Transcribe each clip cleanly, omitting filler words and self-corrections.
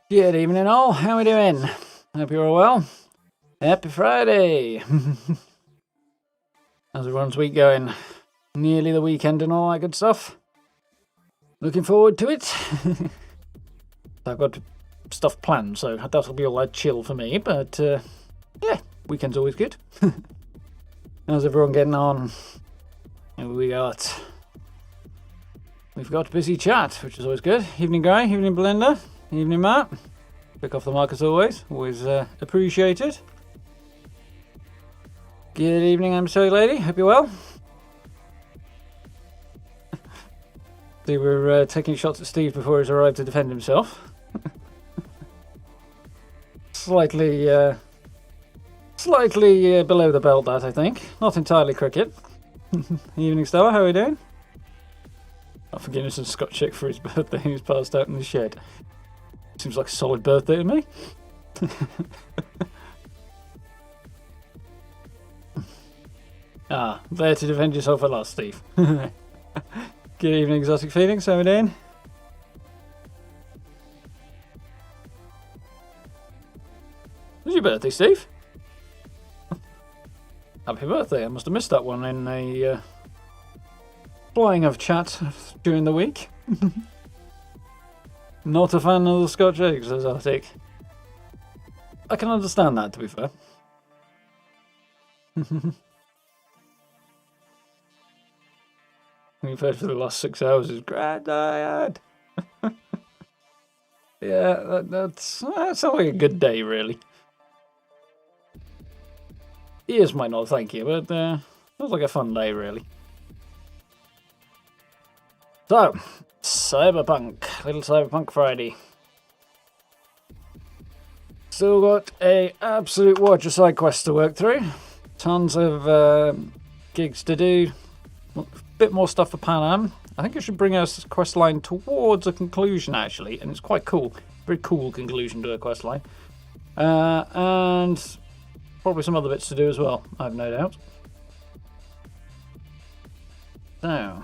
Good evening all, how are we doing? Hope you're all well. Happy Friday! How's everyone's week going? Nearly the weekend and all that good stuff. Looking forward to it. I've got stuff planned, so that'll be all that chill for me, but yeah, weekend's always good. How's everyone getting on? And we've got busy chat, which is always good. Evening Guy, evening Belinda. Evening, Matt. Pick off the mark as always. Always appreciated. Good evening, I'm sorry, lady. Hope you're well. See, we're taking shots at Steve before he's arrived to defend himself. Slightly below the belt, that I think. Not entirely cricket. Evening, Stella. How are we doing? Oh, for goodness, and Scott Chick for his birthday. He's passed out in the shed. Seems like a solid birthday to me. There to defend yourself at last, Steve. Good evening, Exotic Feelings. How are we doing? Was your birthday, Steve? Happy birthday. I must have missed that one in a flying of chat during the week. Not a fan of the Scotch eggs, Exotic. I can understand that, to be fair. We've heard for the last 6 hours is Grandad. Yeah, that sounds like a good day, really. Ears might not thank you, but sounds like a fun day, really. So, Cyberpunk. Little Cyberpunk Friday. Still got a absolute watch of side quests to work through. Tons of gigs to do. A bit more stuff for Pan Am. I think it should bring our quest line towards a conclusion, actually, and it's quite cool. Very cool conclusion to a quest line. And probably some other bits to do as well, I have no doubt. So,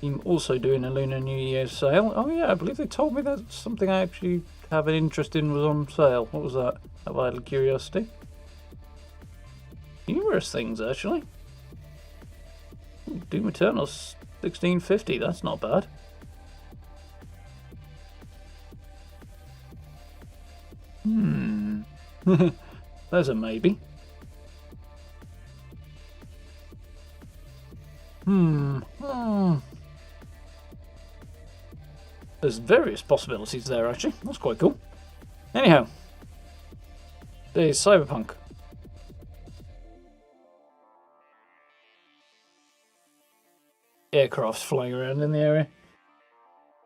I'm also doing a Lunar New Year sale. Oh yeah, I believe they told me that something I actually have an interest in was on sale. What was that? Out of idle curiosity. Numerous things, actually. Doom Eternal's $16.50. That's not bad. There's a maybe. There's various possibilities there, actually. That's quite cool. Anyhow, there's Cyberpunk. Aircrafts flying around in the area.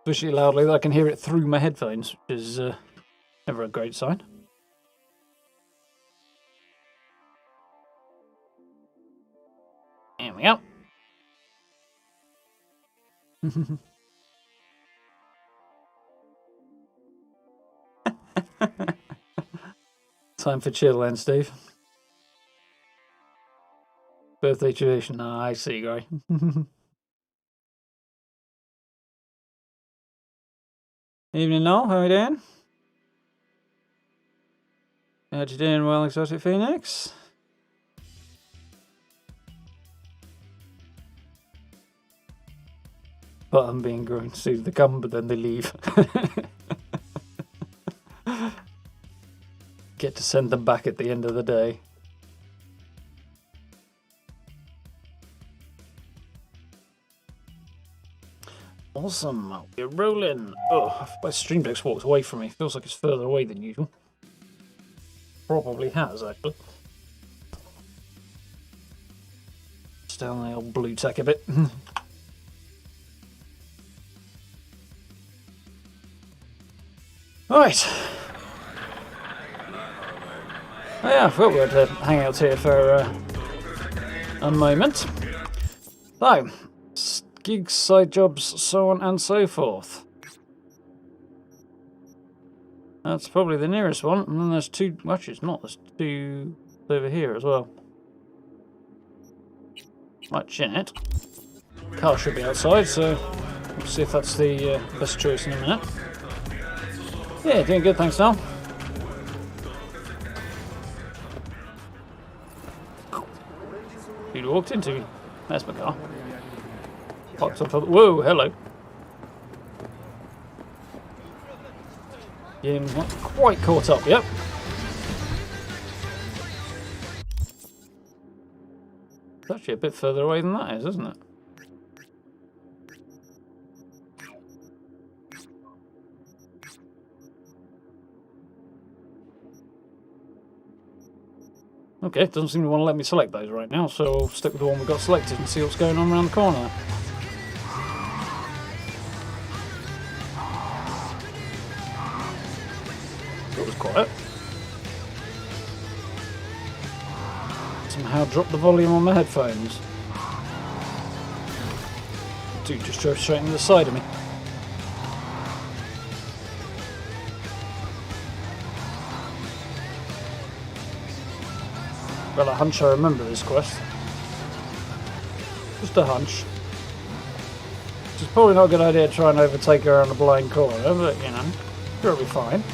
Especially loudly that I can hear it through my headphones, which is never a great sign. There we go. Time for chill then, Steve. Birthday tradition. Ah, I see, Guy. Evening, Noel. How are you doing? How you doing, well, Exotic Phoenix? But I'm being grown to they come, but then they leave. Get to send them back at the end of the day. Awesome, we're rolling. Oh, my Stream Deck's walked away from me. Feels like it's further away than usual. Probably has, actually. Just down the old blue tack a bit. Right. Oh yeah, I thought we had to hang out here for a moment. So, gigs, side jobs, so on and so forth. That's probably the nearest one, and then there's two. Actually, it's not. There's two over here as well. Much in it. Car should be outside, so we'll see if that's the best choice in a minute. Yeah, doing good, thanks, Al. Who'd walked into me? There's my car. Parked up. Whoa, hello. Yeah, not quite caught up yet. It's actually a bit further away than that is, isn't it? Okay, it doesn't seem to want to let me select those right now, so I'll stick with the one we got selected and see what's going on around the corner. It was quiet. Somehow dropped the volume on my headphones. Dude just drove straight into the side of me. Got a hunch I remember this quest. Just a hunch. Which is probably not a good idea to try and overtake her around a blind corner, but you know, it'll be fine.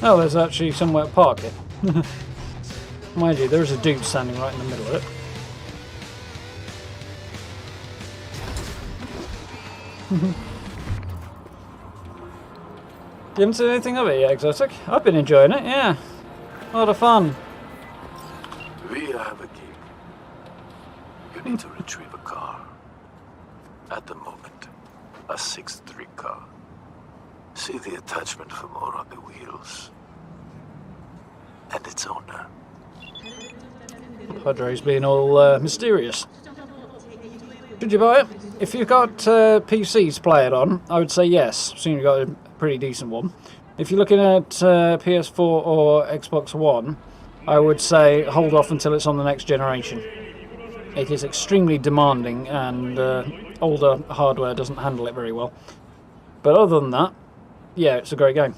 Oh, there's actually somewhere to park it. Mind you, there's a dude standing right in the middle of it. You haven't seen anything of it yet, Exotic? I've been enjoying it, yeah. A lot of fun. We have a gig. You need to retrieve a car. At the moment, a 6-3 car. See the attachment for more on the wheels. And its owner. Padre's being all mysterious. Should you buy it? If you've got PCs to play it on, I would say yes, seeing you've got a pretty decent one. If you're looking at PS4 or Xbox One, I would say hold off until it's on the next generation. It is extremely demanding and older hardware doesn't handle it very well. But other than that, yeah, it's a great game.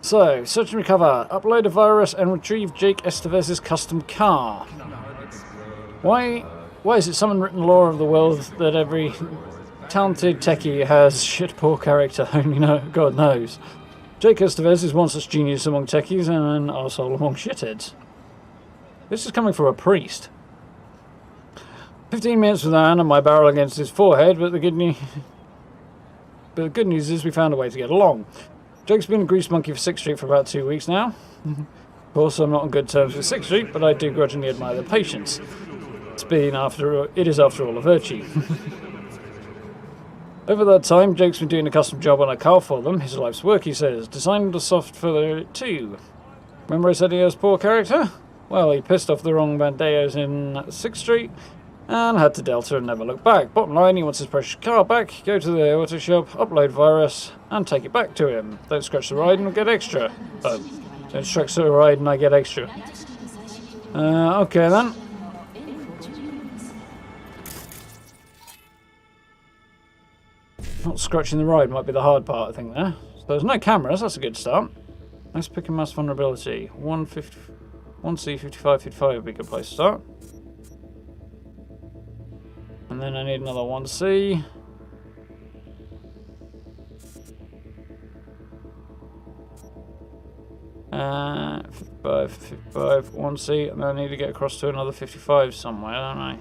So, search and recover. Upload a virus and retrieve Jake Estevez's custom car. Why is it some unwritten law of the world that every talented techie has shit poor character? Only God knows. Jake Estevez is one such genius among techies and an arsehole among shitheads. This is coming from a priest. 15 minutes with Anne and my barrel against his forehead, but the good news is we found a way to get along. Jake's been a grease monkey for 6th Street for about 2 weeks now. Of course, I'm not on good terms with 6th Street, but I do grudgingly admire their patience. It is after all a virtue. Over that time, Jake's been doing a custom job on a car for them. His life's work, he says. Designed a soft for it too. Remember I said he has poor character? Well, he pissed off the wrong bandeos in 6th Street and had to Delta and never look back. Bottom line, he wants his precious car back. Go to the auto shop, upload virus, and take it back to him. Don't scratch the ride and get extra. Oh, don't scratch the ride and I get extra. Okay then. Not scratching the ride might be the hard part, I think, there. So there's no cameras, that's a good start. Nice pick and mass vulnerability. 1C5555 would be a good place to start. And then I need another 1C. Uh, 55, 55, 1C, and then I need to get across to another 55 somewhere, don't I?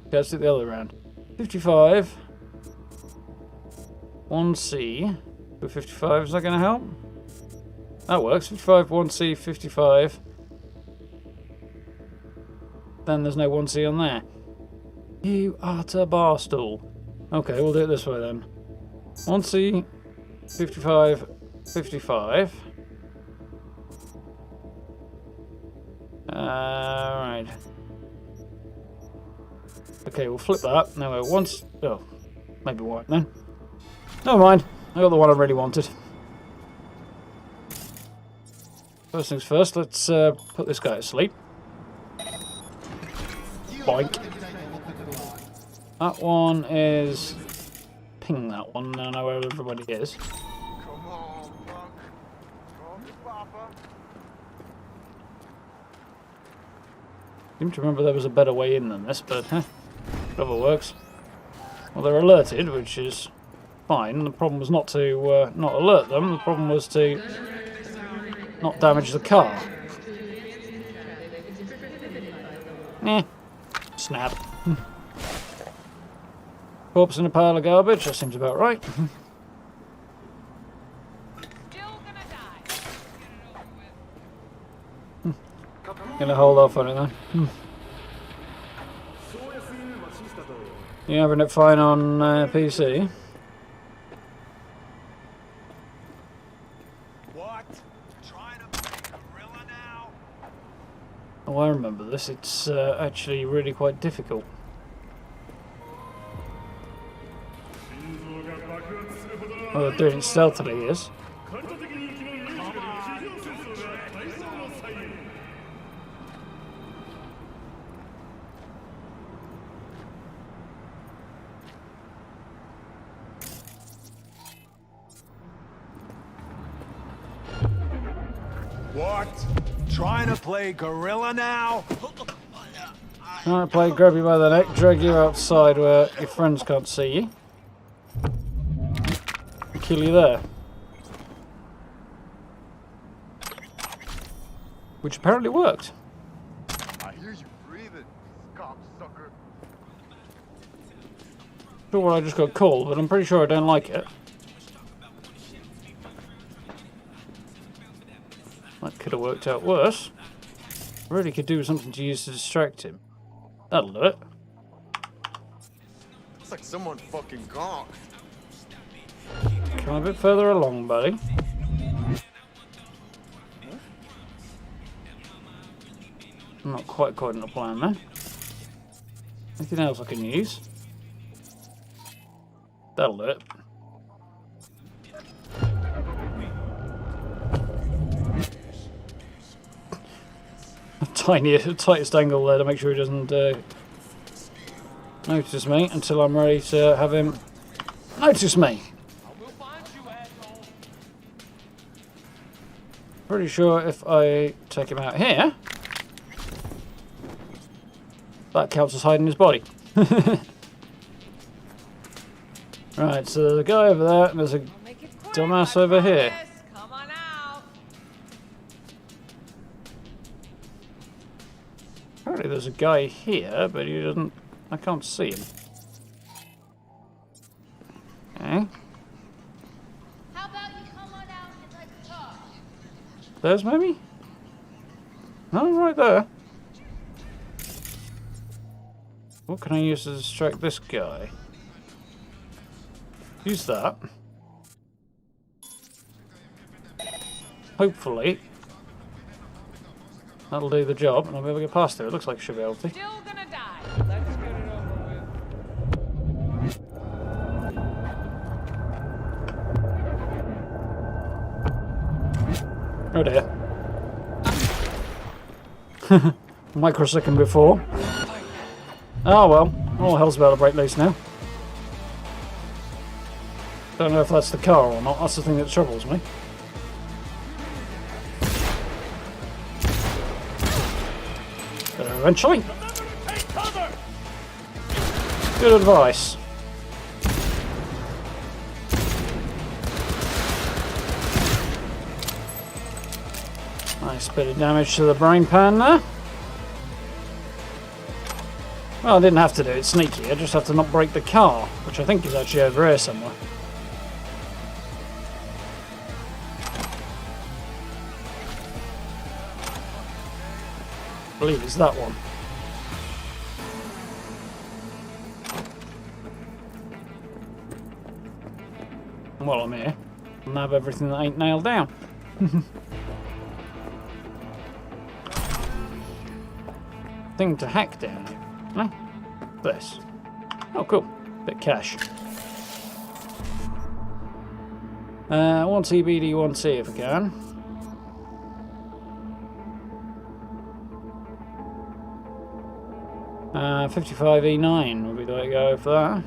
Okay, let's do the other round. 55. 1C. With 55, is that going to help? That works. 55, 1C, 55. Then there's no 1C on there. You utter barstool. Okay, we'll do it this way then. 1C, 55, 55. Right. Okay, we'll flip that. Now it wants. Oh, maybe white then. Never mind. I got the one I really wanted. First things first, let's put this guy to sleep. Boink. That one is... Ping that one, I know where everybody is. Come on, punk. Call me Papa. I seem to remember there was a better way in than this, but whatever works. Well, they're alerted, which is fine. The problem was not to not alert them. The problem was to not damage the car. Snap. Corpse in a pile of garbage. That seems about right. Gonna hold off on it then. You having it fine on PC? What? Trying to play gorilla now? Oh, I remember this. It's actually really quite difficult. Oh, they're doing it stealthily, yes. What? Trying to play gorilla now? Alright, play, grab you by the neck, drag you outside where your friends can't see you. And kill you there. Which apparently worked. I hear you breathing, cocksucker. Not sure what I just got called, but I'm pretty sure I don't like it. That could have worked out worse. Really could do something to use to distract him. That'll do it. It's like someone fucking gonked. Come a bit further along, buddy. I'm not quite according to plan there. Anything else I can use? That'll do it. Tightest angle there to make sure he doesn't notice me until I'm ready to have him notice me. Pretty sure if I take him out here, that counts as hiding his body. Right, so there's a guy over there and there's a dumbass over here. Apparently there's a guy here, but he doesn't... I can't see him. Okay. How about you come on out and let's talk? There's maybe? No, right there. What can I use to distract this guy? Use that. Hopefully that'll do the job, and I'll be able to get past there. It looks like I should be able to. Still gonna die. Let's get it over with. Oh dear. Microsecond before. Oh well, all hell's about to break loose now. Don't know if that's the car or not. That's the thing that troubles me. Eventually. Good advice. Nice bit of damage to the brain pan there. Well, I didn't have to do it sneaky. I just have to not break the car, which I think is actually over here somewhere. I believe it's that one. While I'm here, Nab everything that ain't nailed down. Thing to hack down here. Huh? This. Oh, cool. Bit of cash. 1C BD, 1C if I can. Uh, 55E9 would be the way to go for that.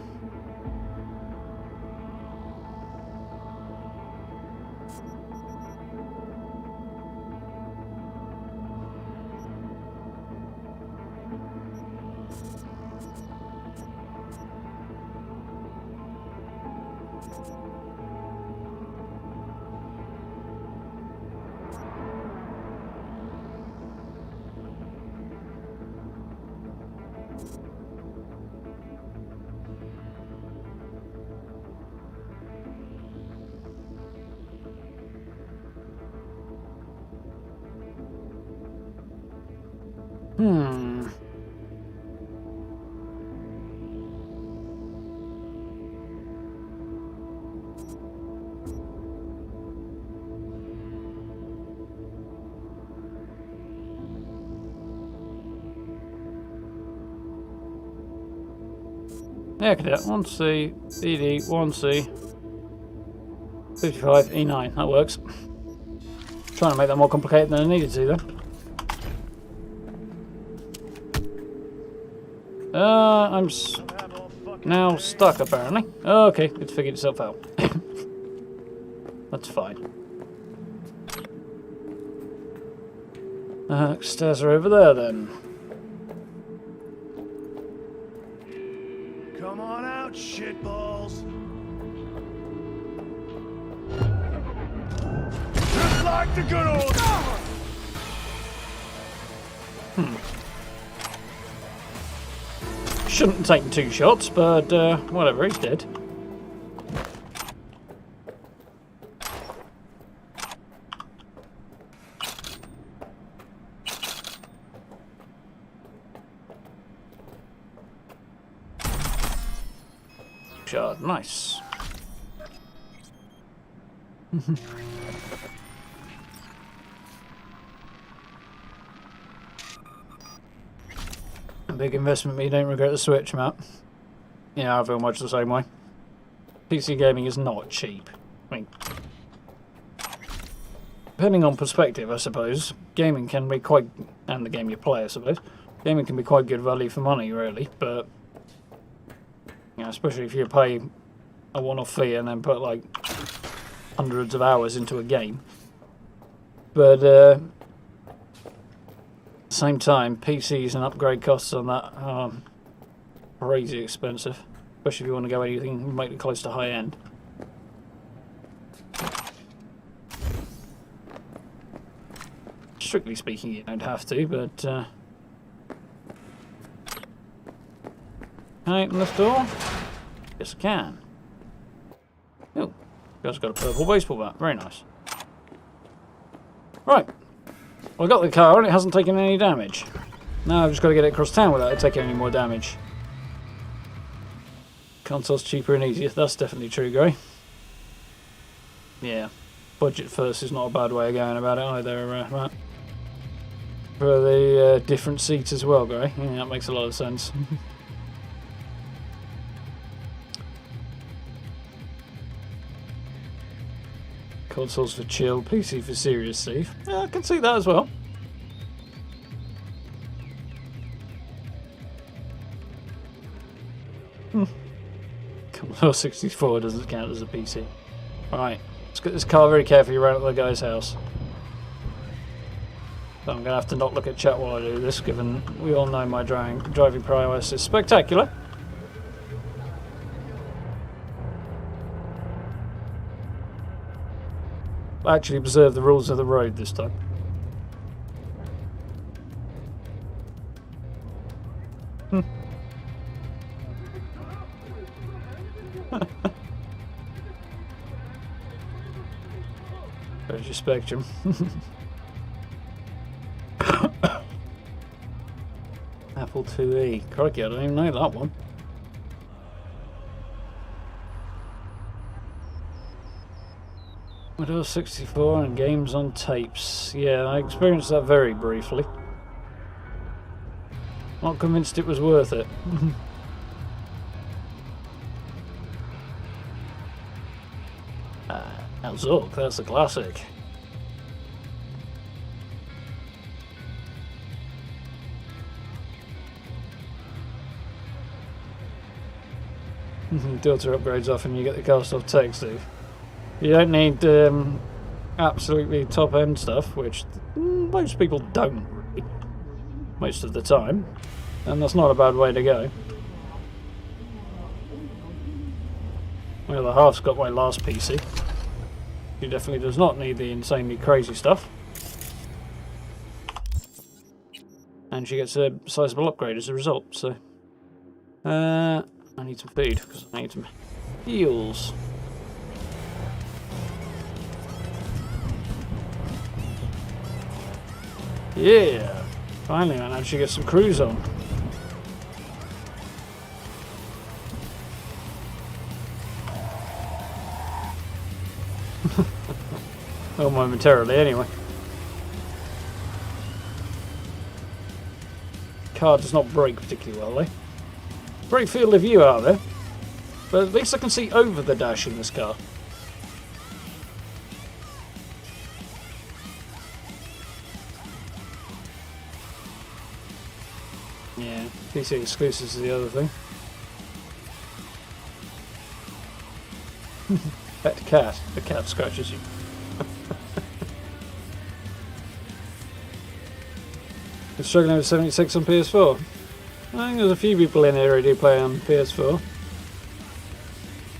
Yeah, I can do it. 1C, BD, 1C, 55, E9. That works. Trying to make that more complicated than I needed to, then. I'm now stuck, apparently. Oh, okay, it's figured itself out. That's fine. Stairs are over there, then. Come on out, shitballs. Just like the good old. Shouldn't have taken 2 shots, but whatever, he's dead. Shot, nice. A big investment, but you don't regret the switch, Matt. Yeah, I feel much the same way. PC gaming is not cheap. I mean, depending on perspective, I suppose, gaming can be quite, and the game you play, I suppose, gaming can be quite good value for money, really, but, you know, especially if you pay a one-off fee and then put, like, hundreds of hours into a game. But, at the same time, PCs and upgrade costs on that are crazy expensive, especially if you want to go anything remotely close to high end. Strictly speaking, you don't have to, but can I open this door? Yes, I can. Oh, guy's got a purple baseball bat. Very nice. Right. Well, I got the car and it hasn't taken any damage. Now I've just got to get it across town without it taking any more damage. Console's cheaper and easier. That's definitely true, Gray. Yeah. Budget first is not a bad way of going about it either, right? For the different seats as well, Gray. Yeah, that makes a lot of sense. Consoles for chill, PC for serious, Steve. Yeah, I can see that as well. Commodore 64 doesn't count as a PC. Right, let's get this car very carefully around the guy's house. So I'm going to have to not look at chat while I do this, given we all know my driving prowess is spectacular. Actually observe the rules of the road this time. There's your spectrum. Apple IIe. Crikey, I don't even know that one. Windows 64 and games on tapes. Yeah, I experienced that very briefly. Not convinced it was worth it. Now Zork, that's a classic. Daughter upgrades off and you get the cast off text, Steve. You don't need absolutely top end stuff, which most people don't really, most of the time, and that's not a bad way to go. Well, the half's got my last PC. She definitely does not need the insanely crazy stuff. And she gets a sizable upgrade as a result, so... I need some food, because I need some heals. Yeah! Finally, man, actually get some cruise on. Well, momentarily, anyway. Car does not brake particularly well, though. Great field of view out there, but at least I can see over the dash in this car. Yeah, PC exclusives is the other thing. Pet cat. The cat scratches you. You're struggling with 76 on PS4? I think there's a few people in here who do play on PS4.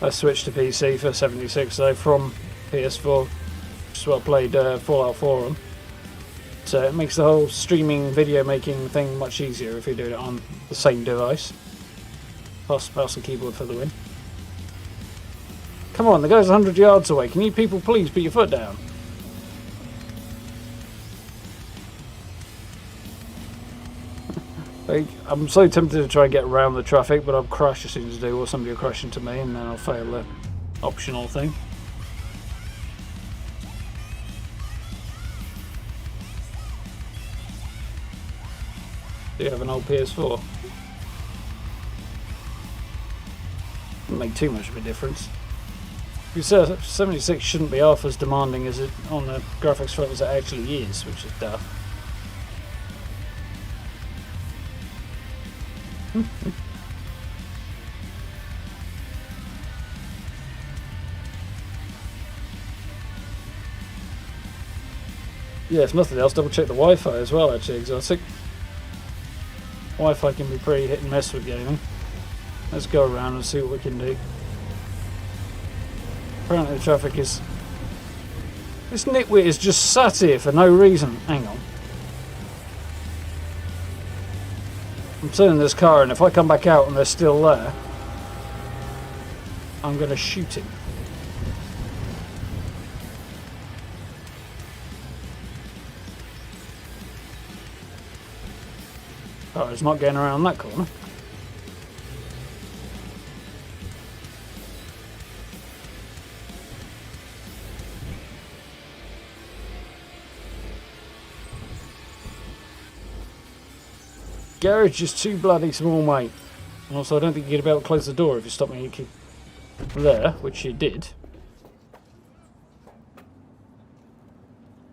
I switched to PC for 76 though from PS4, which is what I played Fallout 4 on. So it makes the whole streaming, video making thing much easier if you're doing it on the same device. Mouse and keyboard for the win. Come on, the guy's 100 yards away. Can you people please put your foot down? I'm so tempted to try and get around the traffic, but I'll crash as soon as I do, or somebody will crash into me, and then I'll fail the optional thing. Do you have an old PS4? Doesn't make too much of a difference. You said 76 shouldn't be half as demanding as it on the graphics front as it actually is, which is daft. Yeah, if nothing else, double check the Wi-Fi as well, actually, Exotic. Wi-Fi can be pretty hit and miss with gaming. Let's go around and see what we can do. Apparently the traffic is... This nitwit is just sat here for no reason. Hang on. I'm turning this car, and if I come back out and they're still there, I'm going to shoot him. Oh, it's not getting around that corner. Garage is too bloody small, mate. And also, I don't think you'd be able to close the door if you stopped me there, which you did.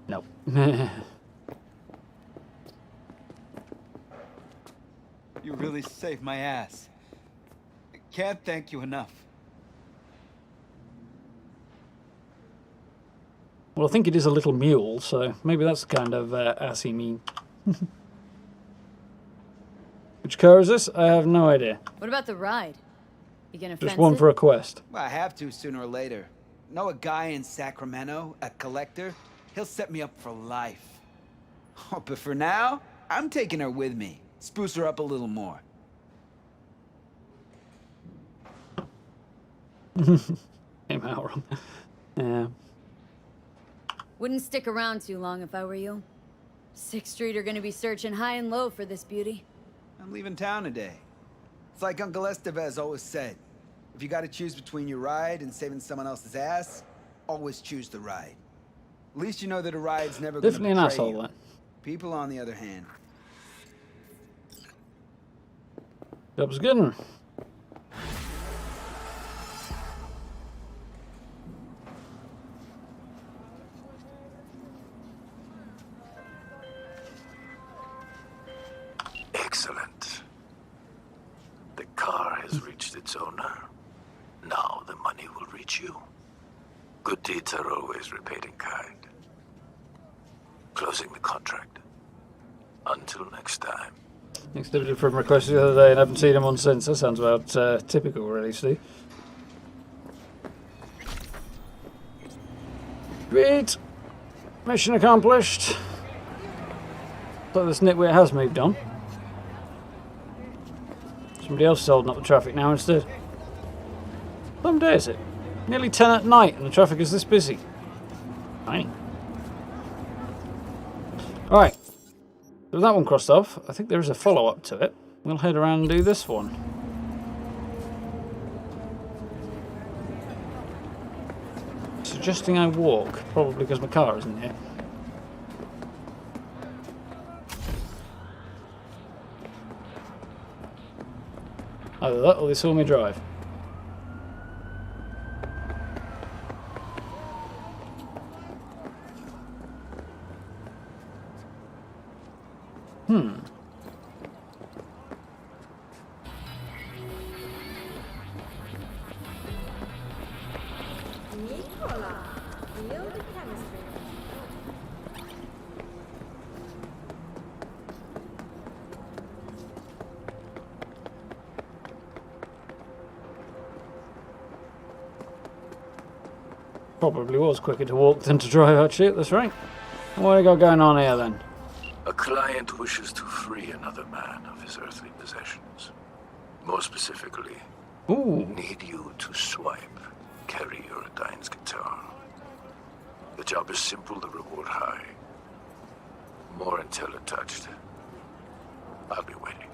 No. You really saved my ass. I can't thank you enough. Well, I think it is a little mule, so maybe that's the kind of assy mean. Which car is this? I have no idea. What about the ride? You gonna fence Just one it? for a quest. Well, I have to sooner or later. Know a guy in Sacramento, a collector? He'll set me up for life. Oh, but for now, I'm taking her with me. Spruce her up a little more. Came out wrong. Yeah. Wouldn't stick around too long if I were you. 6th Street are gonna be searching high and low for this beauty. I'm leaving town today. It's like Uncle Estevez always said. If you gotta choose between your ride and saving someone else's ass, always choose the ride. At least you know that a ride's never going to Definitely an betray asshole, you. then. People, on the other hand. That was a good one. Excellent. The car has reached its owner. Now the money will reach you. Good deeds are always repaid in kind. Closing the contract. Until next time. Accepted from request the other day and haven't seen him on since. That sounds about typical, really, Steve. Great. Mission accomplished. But this nitwit has moved on. Somebody else is holding up the traffic now instead. What day is it? Nearly 10 at night and the traffic is this busy. Fine. Alright. With that one crossed off, I think there is a follow-up to it. We'll head around and do this one. Suggesting I walk, probably because my car isn't here. Either that or they saw me drive. Probably was quicker to walk than to drive, actually, at this rate. What do we got going on here, then? A client wishes to free another man of his earthly possessions. More specifically, Ooh, need you to swipe Carrie Uradine's guitar. The job is simple, the reward high. More intel attached. I'll be waiting.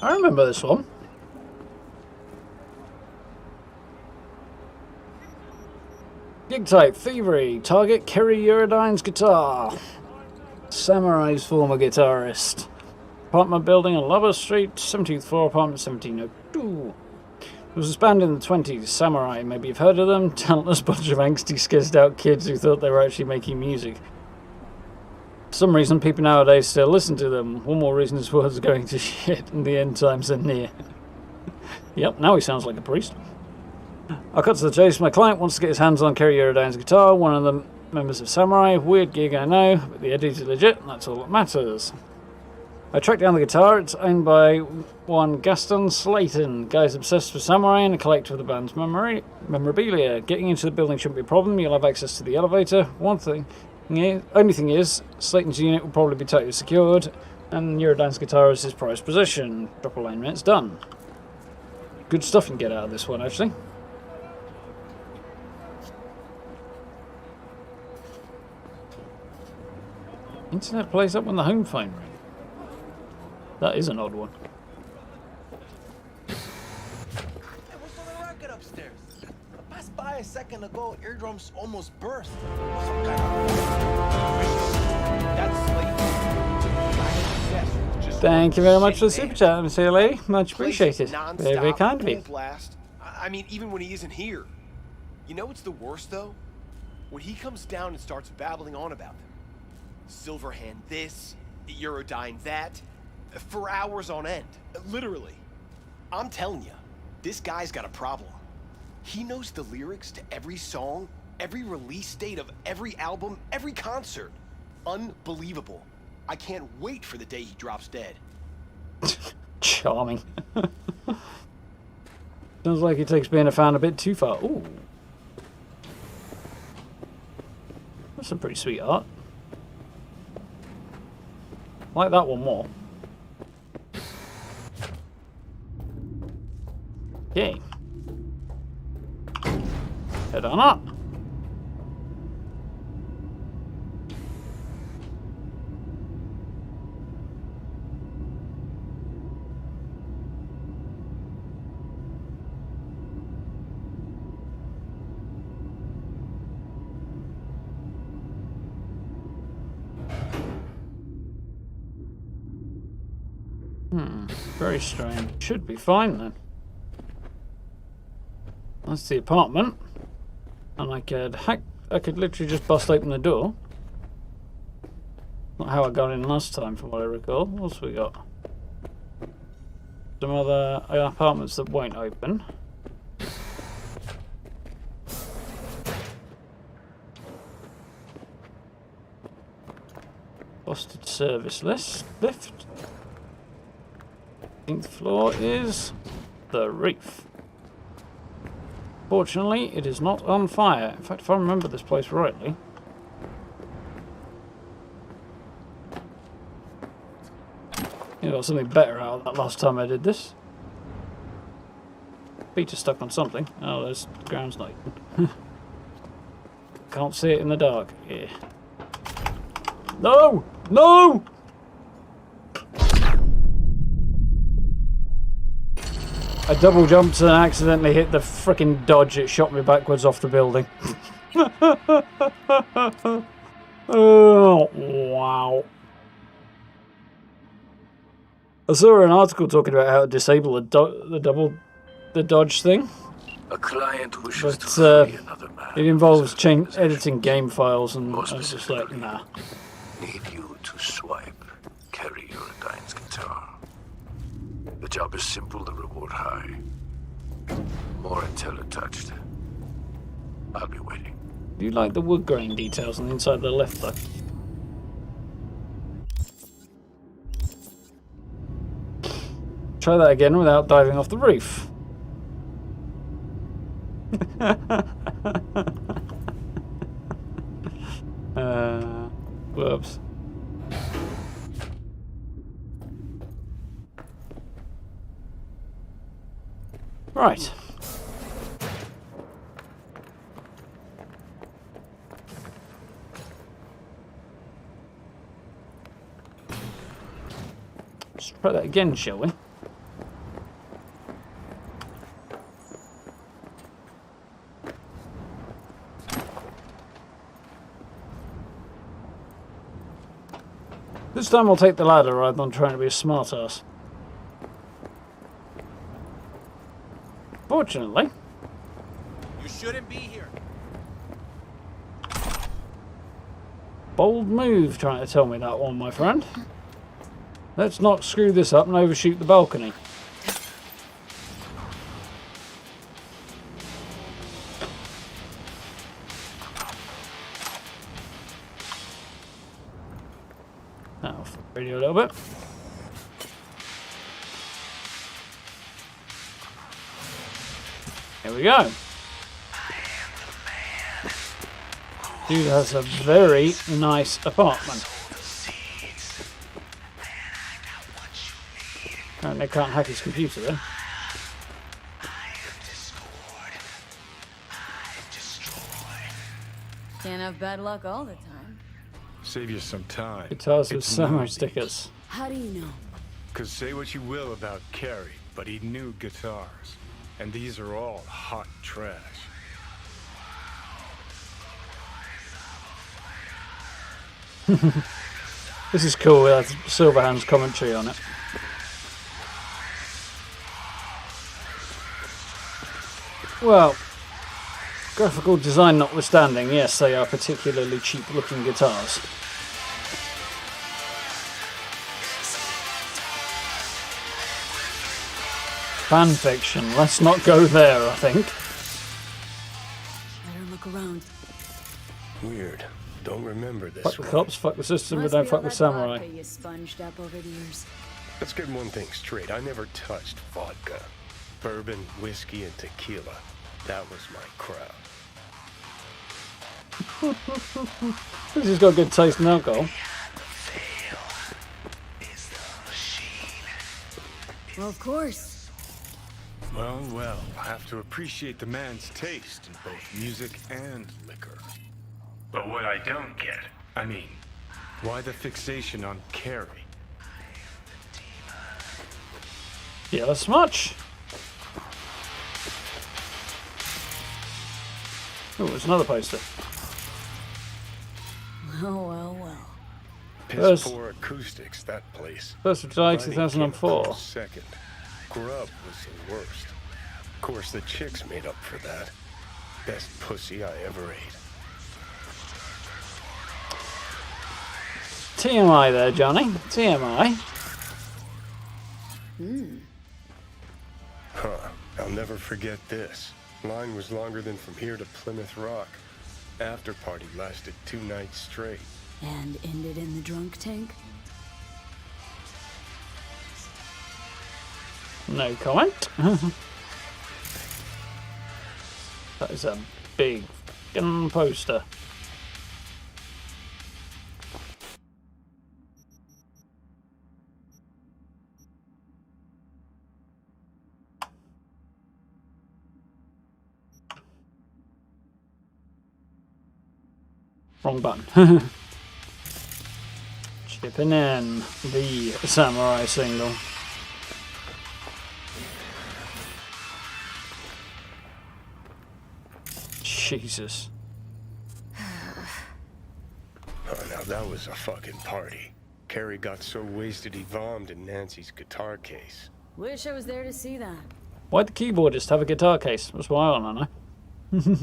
I remember this one. Gig type, thievery. Target, Kerry Uradine's guitar. Samurai's former guitarist. Apartment building on Lover Street, 17th floor, apartment 1702. It was expanded in the 20s. Samurai, maybe you've heard of them. Talentless bunch of angsty, skizzed out kids who thought they were actually making music. For some reason, people nowadays still listen to them. One more reason is world's going to shit and the end times are near. Yep, now he sounds like a priest. I'll cut to the chase. My client wants to get his hands on Kerry Uradine's guitar, one of the members of Samurai. Weird gig, I know, but the editor's legit, and that's all that matters. I tracked down the guitar. It's owned by one Gaston Slayton. Guy's obsessed with Samurai and a collector of the band's memorabilia. Getting into the building shouldn't be a problem. You'll have access to the elevator. Only thing is, Slayton's unit will probably be tightly secured, and Uradine's guitar is his prized possession. Drop a line, it's done. Good stuff you can get out of this one, actually. Internet plays up when the home phone rings. That is an odd one. Hey, what's on the record upstairs? I passed by a second ago, eardrums almost burst. Some kind of... That's Slate. Thank you very much for the super chat, Miss Lady. Much appreciated. Very, very kind of you. Blast. I mean, even when he isn't here. You know what's the worst, though? When he comes down and starts babbling on about them. Silverhand this, Urodine that, for hours on end. Literally. I'm telling you, this guy's got a problem. He knows the lyrics to every song, every release date of every album, every concert. Unbelievable. I can't wait for the day he drops dead. Charming. Sounds like he takes being a fan a bit too far. Ooh. That's some pretty sweet art. I like that one more. Okay. Head on up. Very strange. Should be fine then. That's the apartment. And I could literally just bust open the door. Not how I got in last time, from what I recall. What else we got? Some other apartments that won't open. Busted service lift. 15th floor is the roof. Fortunately, it is not on fire. In fact, if I remember this place rightly. You got something better out of that last time I did this. Feet are stuck on something. Oh, there's the ground's not even. Can't see it in the dark. Yeah. No! No! I double jumped and accidentally hit the frickin' dodge. It shot me backwards off the building. Oh, wow. I saw an article talking about how to disable the dodge thing. A client wishes But to free another man. it involves editing game files, and I was just like, nah. Need you to swipe, carry Eurodyne's guitar. The job is simple, the reward high. More intel attached. I'll be waiting. Do you like the wood grain details on the inside of the left though? Try that again without diving off the roof. Whoops. Right. Let's try that again, shall we? This time I'll take the ladder rather than trying to be a smartass. Fortunately. You shouldn't be here. Bold move trying to tell me that one, my friend. Let's not screw this up and overshoot the balcony. Now, radio a little bit. Here we go. Dude has a very nice apartment. Apparently I can't hack his computer though. Can't have bad luck all the time. Save you some time. Guitars with It's samurai movies. stickers. How do you know? Cause say what you will about Carey, but he knew guitars. And these are all hot trash. This is cool, it has Silverhand's commentary on it. Well, graphical design notwithstanding, yes, they are particularly cheap looking guitars. Fan fiction, let's not go there, I think. Better look around. Weird. Don't remember this Fuck the one. cops, fuck the system, but Must don't be fuck all the that samurai. vodka you sponged up over the years. Let's get one thing straight. I never touched vodka. Bourbon, whiskey, and tequila. That was my crowd. This has got good taste in alcohol. Well, of course. Well, well, I have to appreciate the man's taste in both music and liquor. But what I don't get, I mean, why the fixation on Carey? Yeah, that's much. Oh, there's another poster. Well, well, well. Piss poor acoustics, that place. First of July Lighting came a 2004. close second. Grub was the worst. Of course, the chicks made up for that. Best pussy I ever ate. TMI there, Johnny. TMI. Huh. I'll never forget this. Line was longer than from here to Plymouth Rock. After party lasted 2 nights straight. And ended in the drunk tank? No comment. That is a big f***ing poster. Wrong button. Chipping in the samurai single. Jesus. Oh, now that was a fucking party. Carrie got so wasted he vommed in Nancy's guitar case. Wish I was there to see that. Why'd the keyboardist have a guitar case? That's why I want to know.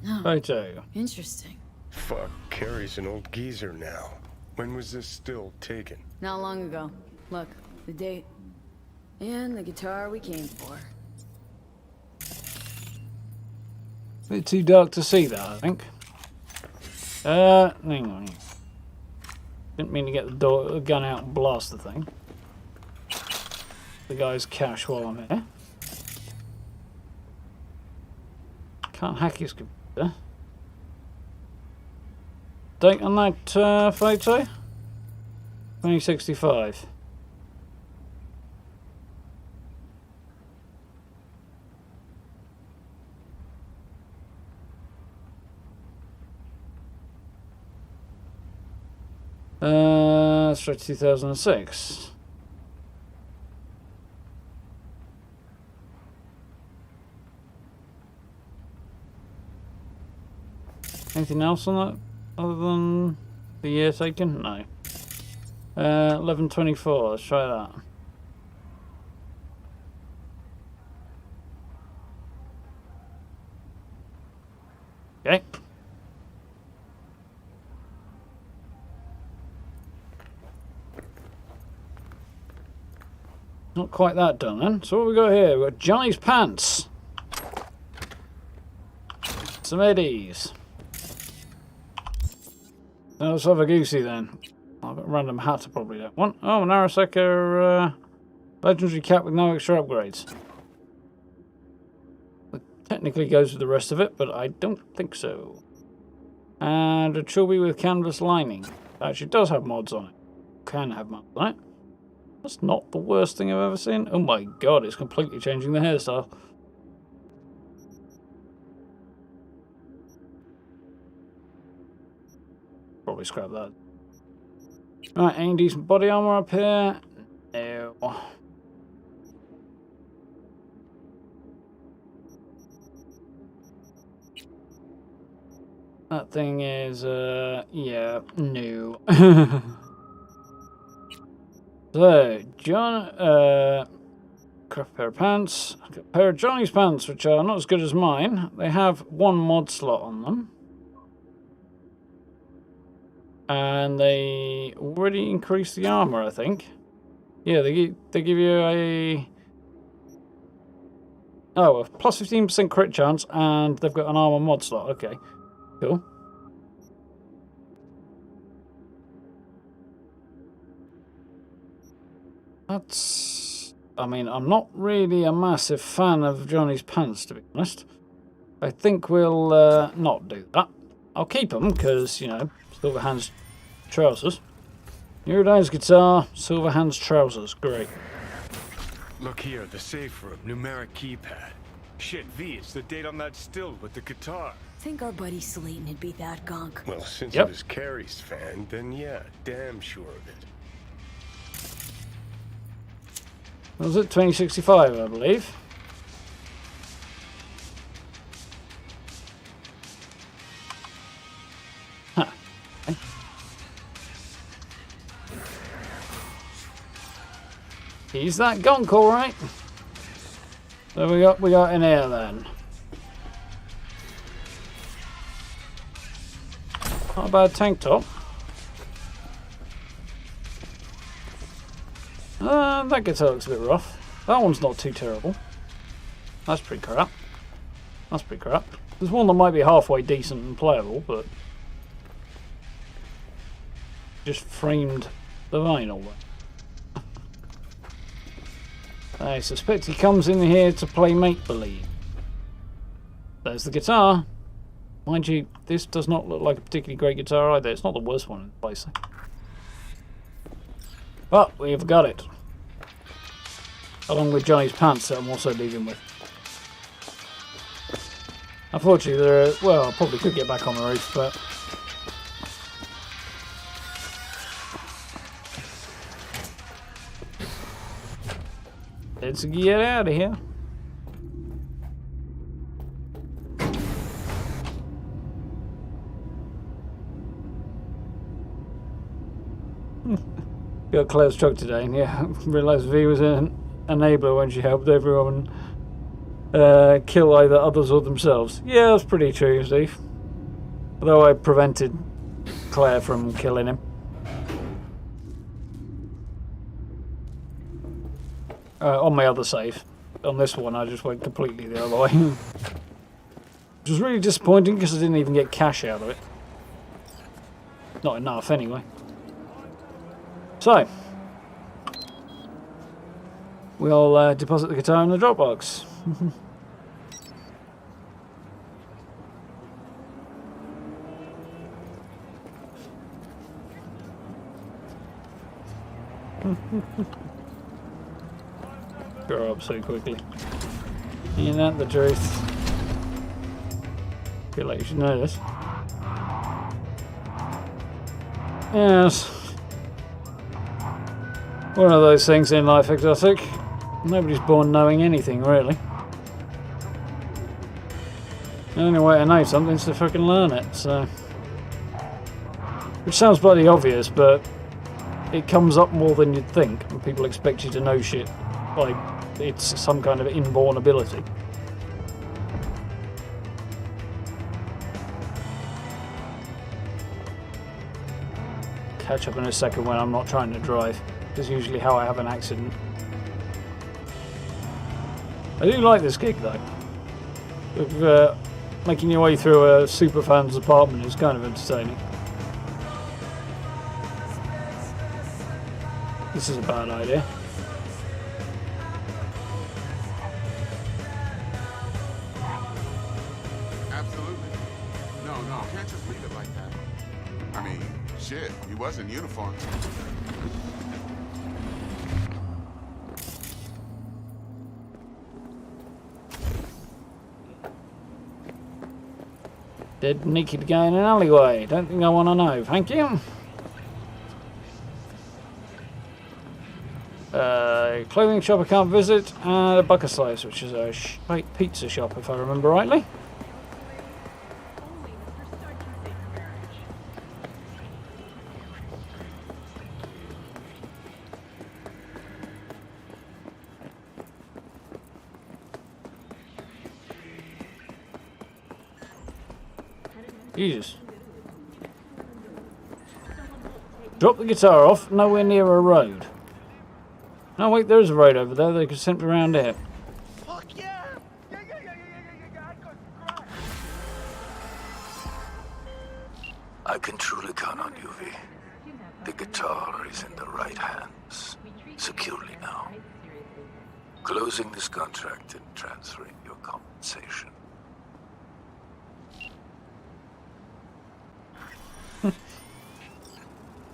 Oh, Photo. interesting. Fuck, Carrie's an old geezer now. When was this still taken? Not long ago. Look, the date. And the guitar we came for. Bit too dark to see that, I think. Hang on. Didn't mean to get the gun out and blast the thing. The guy's cash while I'm here. Can't hack his computer. Date on that photo? 2065. Straight to 2006. Anything else on that other than the year taken? No. 11/24. Let's try that. Okay. Not quite that done then. So what we got here? We've got Johnny's pants. Some Eddies. Let's have a goosey then. I've got a random hat I probably don't want. Oh, an Arasaka legendary cap with no extra upgrades. It technically goes with the rest of it, but I don't think so. And a chubby with canvas lining. It actually does have mods on it. Can have mods on it. That's not the worst thing I've ever seen. Oh my god, it's completely changing the hairstyle. Probably scrap that. Right, any decent body armor up here? No. That thing is, yeah, new. So, John, craft pair of pants. I've got a pair of Johnny's pants, which are not as good as mine. They have one mod slot on them. And they already increase the armor, I think. Yeah, they give you a... Oh, a plus 15% crit chance, and they've got an armor mod slot. Okay, cool. That's... I mean, I'm not really a massive fan of Johnny's pants, to be honest. I think we'll not do that. I'll keep them, because, you know, Silverhand's trousers. Neurodyn's guitar, Silverhand's trousers. Great. Look here, the safe room, numeric keypad. Shit, V, it's the date on that still with the guitar. Think our buddy Slayton would be that gunk. Well, since Yep. he was Carrie's fan, then yeah, damn sure of it. What was it? 2065, I believe. Huh. Okay. He's that gunk, all right. So we got in here then. Not a bad tank top. That guitar looks a bit rough. That one's not too terrible. That's pretty crap. That's pretty crap. There's one that might be halfway decent and playable, but just framed the vinyl. I suspect he comes in here to play make-believe. There's the guitar. Mind you, this does not look like a particularly great guitar either. It's not the worst one in the place. But we've got it. Along with Johnny's pants that I'm also leaving with. Unfortunately, well, I probably could get back on the roof, but let's get out of here. Got Claire's truck today, and yeah, realised V was an enabler when she helped everyone kill either others or themselves. Yeah, that's pretty true, Steve. Although I prevented Claire from killing him. On my other save. On this one, I just went completely the other way. Which was really disappointing because I didn't even get cash out of it. Not enough, anyway. So, we'll deposit the guitar in the Dropbox. Grow up so quickly. Ain't that the truth? Feel like you should know this. Yes. One of those things in life, exotic. Nobody's born knowing anything, really. The only way to know something is to fucking learn it, so... Which sounds bloody obvious, but it comes up more than you'd think, and people expect you to know shit like it's some kind of inborn ability. Catch up in a second when I'm not trying to drive. Is usually how I have an accident. I do like this gig though. With, making your way through a superfan's apartment is kind of entertaining. This is a bad idea. Absolutely. No, can't just leave it like that. I mean, shit, he was in uniform. Dead naked guy in an alleyway. Don't think I want to know. Thank you. Clothing shop I can't visit. And a Bucker Slice, which is a pizza shop, if I remember rightly. Jesus. Drop the guitar off, nowhere near a road. Oh wait, there is a road over there, they could send me around here. Fuck yeah! Yeah. I can truly count on you, V. The guitar is in the right hands, securely now. Closing this contract and transferring your compensation.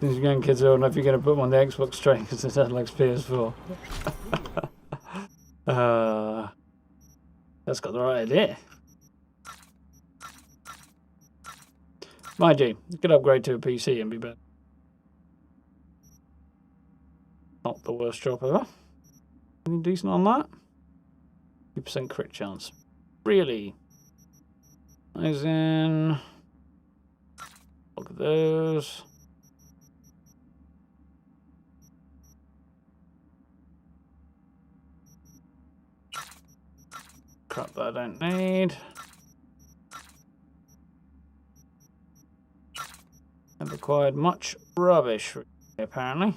These young kids are old enough, you're going to put them on the Xbox train because it sounds like PS4. That's got the right idea. Mind you, you could upgrade to a PC and be better. Not the worst job ever. Any decent on that? 2% crit chance. Really? As in... Look at those. Crap that I don't need. I've acquired much rubbish, apparently.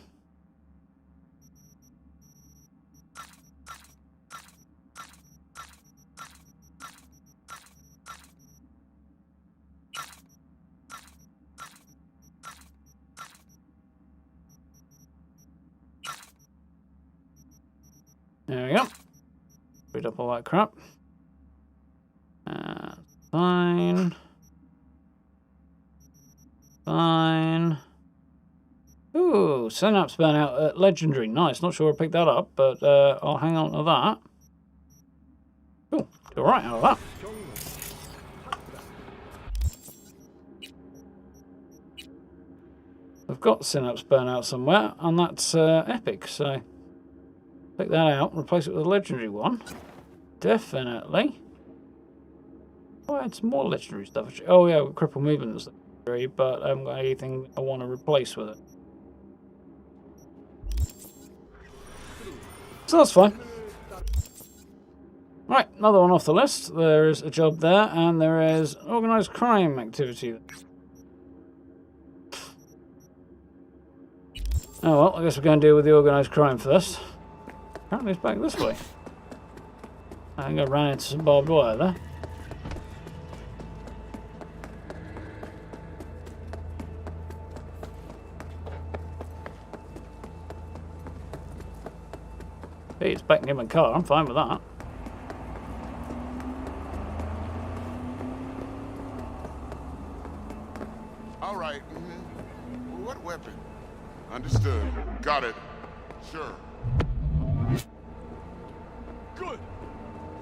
There we go. Read up all that crap. Fine. Fine. Ooh, Synapse burnout at Legendary. Nice. Not sure I picked that up, but I'll hang on to that. Cool. All right out of that. I've got Synapse burnout somewhere, and that's epic. So take that out, replace it with a Legendary one. Definitely. Oh, I had some more Legendary stuff. Actually. Oh yeah, cripple movement is legendary, but I haven't got anything I want to replace with it. So that's fine. Right, another one off the list. There is a job there, and there is organised crime activity. Oh well, I guess we're going to deal with the organised crime first. Apparently it's back this way. I think I ran into some barbed wire there. Hey, it's back near my car. I'm fine with that. All right. What weapon? Understood. Got it. Sure. Good.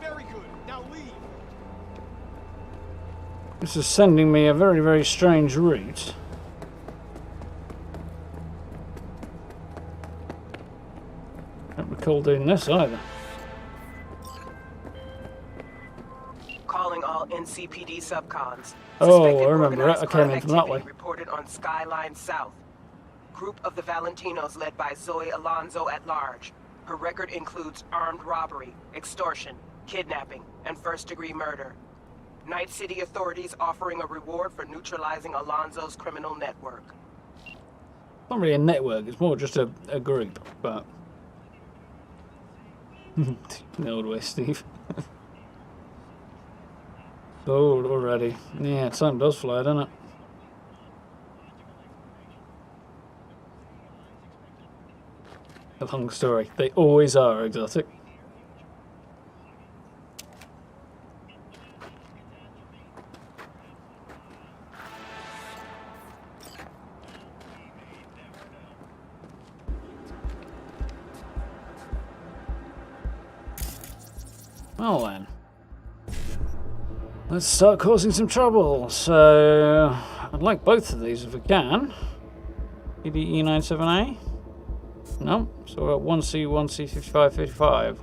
Very good. Now leave. This is sending me a very, very strange route. Don't recall doing this either. Calling all NCPD subcons. Oh, Suspected I remember it. organized I came crime in from that activity way. Reported on Skyline South. Group of the Valentinos led by Zoe Alonzo at large. Her record includes armed robbery, extortion, kidnapping, and first-degree murder. Night City authorities offering a reward for neutralizing Alonzo's criminal network. Not really a network, it's more just a group, but... Nailed way, Steve. Old already. Yeah, time does fly, doesn't it? A long story. They always are exotic. Well then, let's start causing some trouble. So, I'd like both of these if we can. EDE97A? No, so we're at 1C, 1C, 55, 55.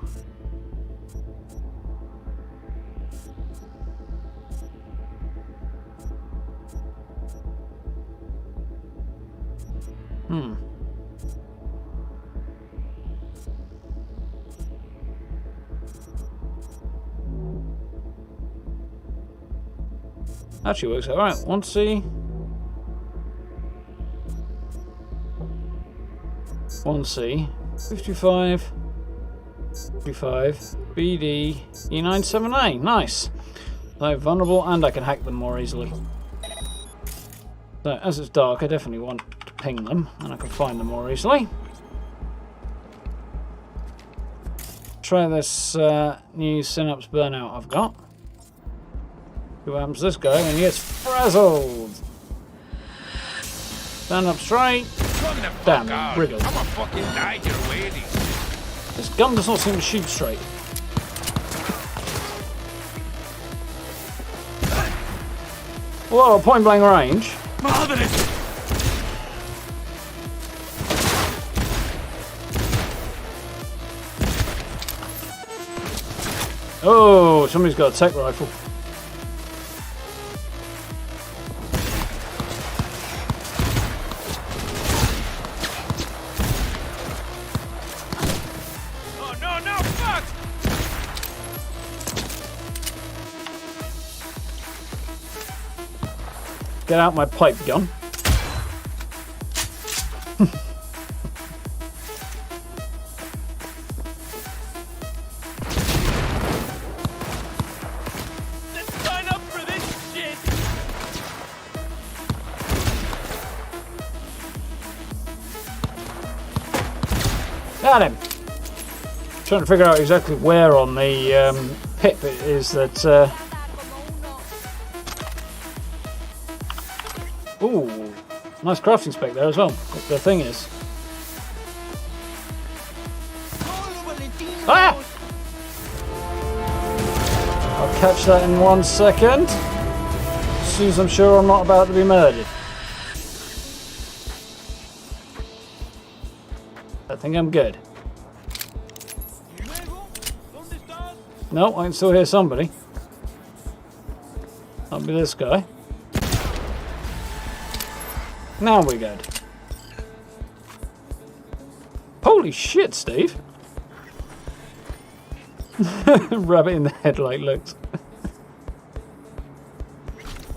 Actually works out. Alright, 1C. 1C. 55. 55. BD. E97A. Nice. So vulnerable, and I can hack them more easily. So as it's dark, I definitely want to ping them, and I can find them more easily. Try this new Synapse burnout I've got. See what happens to this guy when he gets frazzled. Stand up straight. Damn, wriggle. I'm a fucking die your lady. This gun does not seem to shoot straight. Well, at point blank range. Madre! Oh, somebody's got a tech rifle. Oh no, no, fuck! Get out my pipe gun. Let's sign up for this shit! Got him. Trying to figure out exactly where on the pip it is that. Ooh, nice crafting spec there as well. What the thing is. Ah! I'll catch that in 1 second. As soon as I'm sure I'm not about to be murdered. I think I'm good. No, I can still hear somebody. That'll be this guy. Now we're good. Holy shit, Steve. Rabbit in the headlight looks.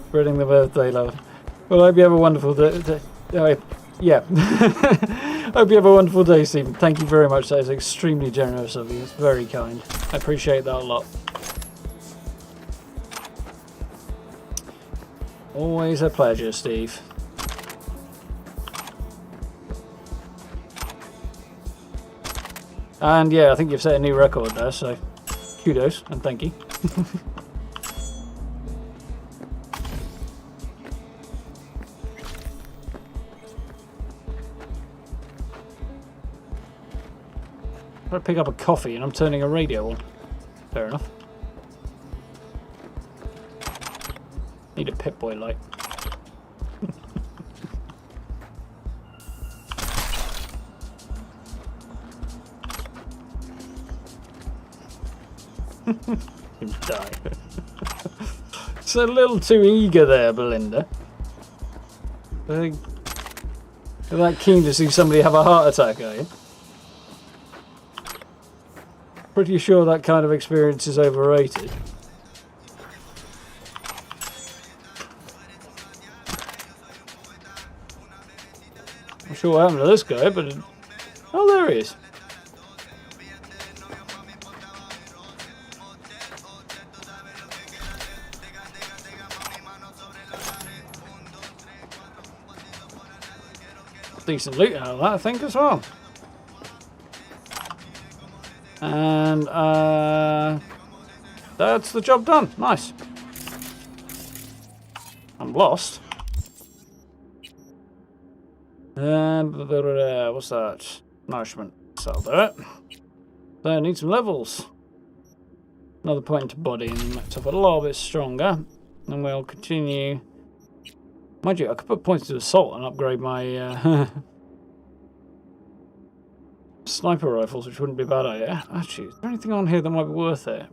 Spreading the birthday love. Well, I hope you have a wonderful day. Yeah. Hope you have a wonderful day, Stephen. Thank you very much. That is extremely generous of you. It's very kind. I appreciate that a lot. Always a pleasure, Steve. And yeah, I think you've set a new record there, so kudos and thank you. I'm going to pick up a coffee and I'm turning a radio on. Fair enough. Need a Pip-Boy light. Die. It's a little too eager there, Belinda. I think you're that keen to see somebody have a heart attack, are you? Pretty sure that kind of experience is overrated. I'm sure what happened to this guy, but oh, there he is. Decent loot out of that, I think, as well. And that's the job done. Nice. I'm lost. What's that? Nourishment. So I'll do it. So I need some levels. Another point into body and make myself a little bit stronger. And we'll continue. Mind you, I could put points to assault and upgrade my sniper rifles, which wouldn't be a bad idea. Actually, is there anything on here that might be worth it?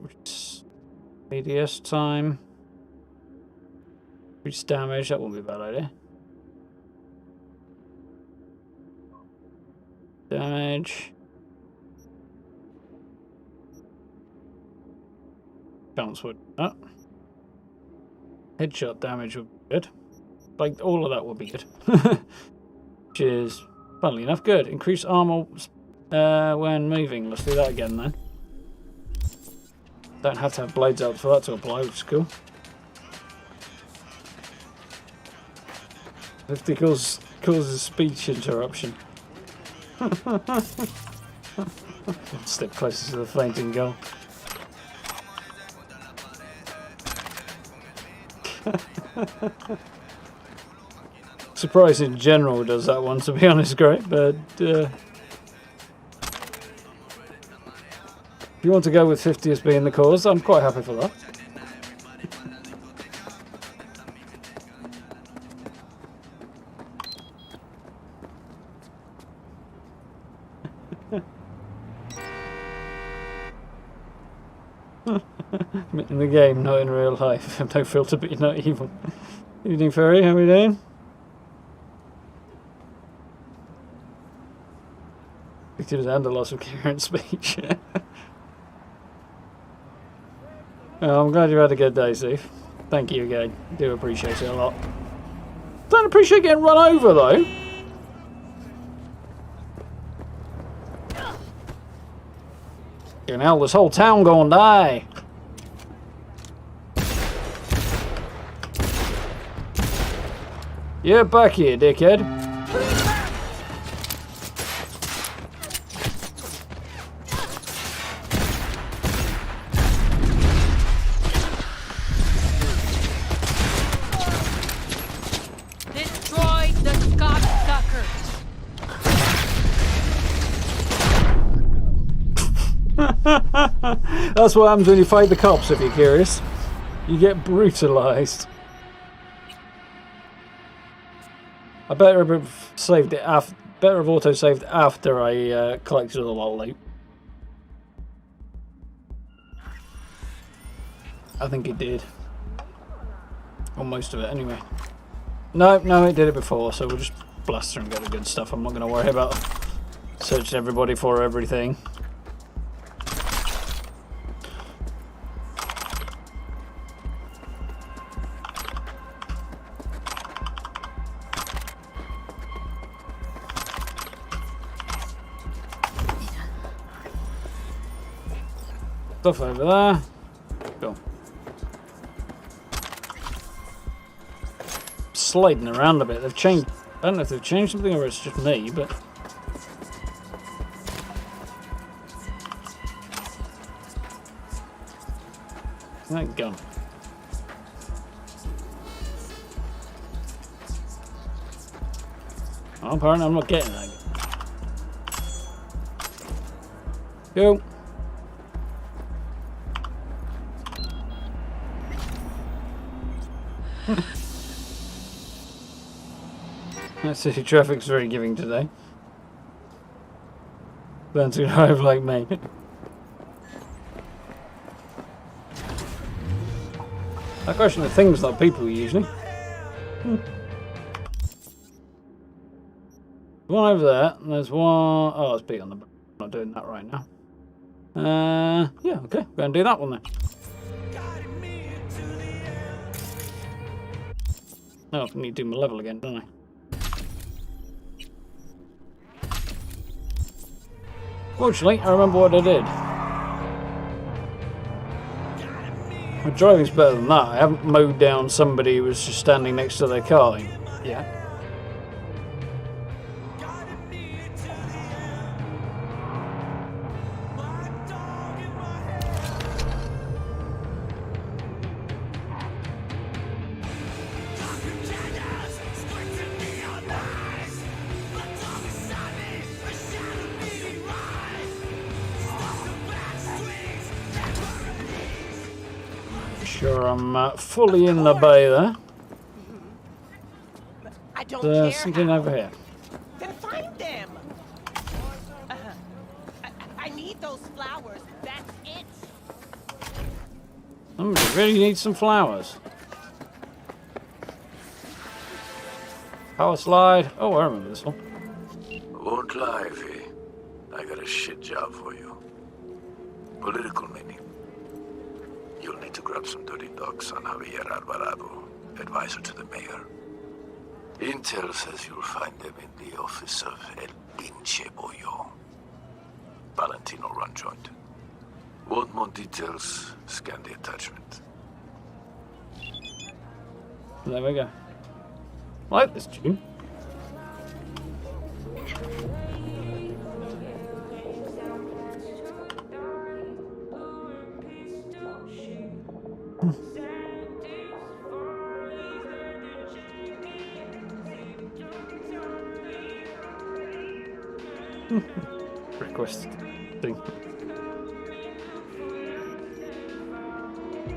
ADS time. Reduce damage, that wouldn't be a bad idea. Damage. Chance would be that. Headshot damage would be good. Like, all of that would be good. Which is, funnily enough, good. Increase armor when moving. Let's do that again then. Don't have to have blades out for that to apply, which is cool. 50 causes speech interruption. Step closer to the fainting goal. Surprise in general does that one, to be honest, great, but if you want to go with 50 as being the cause, I'm quite happy for that. In the game, not in real life. No filter, but you're not evil. Evening, Furry. How are we doing? Victims and a loss of coherent speech. Oh, I'm glad you had a good day, Steve. Thank you again. Do appreciate it a lot. Don't appreciate getting run over, though. You know, this whole town gonna die. Yeah, back here, dickhead. Destroy the cocksucker. That's what happens when you fight the cops, if you're curious. You get brutalized. I better have saved it after. Better have auto-saved after I collected all the loot. I think it did. Or most of it, anyway. No, it did it before, so we'll just blast through and get the good stuff. I'm not going to worry about searching everybody for everything. Stuff over there. Go. Sliding around a bit. They've changed. I don't know if they've changed something or it's just me, but. That gun. Oh, apparently I'm not getting that. Go. City traffic's very giving today. Learn to drive like me. I question the things like people usually. One over there, and there's one. Oh, it's B on the. I'm not doing that right now. Yeah, okay, go and do that one then. Oh, I need to do my level again, don't I? Fortunately, I remember what I did. My driving's better than that. I haven't mowed down somebody who was just standing next to their car. Yeah. Sure, I'm fully in the bay there. I don't There's care something how. over here. Then find them. I need those flowers. That's it. Somebody really needs some flowers. Power slide. Oh, I remember this one. Won't lie, V. I got a shit job for you. Political meaning. You'll need to grab some dirty docs on Javier Alvarado, advisor to the mayor. Intel says you'll find them in the office of El Pinche Bollo. Valentino run joint. Want more details? Scan the attachment. There we go. I like this tune. Request thing.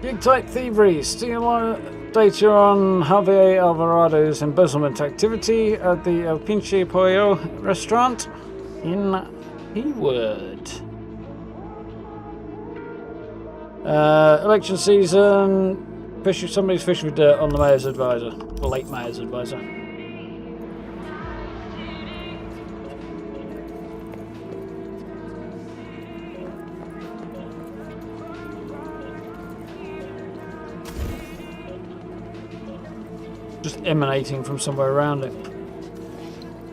Big type thievery. Steal data on Javier Alvarado's embezzlement activity at the El Pinche Pollo restaurant in Hayward. Election season. Somebody's fishing with dirt on the mayor's advisor. The late mayor's advisor. Just emanating from somewhere around it.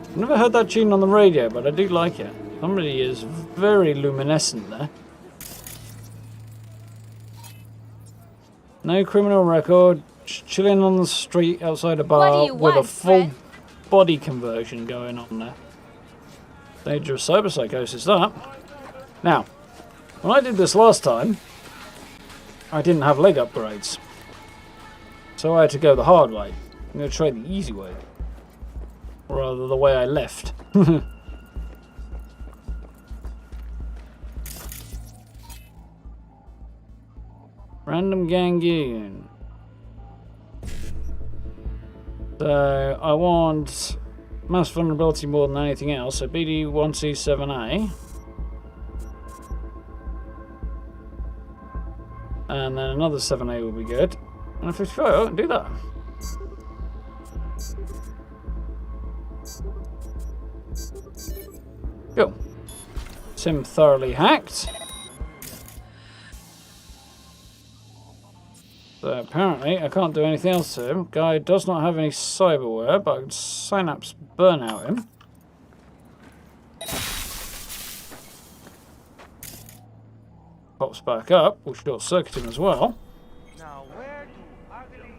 I've never heard that tune on the radio, but I do like it. Somebody is very luminescent there. No criminal record, just chilling on the street outside a bar with a full body conversion going on there. Dangerous cyberpsychosis, that. Now, when I did this last time, I didn't have leg upgrades. So I had to go the hard way. I'm going to try the easy way. Or rather, the way I left. Random gangoon. So I want mass vulnerability more than anything else. So BD1C7A. And then another 7A will be good. And a 55, I can do that. Cool. Sim thoroughly hacked. So apparently I can't do anything else to him. Guy does not have any cyberware, but I can synapse burnout him. Pops back up, we'll short circuit him as well. Now where do ugly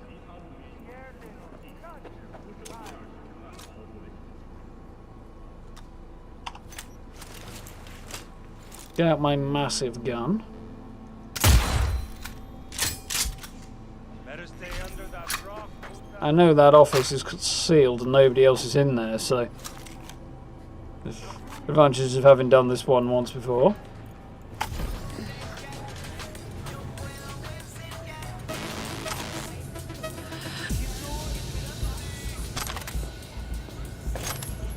Get out my massive gun. I know that office is sealed and nobody else is in there, so there's advantages of having done this one once before.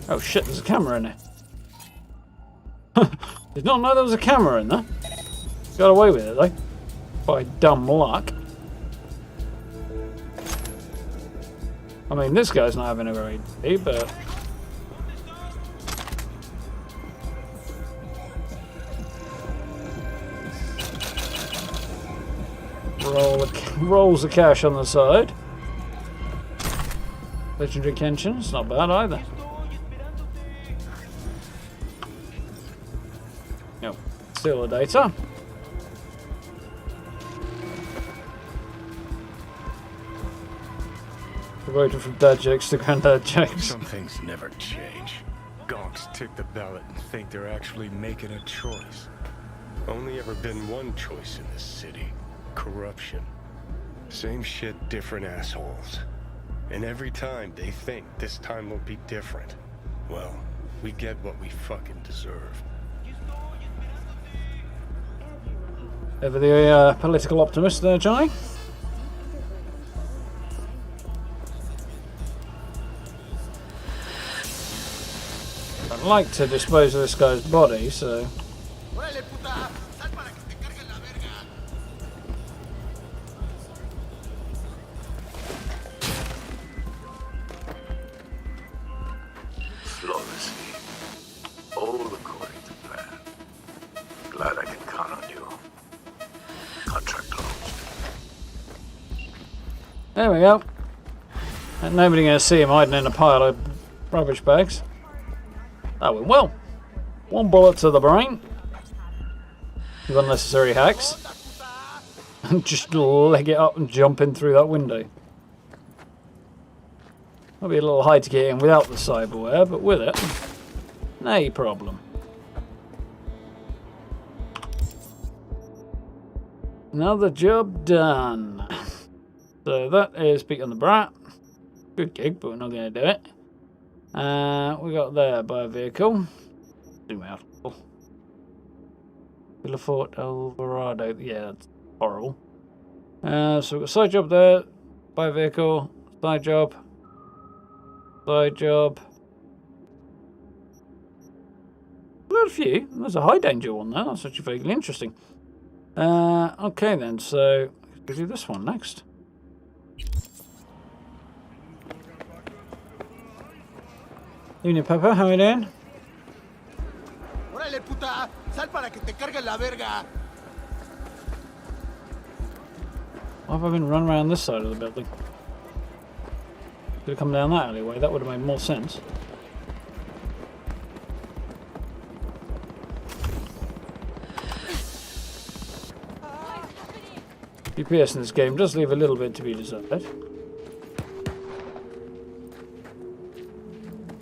Oh shit, there's a camera in there. Did not know there was a camera in there. Got away with it though, by dumb luck. I mean, this guy's not having a great day, but... rolls the cash on the side. Legendary Kenshin, it's not bad either. Yep, steal the data. Waiting from dad jokes to granddad jokes. Some things never change. Gonks tick the ballot and think they're actually making a choice. Only ever been one choice in this city. Corruption. Same shit, different assholes. And every time they think this time will be different. Well, we get what we fucking deserve. Ever the political optimist there, Johnny? I'd like to dispose of this guy's body, so... Flawlessly. All according to plan. Glad I can count on you. Contract closed. There we go. And nobody gonna see him hiding in a pile of rubbish bags. That went well. One bullet to the brain. With unnecessary hacks. And just leg it up and jump in through that window. Might be a little high to get in without the cyberware, but with it, no problem. Another job done. So that is Beat on the Brat. Good gig, but we're not going to do it. We got there by a vehicle. Zoom out. Villafort Alvarado. Yeah, that's horrible. So we've got side job there. By a vehicle. Side job. Side job. We've got a few. There's a high danger one there. That's actually vaguely interesting. Okay then, so we'll do this one next. Evening, Pepper, how are you doing? ¡Órale, puta! ¡Sal para que te cargue la verga! Why have I been run around this side of the building? Could have come down that alleyway, that would have made more sense. DPS in this game does leave a little bit to be desired. If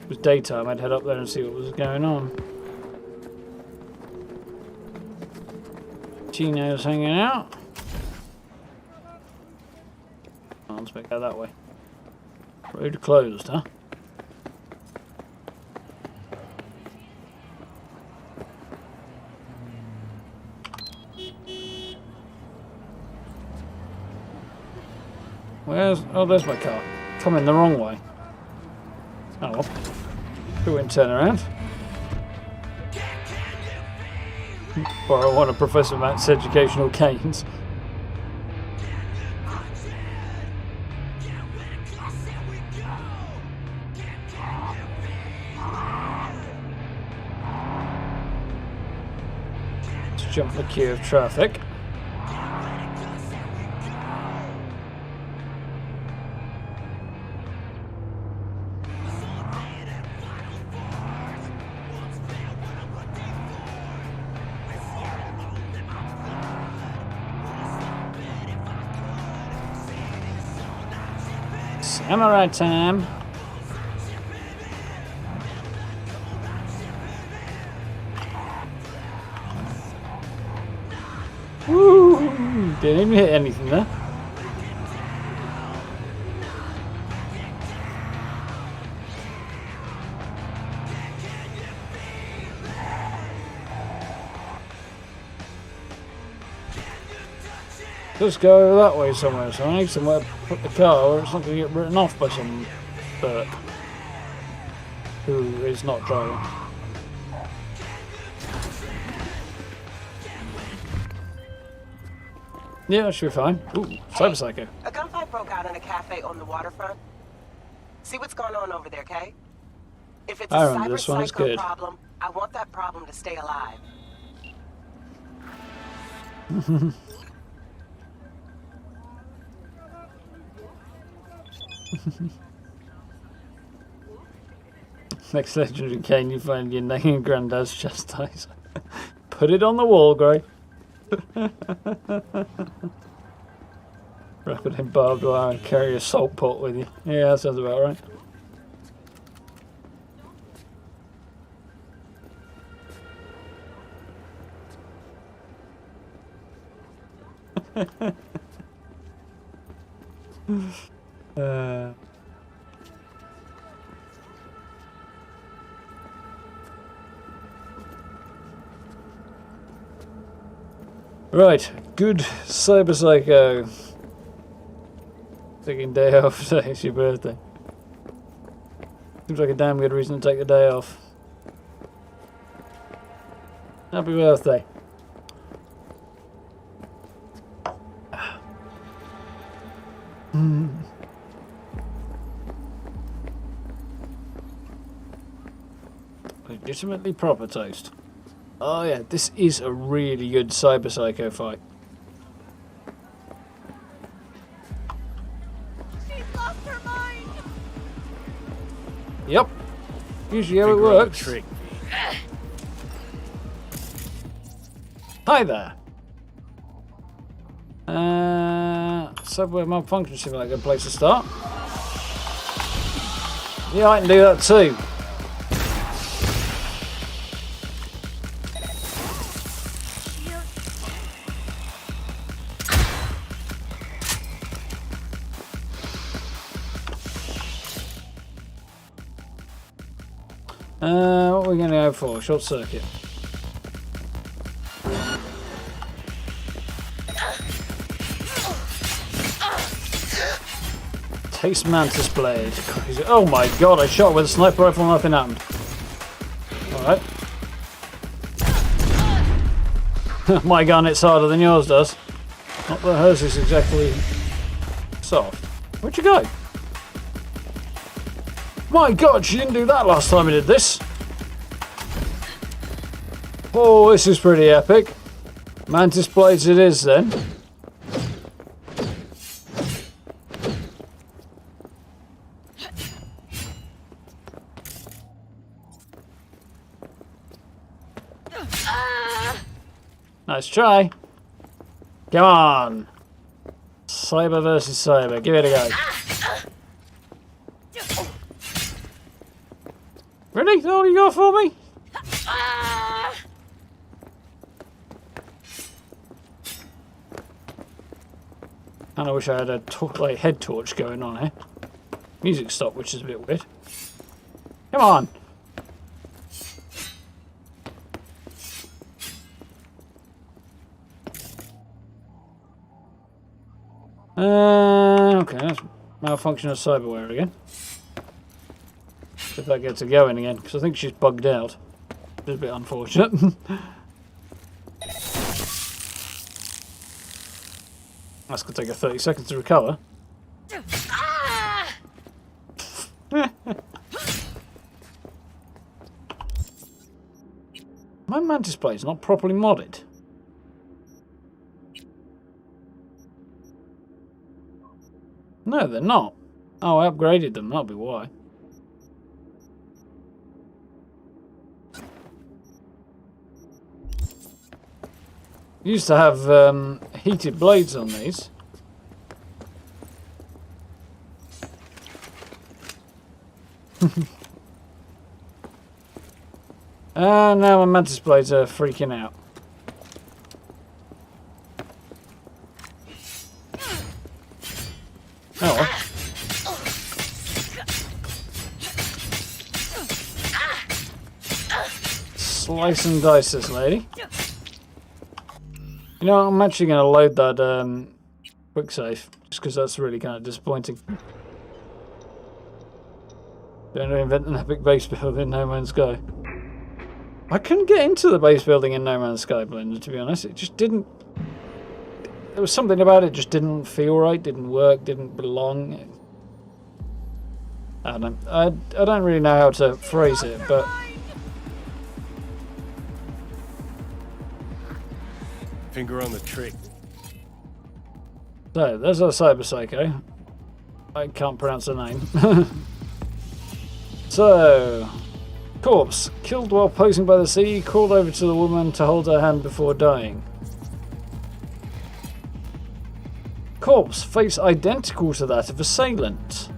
it was daytime, I'd head up there and see what was going on. Chino's hanging out. Oh, let's make go that way. Road closed, huh? Where's... Oh, there's my car. Coming the wrong way. Oh well. We won't turn around. Borrow one of Professor Matt's educational canes. Let's jump the queue of traffic. Samurai time. Woo! Didn't even hit anything there. Let's go that way somewhere, so I need somewhere to put the car where it's not going to get written off by some Burke who is not driving. Yeah, that should be fine. Ooh, Cyber Psycho. A gunfight broke out in a cafe on the waterfront. See what's going on over there, Kay? If it's a Cyber Psycho problem, I want that problem to stay alive. Next legendary cane, you find your name and granddad's chastiser. Put it on the wall, Gray. Wrap it in barbed wire and carry a salt pot with you. Yeah, that sounds about right. Right, good Cyber Psycho. Taking day off today, it's your birthday. Seems like a damn good reason to take the day off. Happy birthday. Legitimately proper taste. Oh yeah, this is a really good Cyber Psycho fight. She's lost her mind. Yep. Usually how it works. Trick. Hi there. Subway malfunction seems like a good place to start. Yeah, I can do that too. What are we going to go for? Short circuit. Taste Mantis Blade. Crazy. Oh my god, I shot with a sniper rifle and nothing happened. Alright. My gun hits harder than yours does. Not that hers is exactly soft. Where'd you go? My god, she didn't do that last time we did this. Oh, this is pretty epic. Mantis blades it is then. Nice try. Come on. Cyber versus cyber. Give it a go. Really? That's all you got for me? And I wish I had a head torch going on here. Music stopped, which is a bit weird. Come on. Okay, that's malfunction of cyberware again. See if that gets her going again, because I think she's bugged out. It's a bit unfortunate. That's going to take her 30 seconds to recover. My mantis blade's not properly modded. No, they're not. Oh, I upgraded them, that'll be why. Used to have heated blades on these. Now my mantis blades are freaking out. Oh well. Slice and dice this lady. You know, I'm actually going to load that quick save, just because that's really kind of disappointing. Going to invent an epic base building in No Man's Sky. I couldn't get into the base building in No Man's Sky, Blender, to be honest. It just didn't... There was something about it just didn't feel right, didn't work, didn't belong. I don't really know how to phrase it, but... Finger on the trick. So, there's our cyber psycho. I can't pronounce her name. So, corpse killed while posing by the sea, crawled over to the woman to hold her hand before dying. Corpse, face identical to that of assailant.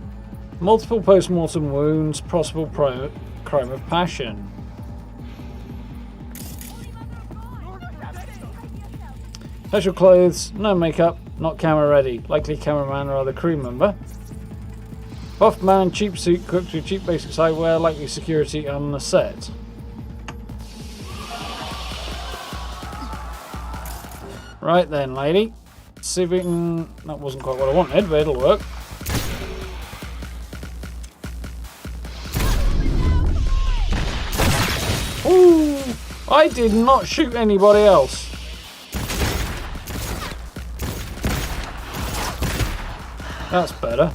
Multiple post-mortem wounds, possible crime of passion. Special clothes, no makeup, not camera ready. Likely cameraman or other crew member. Buff man, cheap suit, equipped with cheap basic cyberware, likely security on the set. Right then, lady. See if we can... That wasn't quite what I wanted, but it'll work. Ooh! I did not shoot anybody else. That's better.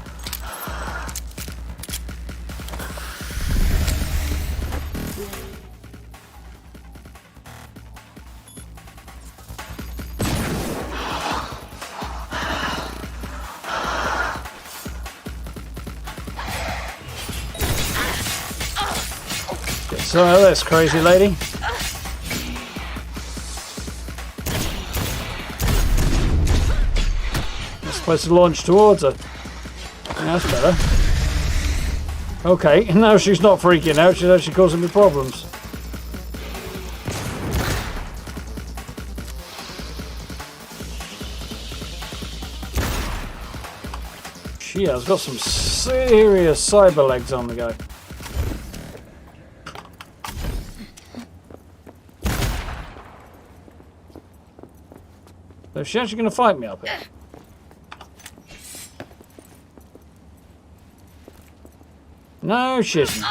Get some of this, crazy lady. Supposed to launch towards her. Yeah, that's better. Okay, now she's not freaking out, she's actually causing me problems. She has got some serious cyber legs on the go. So is she actually going to fight me up here? No, she isn't.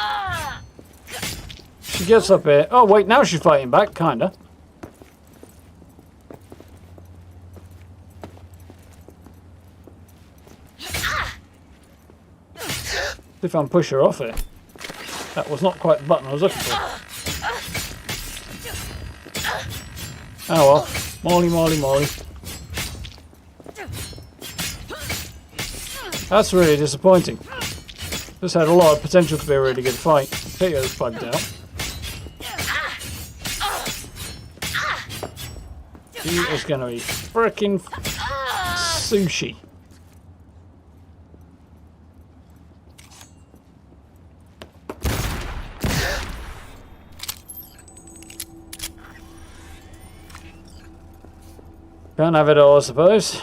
She gets up here. Oh, wait, now she's fighting back, kinda. if I can push her off here. That was not quite the button I was looking for. Oh well. Molly, Molly, Molly. That's really disappointing. This had a lot of potential to be a really good fight. Peter's plugged out. He is going to be frickin' sushi. Can't have it all, I suppose.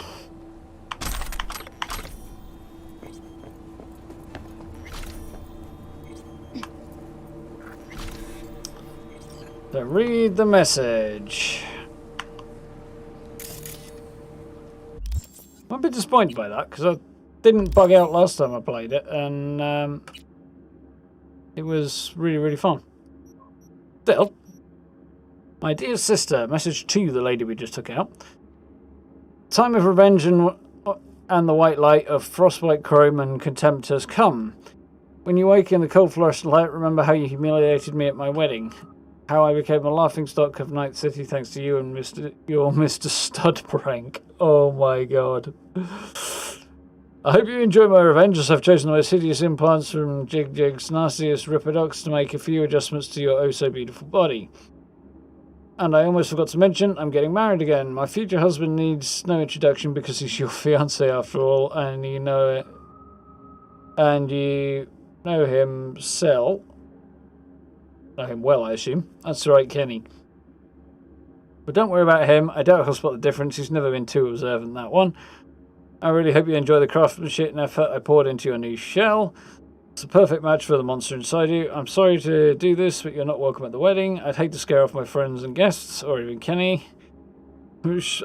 So read the message. I'm a bit disappointed by that because I didn't bug out last time I played it, and it was really, really fun. Still, my dear sister, message to the lady we just took out. Time of revenge and the white light of frostbite chrome and contempt has come. When you wake in the cold fluorescent light, remember how you humiliated me at my wedding. How I became a laughingstock of Night City thanks to you and your Mr. Stud prank. Oh my god. I hope you enjoy my revenge, as I've chosen the most hideous implants from Jig Jig's nastiest Ripperdocs to make a few adjustments to your oh-so-beautiful body. And I almost forgot to mention, I'm getting married again. My future husband needs no introduction because he's your fiancé after all, and you know it. And you know him know him well, I assume. That's right, Kenny. But don't worry about him. I doubt he'll spot the difference. He's never been too observant, that one. I really hope you enjoy the craftsmanship and effort I poured into your new shell. It's a perfect match for the monster inside you. I'm sorry to do this, but you're not welcome at the wedding. I'd hate to scare off my friends and guests, or even Kenny.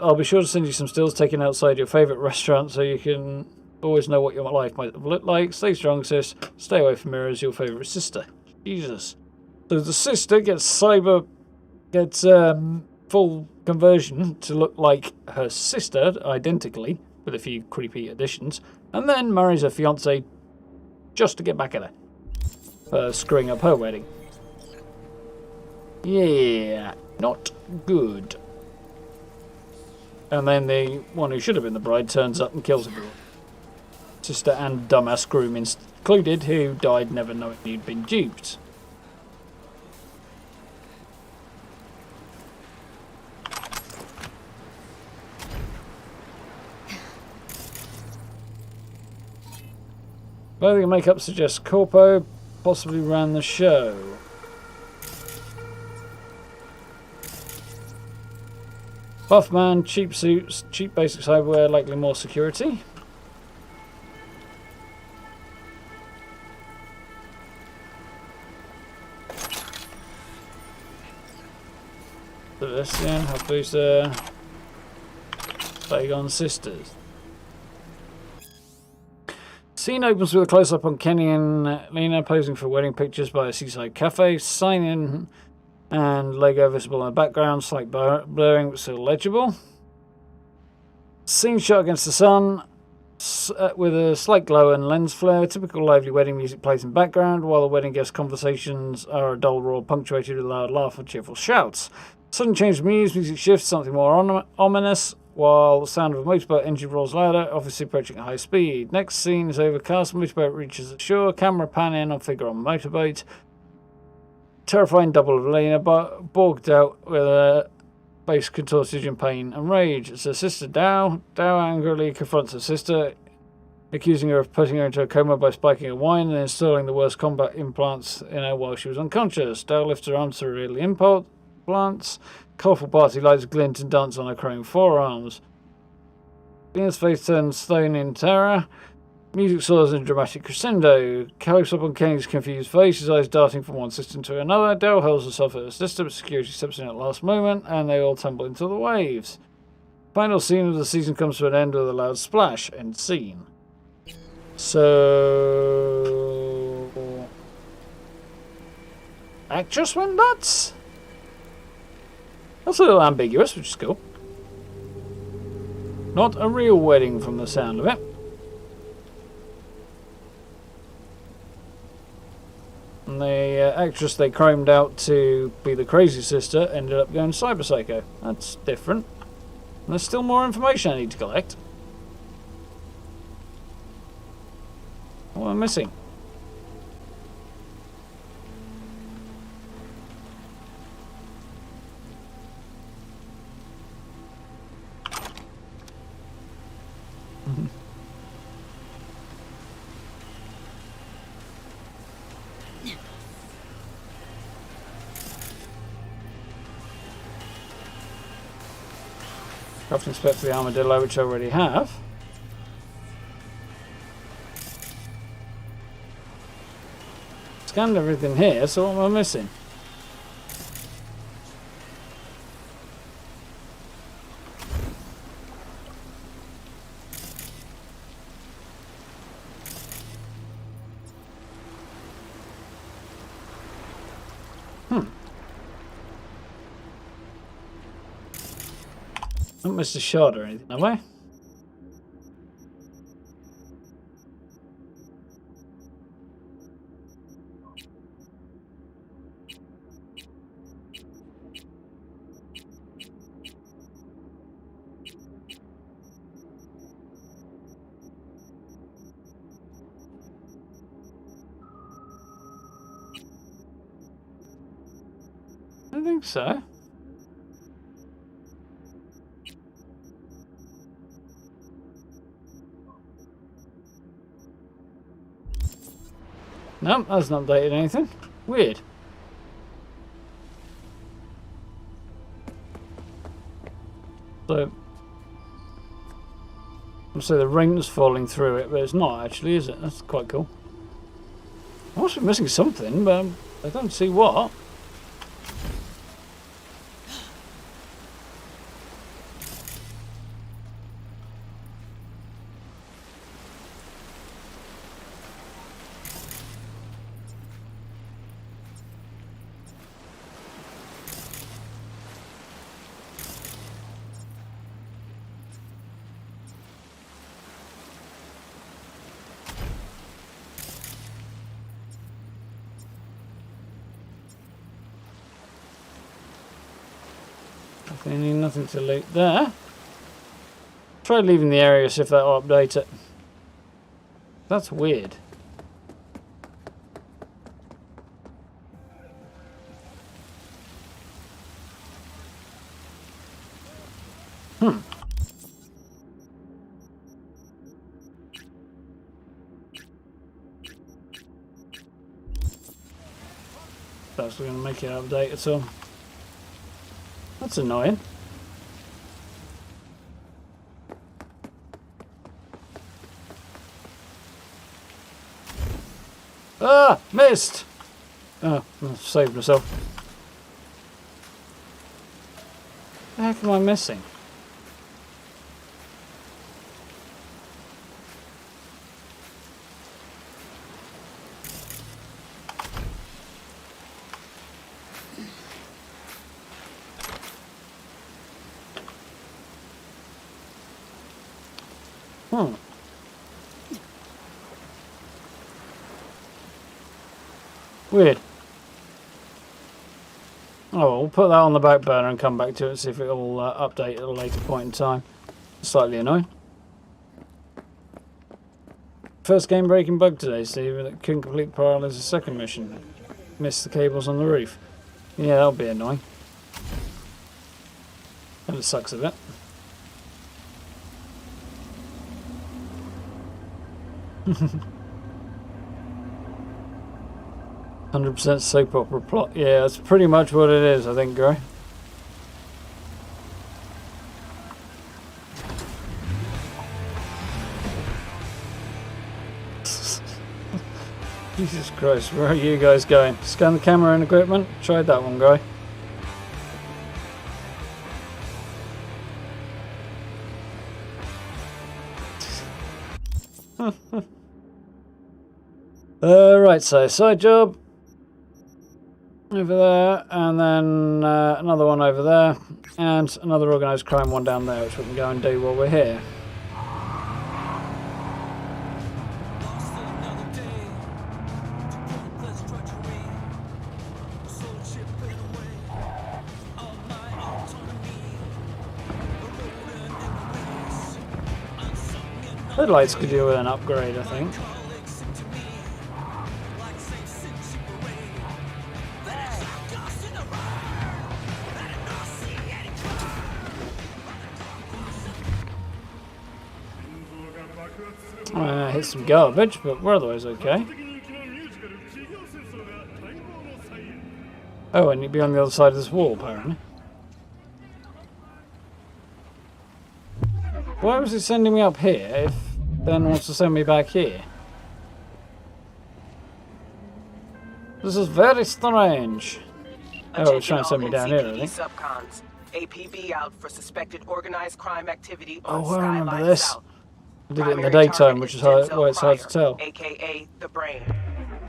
I'll be sure to send you some stills taken outside your favourite restaurant so you can always know what your life might have looked like. Stay strong, sis. Stay away from mirrors, your favourite sister. Jesus. So the sister gets full conversion to look like her sister, identically, with a few creepy additions, and then marries her fiancé just to get back at her for screwing up her wedding. Yeah, not good. And then the one who should have been the bride turns up and kills everyone. Sister and dumbass groom included, who died never knowing he'd been duped. Clothing and makeup suggests Corpo possibly ran the show. Buff man, cheap suits, cheap basic cyberware, likely more security. Look at this, yeah, help boost Dagon sisters. Scene opens with a close-up on Kenny and Lena posing for wedding pictures by a seaside cafe. Sign in and Lego visible in the background, slight blurring but still legible. Scene shot against the sun with a slight glow and lens flare. Typical lively wedding music plays in background, while the wedding guest conversations are a dull roar punctuated with loud laugh and cheerful shouts. Sudden change of music shifts, something more ominous, while the sound of a motorboat engine rolls louder, obviously approaching at high speed. Next scene is overcast, motorboat reaches the shore, camera pan in on figure on motorboat. Terrifying double of Lena, bogged out with a face contorted in pain and rage. It's her sister Dow. Dow angrily confronts her sister, accusing her of putting her into a coma by spiking her wine and installing the worst combat implants in her while she was unconscious. Dow lifts her arms to reveal the implants. Colourful party lights glint and dance on her chrome forearms. Lena's face turns stone in terror. Music soars in a dramatic crescendo. Close up on Kenny's confused face, his eyes darting from one system to another. Dell hurls herself at her sister, but security steps in at the last moment, and they all tumble into the waves. Final scene of the season comes to an end with a loud splash. End scene. So... actress went nuts? That's a little ambiguous, which is cool. Not a real wedding from the sound of it. And the actress they chromed out to be the crazy sister ended up going cyber psycho. That's different. And there's still more information I need to collect. What am I missing? Crafting spec for the armadillo, which I already have. Scanned everything here, so what am I missing? I haven't missed a shot or anything, have I? I don't think so. No, hasn't updated anything. Weird. So, I'll say the rain's falling through it, but it's not actually, is it? That's quite cool. I must be missing something, but I don't see what. Nothing to loot there. Try leaving the area, see if that'll update it. That's weird. That's going to make it update at all. That's annoying. Ah! Missed! Oh, I saved myself. What the heck am I missing? Weird. Oh, well, we'll put that on the back burner and come back to it and see if it'll update at a later point in time. Slightly annoying. First game-breaking bug today, Steve, that couldn't complete Parallel's second mission. Missed the cables on the roof. Yeah, that'll be annoying. And it sucks a bit. "100% soap opera plot." Yeah, that's pretty much what it is, I think, Gray. Jesus Christ, where are you guys going? Scan the camera and equipment? Tried that one, Gray. Right, so side job over there, and then another one over there, and another organised crime one down there, which we can go and do while we're here. Headlights could do with an upgrade, I think. Hit some garbage, but we're otherwise okay. Oh, and you'd be on the other side of this wall, apparently. Why was he sending me up here if Ben wants to send me back here? This is very strange. Oh, he's trying to send me down here, I think. Subcons. APB out for suspected organized crime activity on Oh, I remember Skyline this. South. I did it in the Primary daytime, target which is Denzel why it's hard to Cryer, tell. AKA the Brain.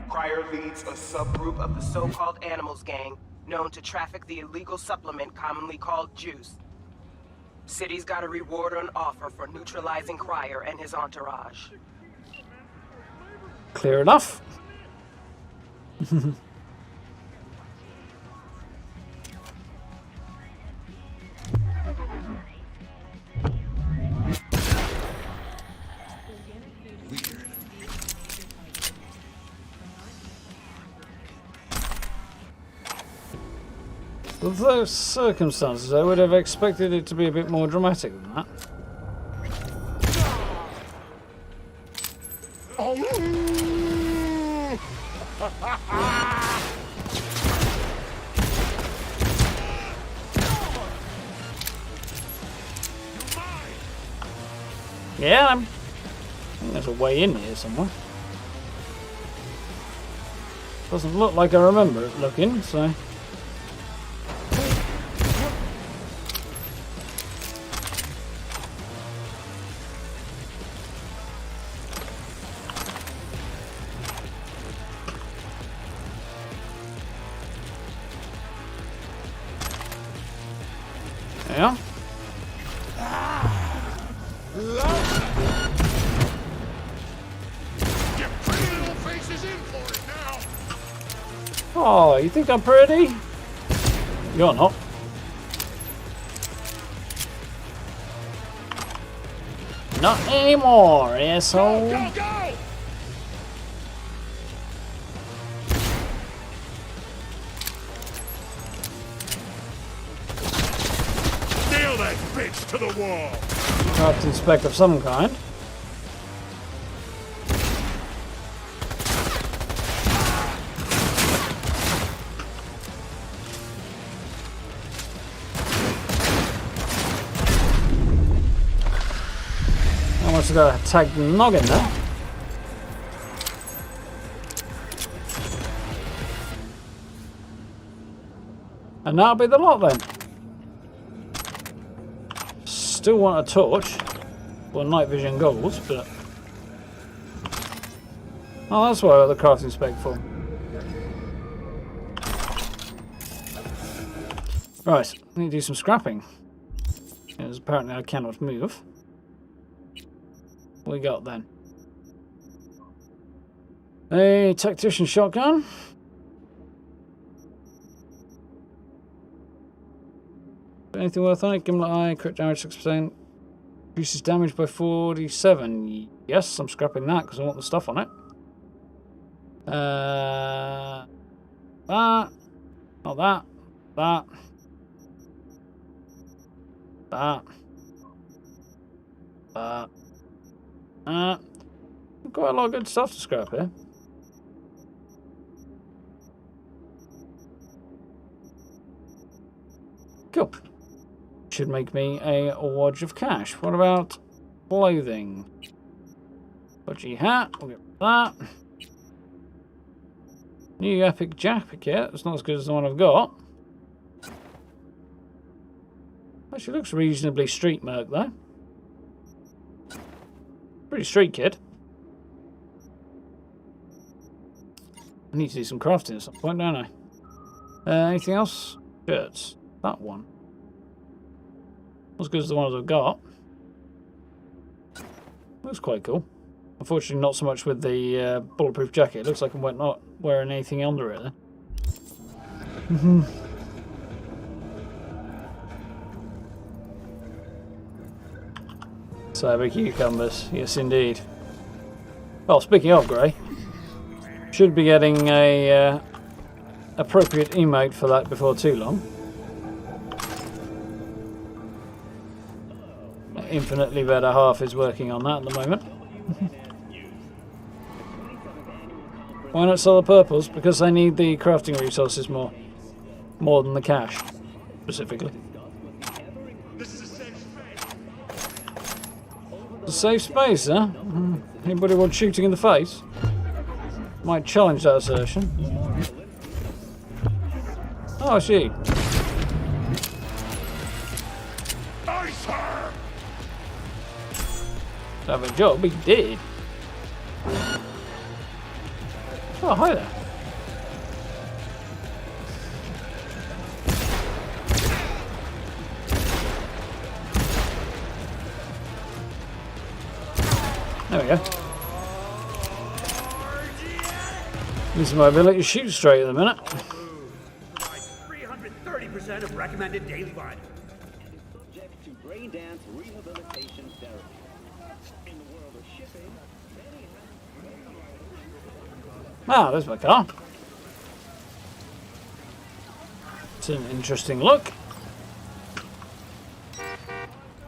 Cryer leads a subgroup of the so-called Animals Gang known to traffic the illegal supplement commonly called juice. City's got a reward on offer for neutralizing Cryer and his entourage. Clear enough. With those circumstances, I would have expected it to be a bit more dramatic than that. Yeah, I think there's a way in here somewhere. Doesn't look like I remember it looking, so... Yeah. Oh, you think I'm pretty? You're not. Not anymore, asshole. Go, go, go! Nail that bitch to the wall! Crafting spec of some kind. Almost got a tagged noggin there. And that'll be the lot then. Still want a torch. Or night vision goggles, but... Oh, that's what I got the crafting spec for. Right, I need to do some scrapping. Because apparently I cannot move. What we got then? A tactician shotgun. Anything worth on it? Gimlet eye, crit damage 6%. Reduces damage by 47. Yes, I'm scrapping that because I want the stuff on it. That. Not that. That. That. Quite a lot of good stuff to scrap here. Cool. Should make me a wodge of cash. What about clothing? Budgie hat. We'll get that. New epic jacket. It's not as good as the one I've got. Actually looks reasonably street merc though. Pretty street kid. I need to do some crafting at some point, don't I? Anything else? Shirts. That one. Not as good as the ones I've got. Looks quite cool. Unfortunately, not so much with the bulletproof jacket. It looks like I'm not wearing anything under it then. Cyber cucumbers, yes indeed. Well, speaking of Grey, should be getting a appropriate emote for that before too long. My infinitely better half is working on that at the moment. Why not sell the purples? Because they need the crafting resources more than the cash, specifically. A safe space, huh? Anybody want shooting in the face? Might challenge that assertion. Oh, she. Have a job, he did. Oh, hi there. There we go. This is my ability to shoot straight at the minute. 330% of recommended daily volume. Subject to brain dance rehabilitation therapy. In the world of shipping, Ah, there's my car. It's an interesting look.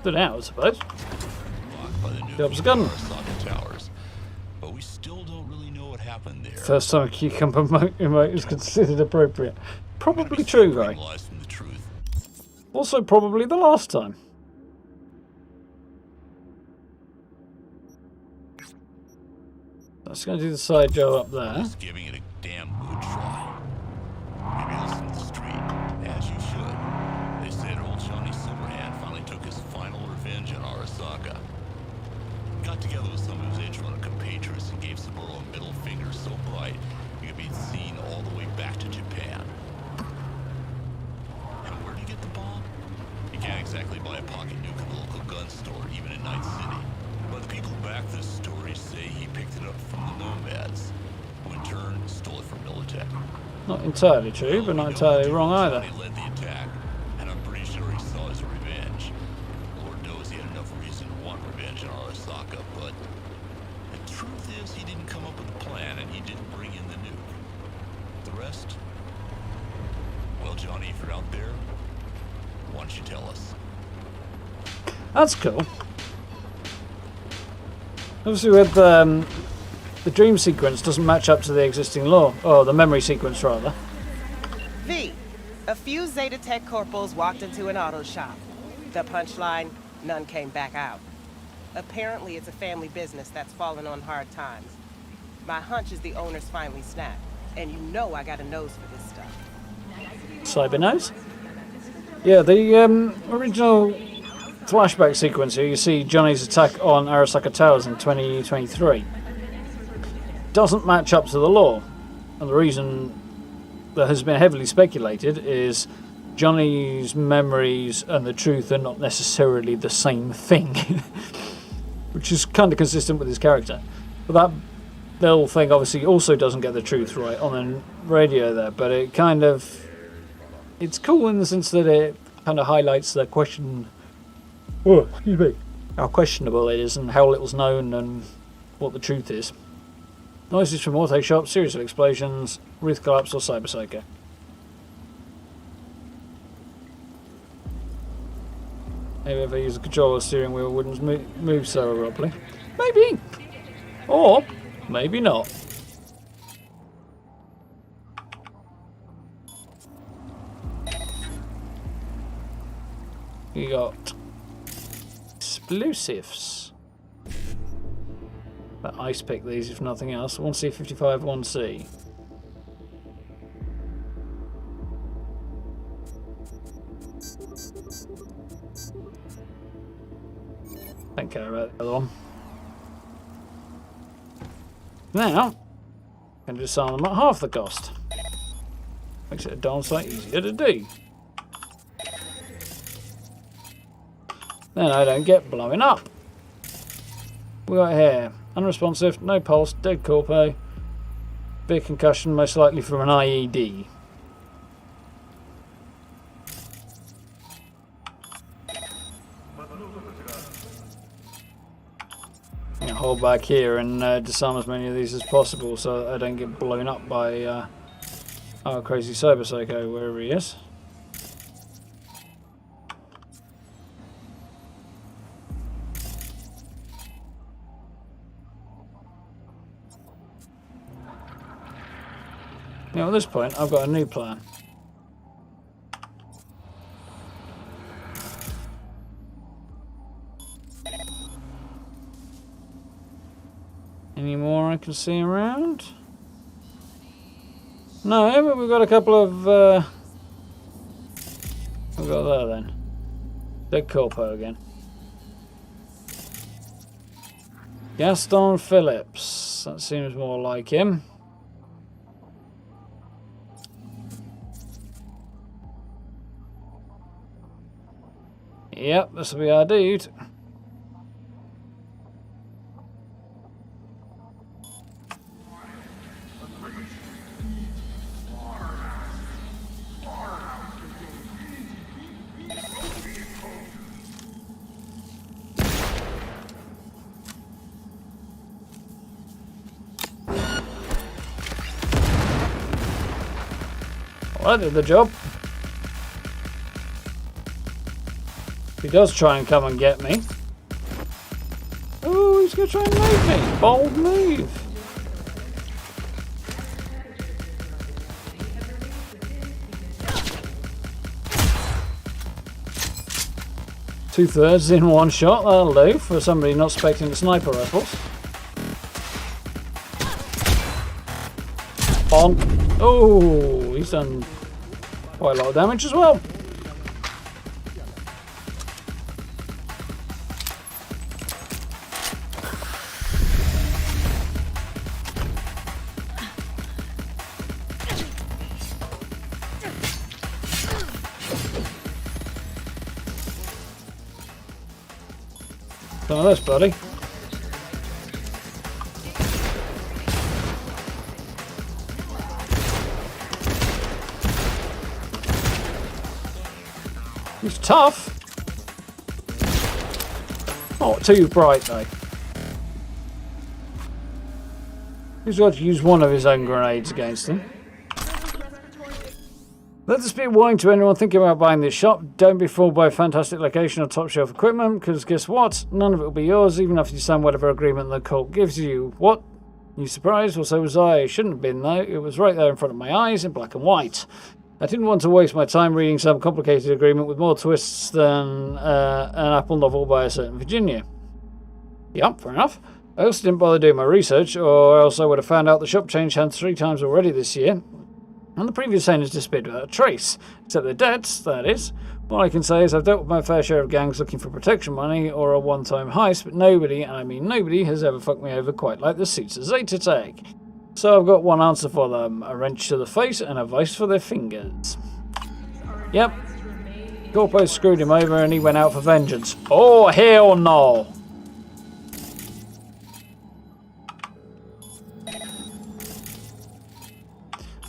Good out, I suppose. Job's done. But we still don't really know what happened there. First time a cucumber emote is considered appropriate. Probably true, right? Also, probably the last time. That's going to do the side job up there. Just giving it a damn good try. Maybe listen to the street, as you should. They said old Johnny Silverhand finally took his final revenge on Arasaka. Got together with some of his Edgerunners compatriots and gave Saburo a middle finger so bright he could be seen all the way back to Japan. And where'd he get the bomb? You can't exactly buy a pocket nuke at the local gun store, even in Night City. But the people who back this story say he picked it up from the Nomads, who in turn stole it from Militech. Not entirely true, but not entirely wrong either. He led the attack, and I'm pretty sure he saw his revenge. Lord knows he had enough reason to want revenge on Arasaka, but the truth is he didn't come up with a plan, and he didn't bring in the nuke. The rest? Well, Johnny, if you're out there, why don't you tell us? That's cool. Obviously, with the dream sequence doesn't match up to the existing lore, or the memory sequence rather. V. A few Zeta Tech corporals walked into an auto shop. The punchline, none came back out. Apparently, it's a family business that's fallen on hard times. My hunch is the owners finally snapped, and you know I got a nose for this stuff. Cyber nose? Yeah, the original flashback sequence here, you see Johnny's attack on Arasaka Towers in 2023. Doesn't match up to the lore. And the reason that has been heavily speculated is Johnny's memories and the truth are not necessarily the same thing. Which is kind of consistent with his character. But that little thing obviously also doesn't get the truth right on the radio there, but it kind of... It's cool in the sense that it kind of highlights the question... Oh, excuse me. How questionable it is and how little's known and what the truth is. Noises from auto shop, series of explosions, roof collapse or cyber psycho. Maybe if I use a controller steering wheel wouldn't move so abruptly. Maybe! Or maybe not. You got explosives. But ice pick these if nothing else. 1C55, 1C. Don't care about the other one. Now, can disarm them at half the cost. Makes it a darn sight easier to do. Then I don't get blowing up. We got here. Unresponsive, no pulse, dead Corpo. Big concussion, most likely from an IED. door back here and disarm as many of these as possible so I don't get blown up by our crazy cyber psycho, wherever he is. Now at this point, I've got a new plan. Any more I can see around? No, but we've got a couple of... we've got that then. The Corpo again. Gaston Phillips. That seems more like him. Yep, this will be our dude. Well, that did the job. He does try and come and get me. Oh, he's going to try and move me. Bold move. Two-thirds in one shot. That'll do for somebody not expecting the sniper rifles. On. Oh, he's done quite a lot of damage as well. Some of this, buddy. He's tough. Not too bright though. He's got to use one of his own grenades against him. Let this be a warning to anyone thinking about buying this shop. Don't be fooled by a fantastic location or top shelf equipment, because guess what? None of it will be yours, even after you sign whatever agreement the cult gives you. What? You surprised? Well, so was I. Shouldn't have been, though. It was right there in front of my eyes in black and white. I didn't want to waste my time reading some complicated agreement with more twists than an Apple novel by a certain Virginia. Yep, fair enough. I also didn't bother doing my research, or else I would have found out the shop changed hands 3 times already this year. And the previous owners disappeared without a trace. Except their debts, that is. All I can say is I've dealt with my fair share of gangs looking for protection money or a one-time heist, but nobody, and I mean nobody, has ever fucked me over quite like the suits of Zeta Tech. So I've got one answer for them. A wrench to the face and a vice for their fingers. Yep. Corpo screwed him over and he went out for vengeance. Oh, hell no!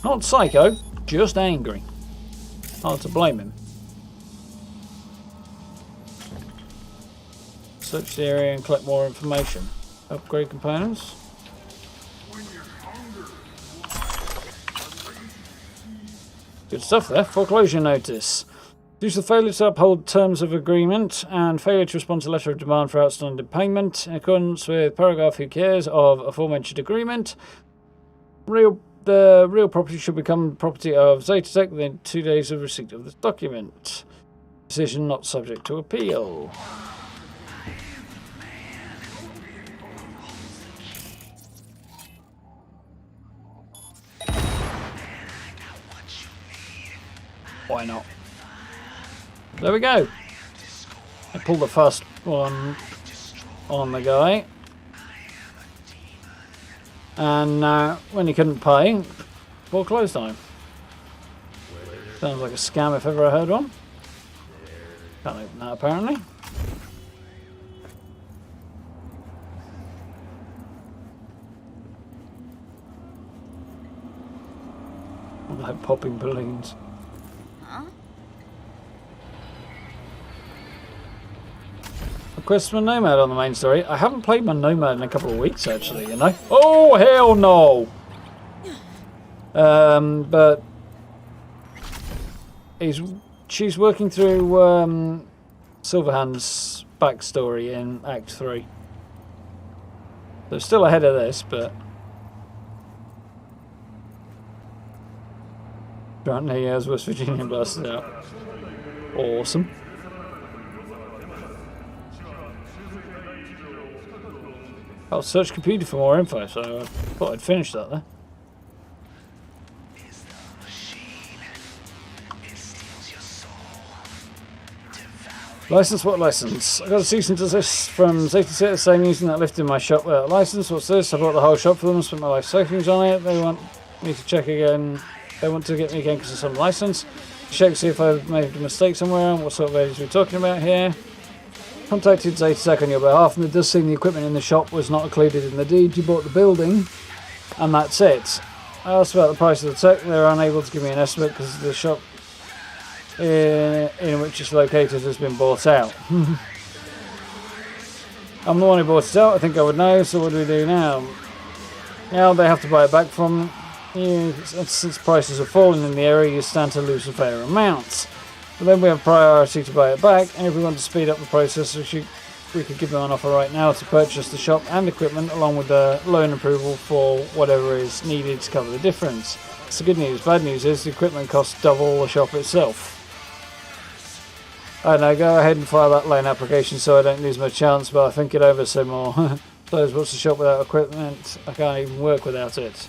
Not psycho, just angry. Hard to blame him. Search the area and collect more information. Upgrade components. Good stuff there. Foreclosure notice. Due to the failure to uphold terms of agreement and failure to respond to letter of demand for outstanding payment, in accordance with paragraph who cares of aforementioned agreement, the real property should become property of Zeta Tech within 2 days of receipt of this document. Decision not subject to appeal. Why not? There we go. I pulled the first one on the guy. And when he couldn't pay, foreclosed on him. Sounds like a scam if ever I heard one. Can't open that apparently. I like popping balloons. quests for Nomad on the main story. I haven't played my Nomad in a couple of weeks, actually, you know. Oh, hell no! But she's working through Silverhand's backstory in Act 3. They're still ahead of this, but... Apparently, as West Virginia blasted out. Awesome. I'll search computer for more info, so I thought I'd finish that there. License? What license? I got a cease and desist from safety set saying using that lift in my shop without a license. What's this? I bought the whole shop for them, spent my life savings on it. They want me to check again. They want to get me again because of some license. Check to see if I've made a mistake somewhere. What sort of areas are we talking about here? Contacted Zetasek on your behalf, and it does seem the equipment in the shop was not included in the deed. You bought the building, and that's it. I asked about the price of the tech. They're unable to give me an estimate because the shop in which it's located has been bought out. I'm the one who bought it out. I think I would know. So what do we do now? Now they have to buy it back from you. Since prices have fallen in the area, you stand to lose a fair amount. But then we have priority to buy it back, and if we want to speed up the process, we could give them an offer right now to purchase the shop and equipment along with the loan approval for whatever is needed to cover the difference. That's the good news. Bad news is the equipment costs double the shop itself. I don't know, go ahead and file that loan application so I don't lose my chance, but I think it over some more. Suppose what's the shop without equipment? I can't even work without it.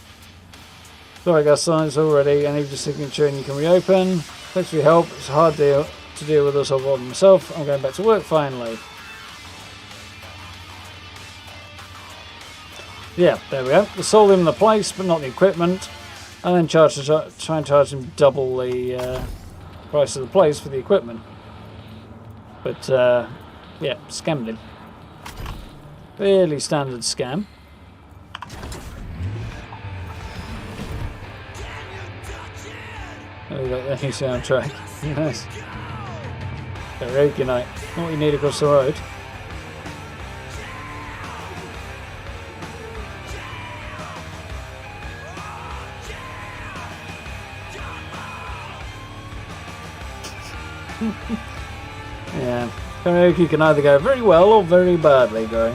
Sorry, got signs already. I need your signature and you can reopen. Thanks for your help. It's a hard deal to deal with us all by myself. I'm going back to work finally. Yeah, there we go. We sold him the place, but not the equipment. And then try and charge him double the price of the place for the equipment. But, yeah, scammed him. Fairly standard scam. Oh, we got the new soundtrack. Nice. Karaoke night. Not what you need across the road. Yeah. Karaoke can either go very well or very badly, Gary.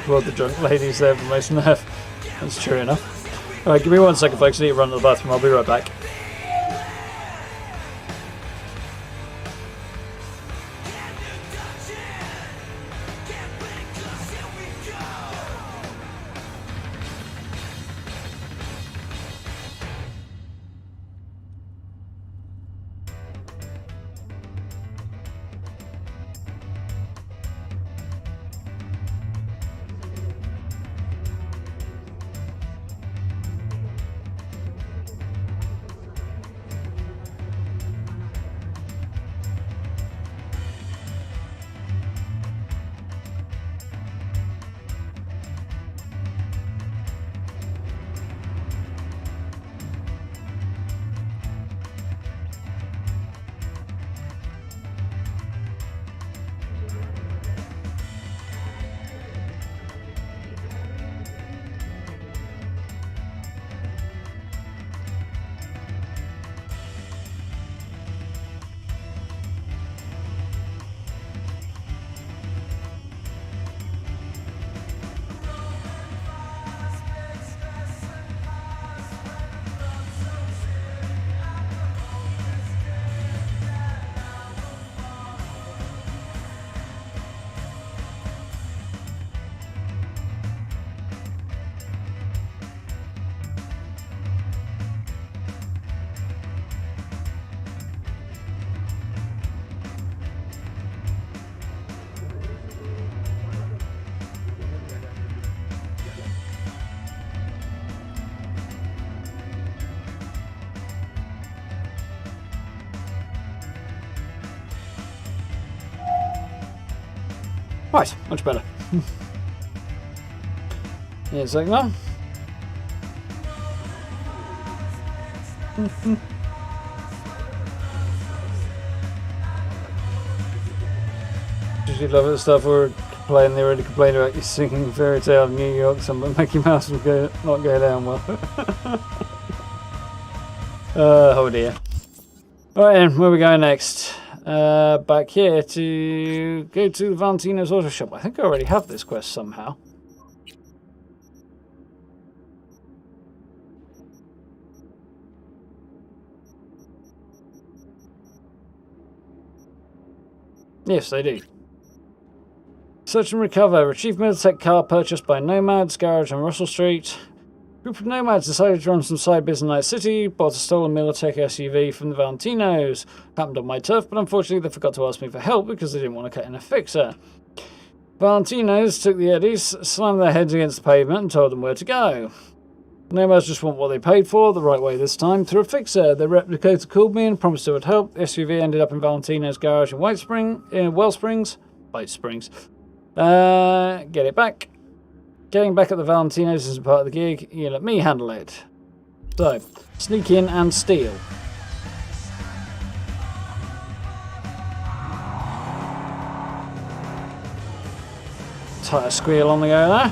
Well, the drunk ladies there for most enough. That's true enough. Alright, give me 1 second, folks. I need to run to the bathroom. I'll be right back. Right, much better. Here's like that. Did you love it? The stuff we were playing, they already complained about you singing Fairy Tale of New York, some Mickey Mouse will not go down well. Oh dear. Right then, where we go next? Back here to go to Valentino's auto shop. I think I already have this quest somehow. Yes, they do. Search and recover. Retrieve Militech car purchased by Nomads garage on Russell Street. Group of Nomads decided to run some side business in Night City. Bought a stolen Militech SUV from the Valentinos. Happened on my turf, but unfortunately they forgot to ask me for help because they didn't want to cut in a fixer. Valentinos took the eddies, slammed their heads against the pavement and told them where to go. Nomads just want what they paid for, the right way this time, through a fixer. The replicator called me and promised it would help. The SUV ended up in Valentino's garage in Wellsprings. Get it back. Getting back at the Valentinos isn't part of the gig. You let me handle it. So, sneak in and steal. Tire squeal on the go there.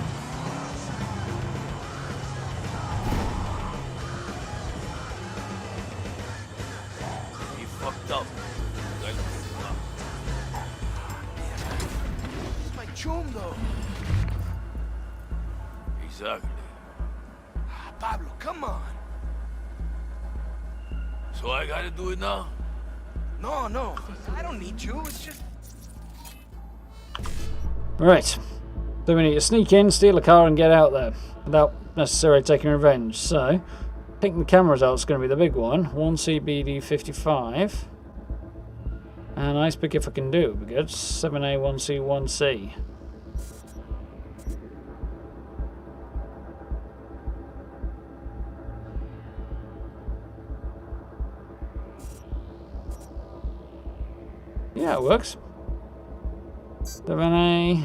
Exactly. Pablo, come on. So I gotta do it now? No, I don't need you. It's just... Right. So we need to sneak in, steal a car and get out there without necessarily taking revenge. So, picking the cameras out is going to be the big one. 1CBD55. And ice pick if I can do it would be good. 7A, 1C, 1C. Yeah, it works. 7A.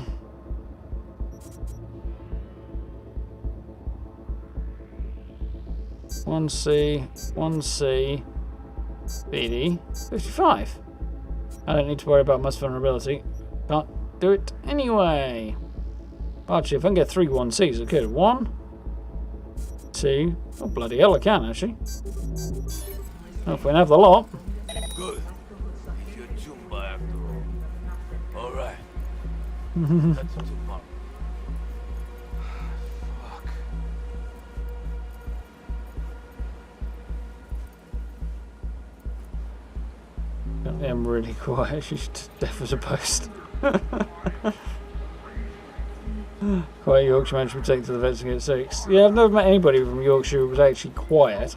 One C, BD, 55. I don't need to worry about much vulnerability. Can't do it anyway. Actually, if I can get 3 1Cs, I could. 1, 2. Oh, bloody hell, I can actually. Well, if we can have the lot. Good. If you're Jumba after all. Alright. That's tomorrow. I'm really quiet. She's deaf as a post. Quiet Yorkshire man should be taken to the vets and get 6. Yeah, I've never met anybody from Yorkshire who was actually quiet.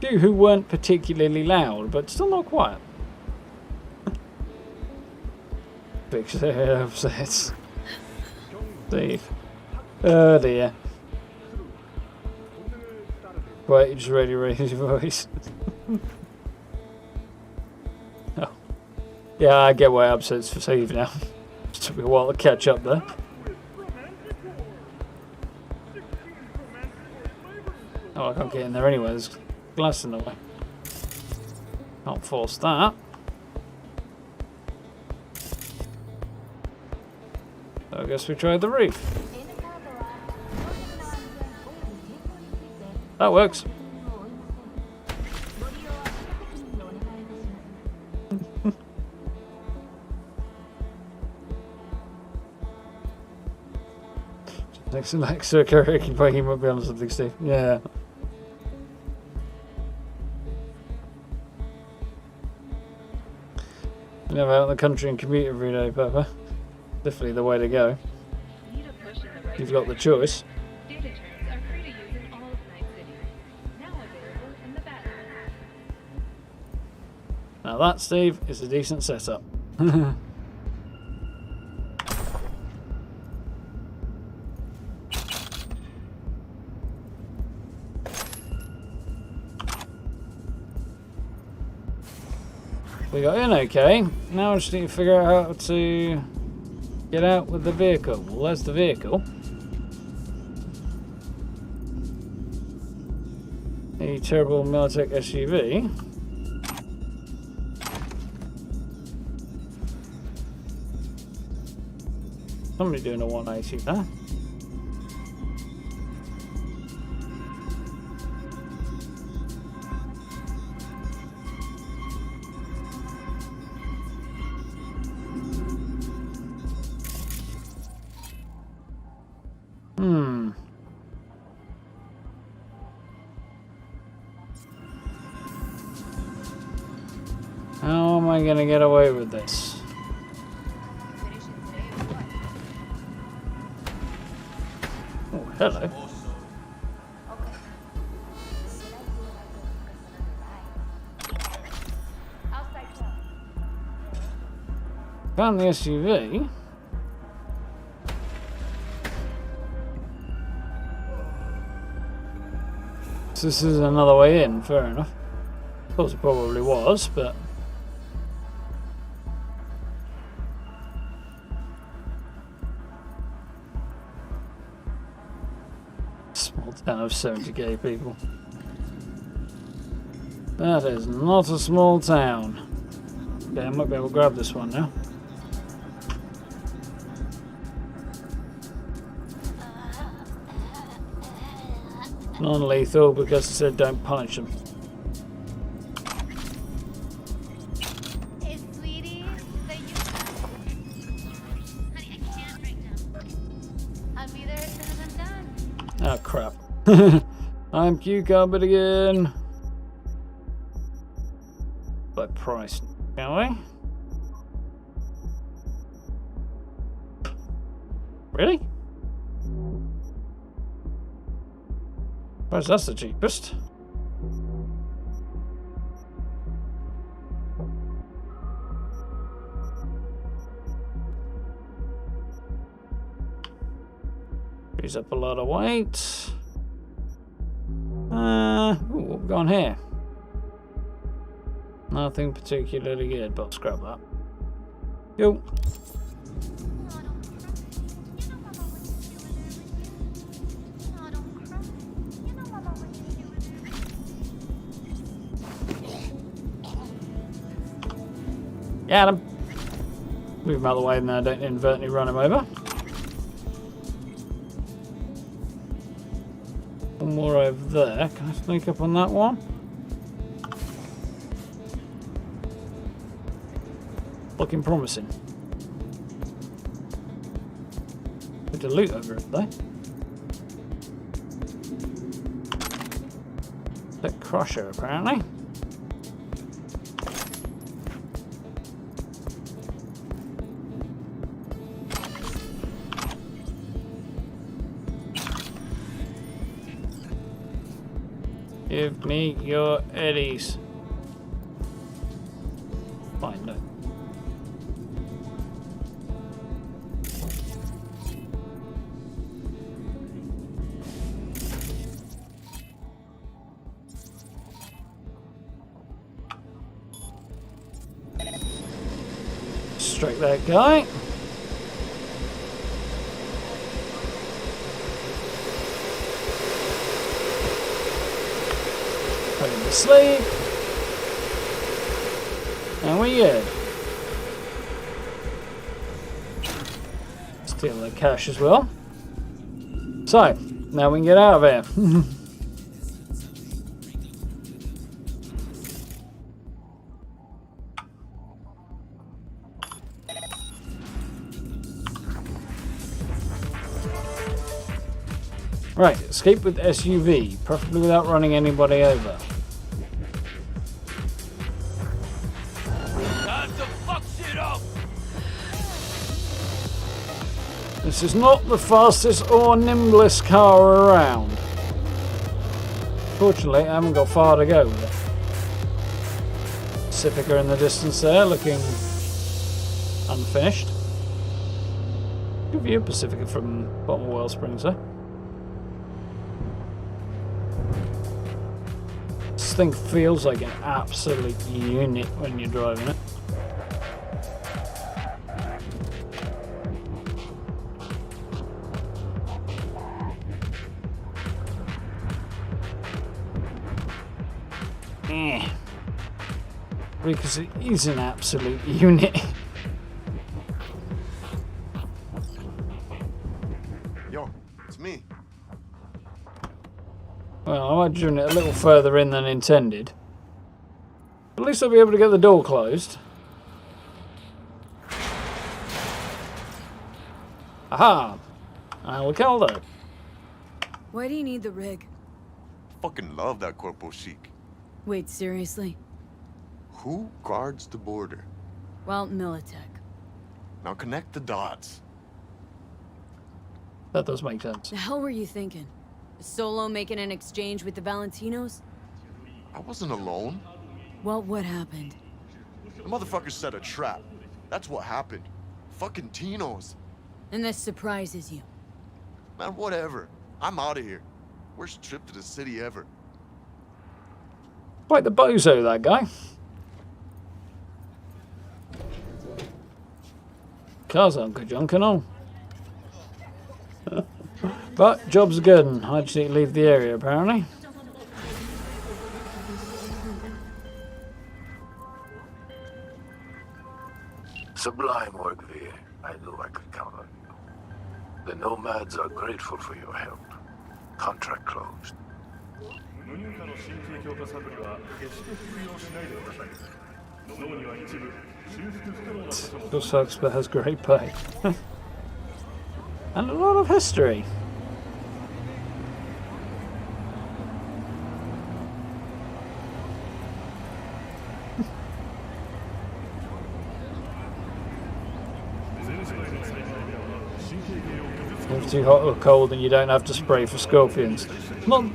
Few who weren't particularly loud, but still not quiet. Fix their upsets. Steve. Oh dear. Quiet, you just really raise your voice. Oh. Yeah, I get why upsets for Steve now. It took me a while to catch up there. Oh, I can't get in there anyway. There's glass in the way. Can't force that. So I guess we try the roof. That works. Next to like Sir karaoke break, he might be on something, Steve. Yeah. You know, out in the country and commute every day, Pepper. Definitely the way to go. You've got the choice. Now that, Steve, is a decent setup. We got in okay. Now I just need to figure out how to get out with the vehicle. Well, there's the vehicle. A terrible Militech SUV. Somebody doing a 180 there. How am I gonna get away with this? Oh, hello. Found the SUV. So this is another way in, fair enough. Thought it probably was, but... Small town of 70k people. That is not a small town. Okay, I might be able to grab this one now. Non-lethal because it said don't punch them. Hey, sweetie. Say you. Honey, I can't right now. I'll be there as soon as I'm done. Oh crap. I'm cucumbered again. By price, can we? Really? Suppose that's the cheapest. Frees up a lot of weight. Ooh, what we got on here? Nothing particularly good, but I'll scrap that. Yo. Got him. Move him out of the way and I don't inadvertently run him over. One more over there. Can I sneak up on that one? Looking promising. Bit of loot over it though. The crusher apparently. Give me your eddies. Fine, no. Strike that guy. Put him to sleep. And we're good. Steal the cash as well. So, now we can get out of here. Right, escape with SUV, preferably without running anybody over. Time to fuck shit up! This is not the fastest or nimblest car around. Fortunately, I haven't got far to go with it. Pacifica in the distance there, looking unfinished. Good view of Pacifica from bottom of Wellsprings there. This thing feels like an absolute unit when you're driving it. because he's an absolute unit. Yo, it's me. Well, I might driven it a little further in than intended. At least I'll be able to get the door closed. Aha! Alcaldo. Why do you need the rig? Fucking love that Corpo chic. Wait, seriously? Who guards the border? Well, Militech. Now connect the dots. That does make sense. The hell were you thinking? Solo making an exchange with the Valentinos? I wasn't alone. Well, what happened? The motherfucker set a trap. That's what happened. Fucking Tinos. And this surprises you? Man, whatever. I'm out of here. Worst trip to the city ever. Quite the bozo, that guy. Cars aren't good junk and all. But job's good, and I just need to leave the area apparently. Sublime work, V. I knew I could count on you. The Nomads are grateful for your help. Contract closed. Still sucks, but has great pay. And a lot of history. If it's too hot or cold and you don't have to spray for scorpions. Not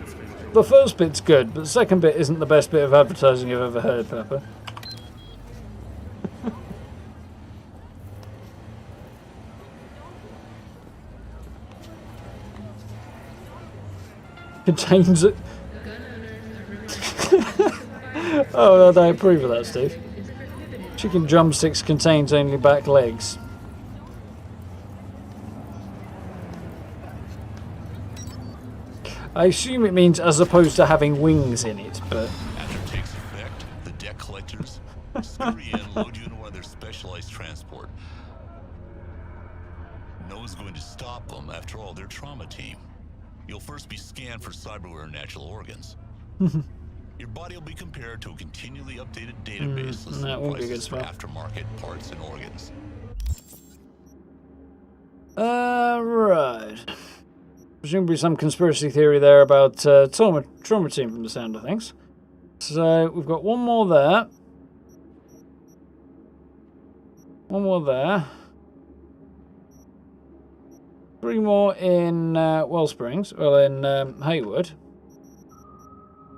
the first bit's good, but the second bit isn't the best bit of advertising I've ever heard, Pepper. Contains it. Oh, no, I approve of that, Steve. Chicken drumsticks contains only back legs. I assume it means as opposed to having wings in it, but... After it takes effect, the debt collectors scurry in, load you into one of their specialized transport. No one's going to stop them. After all, they're trauma team. You'll first be scanned for cyberware and natural organs. Your body will be compared to a continually updated database listing prices for aftermarket parts and organs. Right. Presumably some conspiracy theory there about trauma team from the sound of things. So we've got one more there. One more there. 3 more in Wellsprings. Well, in Haywood.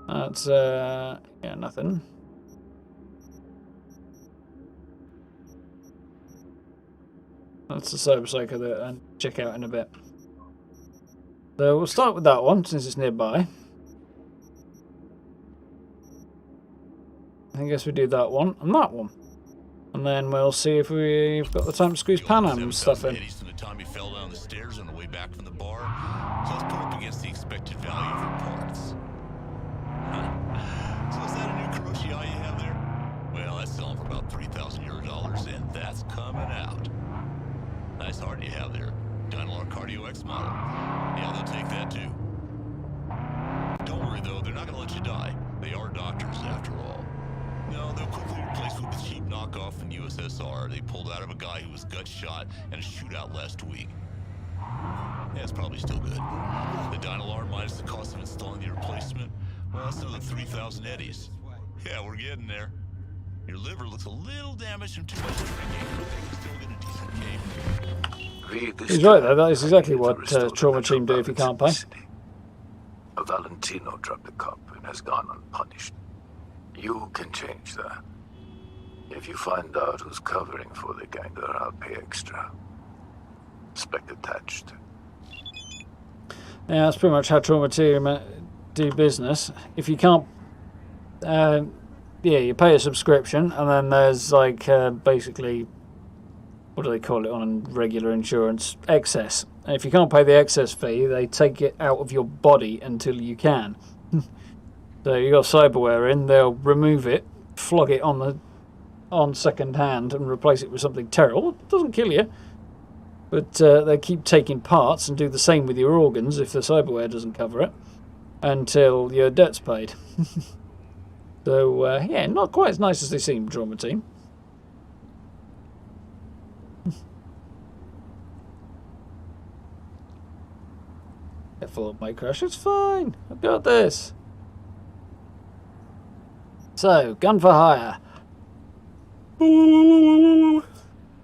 That's, yeah, nothing. That's the Cyberpunk that I'll check out in a bit. So we'll start with that one, since it's nearby. I guess we do that one, and that one. And then we'll see if we've got the time to squeeze Pan Am stuff in. From the time you fell down the stairs on the way back from the bar, so let's put up against the expected value of your parts. So is that a new Kuroshi you have there? Well, that's selling for about 3,000 euro dollars, and that's coming out. Nice heart you have there. Dynalar Cardio X model. Yeah, they'll take that too. Don't worry though, they're not gonna let you die. They are doctors after all. No, they'll quickly replace you with the cheap knockoff from USSR they pulled out of a guy who was gut shot in a shootout last week. Yeah, it's probably still good. The Dynalar minus the cost of installing the replacement, well, that's another 3,000 eddies. Yeah, we're getting there. Your liver looks a little damaged from too much drinking, but they can still get a decent game. He's right there, that is exactly what trauma team do if you can't pay. A Valentino dropped the cup and has gone unpunished. You can change that. If you find out who's covering for the gang there, I'll pay extra. Spec attached. Yeah, that's pretty much how trauma team do business. If you can't... yeah, you pay a subscription, and then there's like basically... What do they call it on regular insurance? Excess. And if you can't pay the excess fee, they take it out of your body until you can. So you got cyberware in, they'll remove it, flog it on the on second hand and replace it with something terrible. It doesn't kill you. But they keep taking parts and do the same with your organs if the cyberware doesn't cover it until your debt's paid. So, yeah, not quite as nice as they seem, Drama Team. Careful of my crash, it's fine. I've got this. So, gun for hire.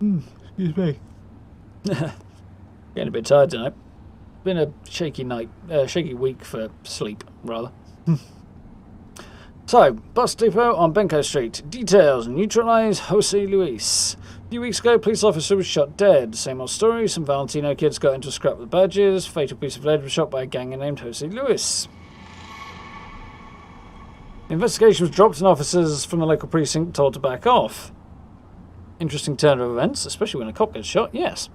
Excuse me. Getting a bit tired tonight. Been a shaky night, shaky week for sleep, rather. So, bus depot on Benko Street. Details: neutralize Jose Luis. A few weeks ago, police officer was shot dead. Same old story. Some Valentino kids got into a scrap with badges. Fatal piece of lead was shot by a ganger named Jose Luis. The investigation was dropped and officers from the local precinct told to back off. Interesting turn of events, especially when a cop gets shot, yes.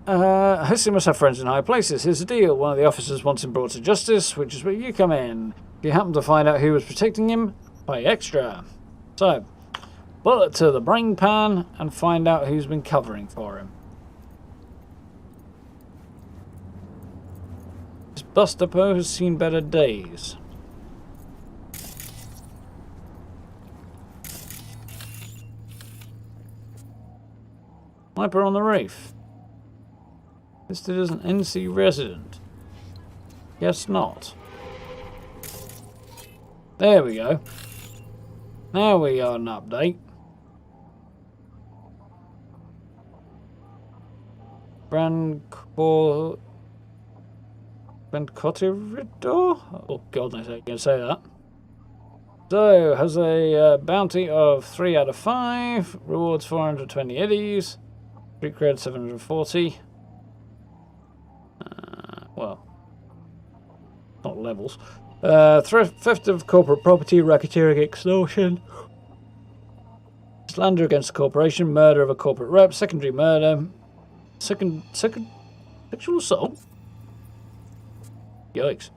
Jose must have friends in high places. Here's the deal. One of the officers wants him brought to justice, which is where you come in. If you happen to find out who was protecting him, pay extra. So, bullet to the brain pan and find out who's been covering for him. This bus depot has seen better days. Sniper on the roof. Listed as an NC resident. Guess not. There we go. Now we got an update. Brancotiridor? Oh god knows how you're going to say that. So, has a bounty of 3 out of 5. Rewards 420 eddies. Street cred 740. Well, not levels. Theft of corporate property, racketeering, extortion, slander against a corporation, murder of a corporate rep, secondary murder, second sexual assault. Yikes.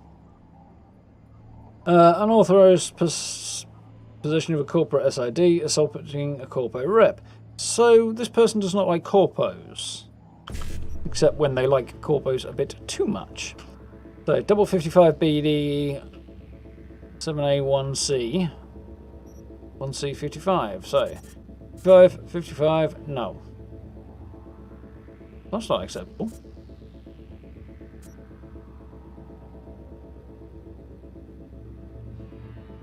Unauthorized possession of a corporate SID, assaulting a corpo rep. So this person does not like corpos, except when they like corpos a bit too much. So double 55 BD, 7A 1C, 1C 55. So 55, 55, no. That's not acceptable.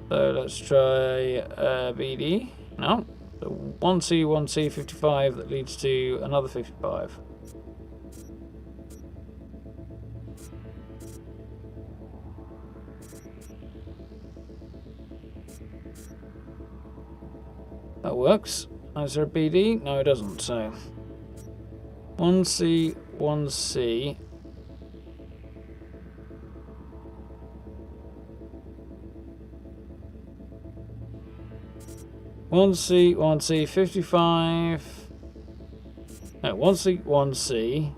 So let's try BD. No. So 1C, 1C 55 that leads to another 55. That works. Is there a BD? No, it doesn't. So 1C, 1C. One C, 55. No, 1C, 1C.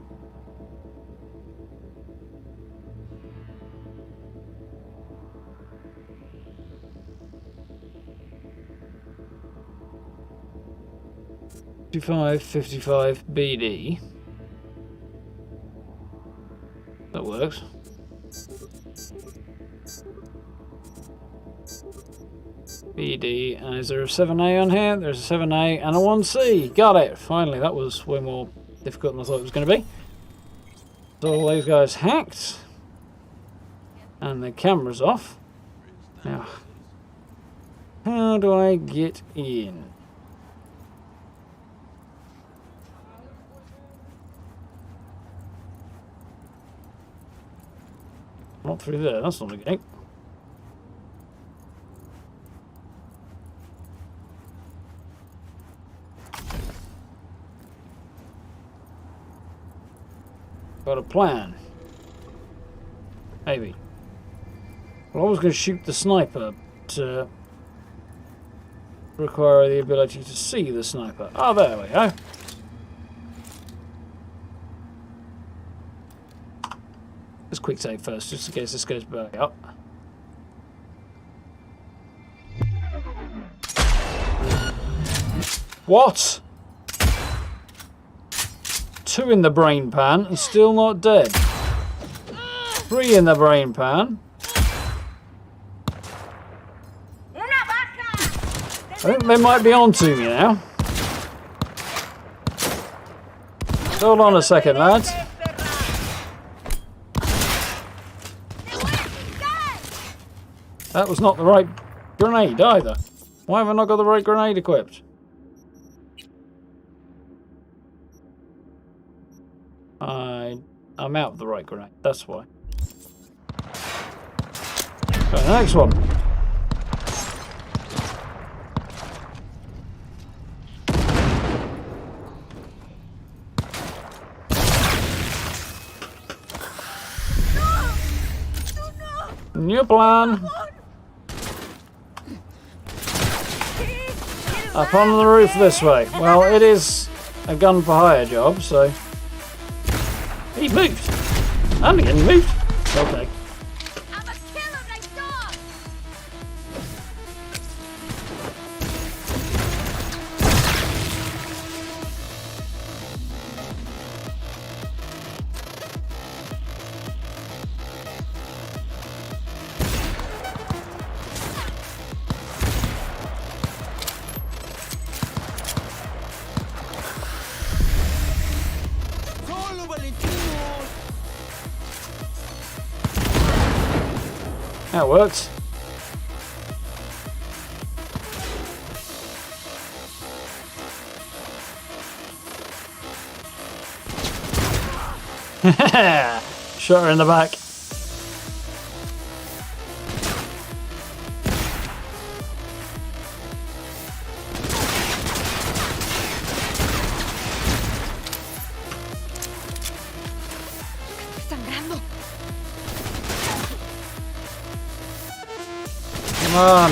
$55 BD. That works. BD, and is there a 7A on here? There's a 7A and a 1C. Got it! Finally, that was way more difficult than I thought it was going to be. So all those guys hacked. And the camera's off. Now, how do I get in? Not through there, that's not a gate. Got a plan. Maybe. Well, I was going to shoot the sniper to require the ability to see the sniper. Oh, there we go. Let's quick save first, just in case this goes back up. What? 2 in the brain pan and still not dead. 3 in the brain pan. I think they might be on to me now. Hold on a second, lads. That was not the right grenade either. Why have I not got the right grenade equipped? I'm out of the right grenade, that's why. Right, the next one. New plan. Up on the roof this way. Well, it is a gun for hire job, so... He moved. And again, he moved. Okay. That works. Shot her in the back. Come on.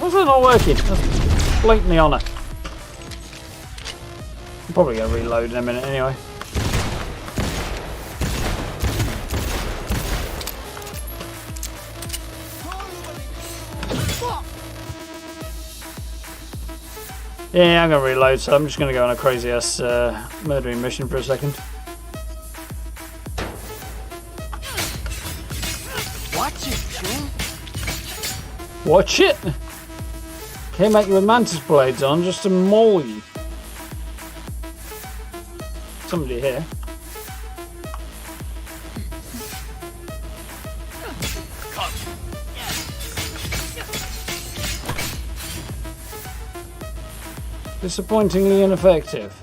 Why's that not working? That's blatantly on it. I'm probably going to reload in a minute anyway. Yeah, I'm going to reload, so I'm just going to go on a crazy ass murdering mission for a second. Watch it, Xion. Watch it! Came at you with mantis blades on just to maul you. Somebody here. Disappointingly ineffective.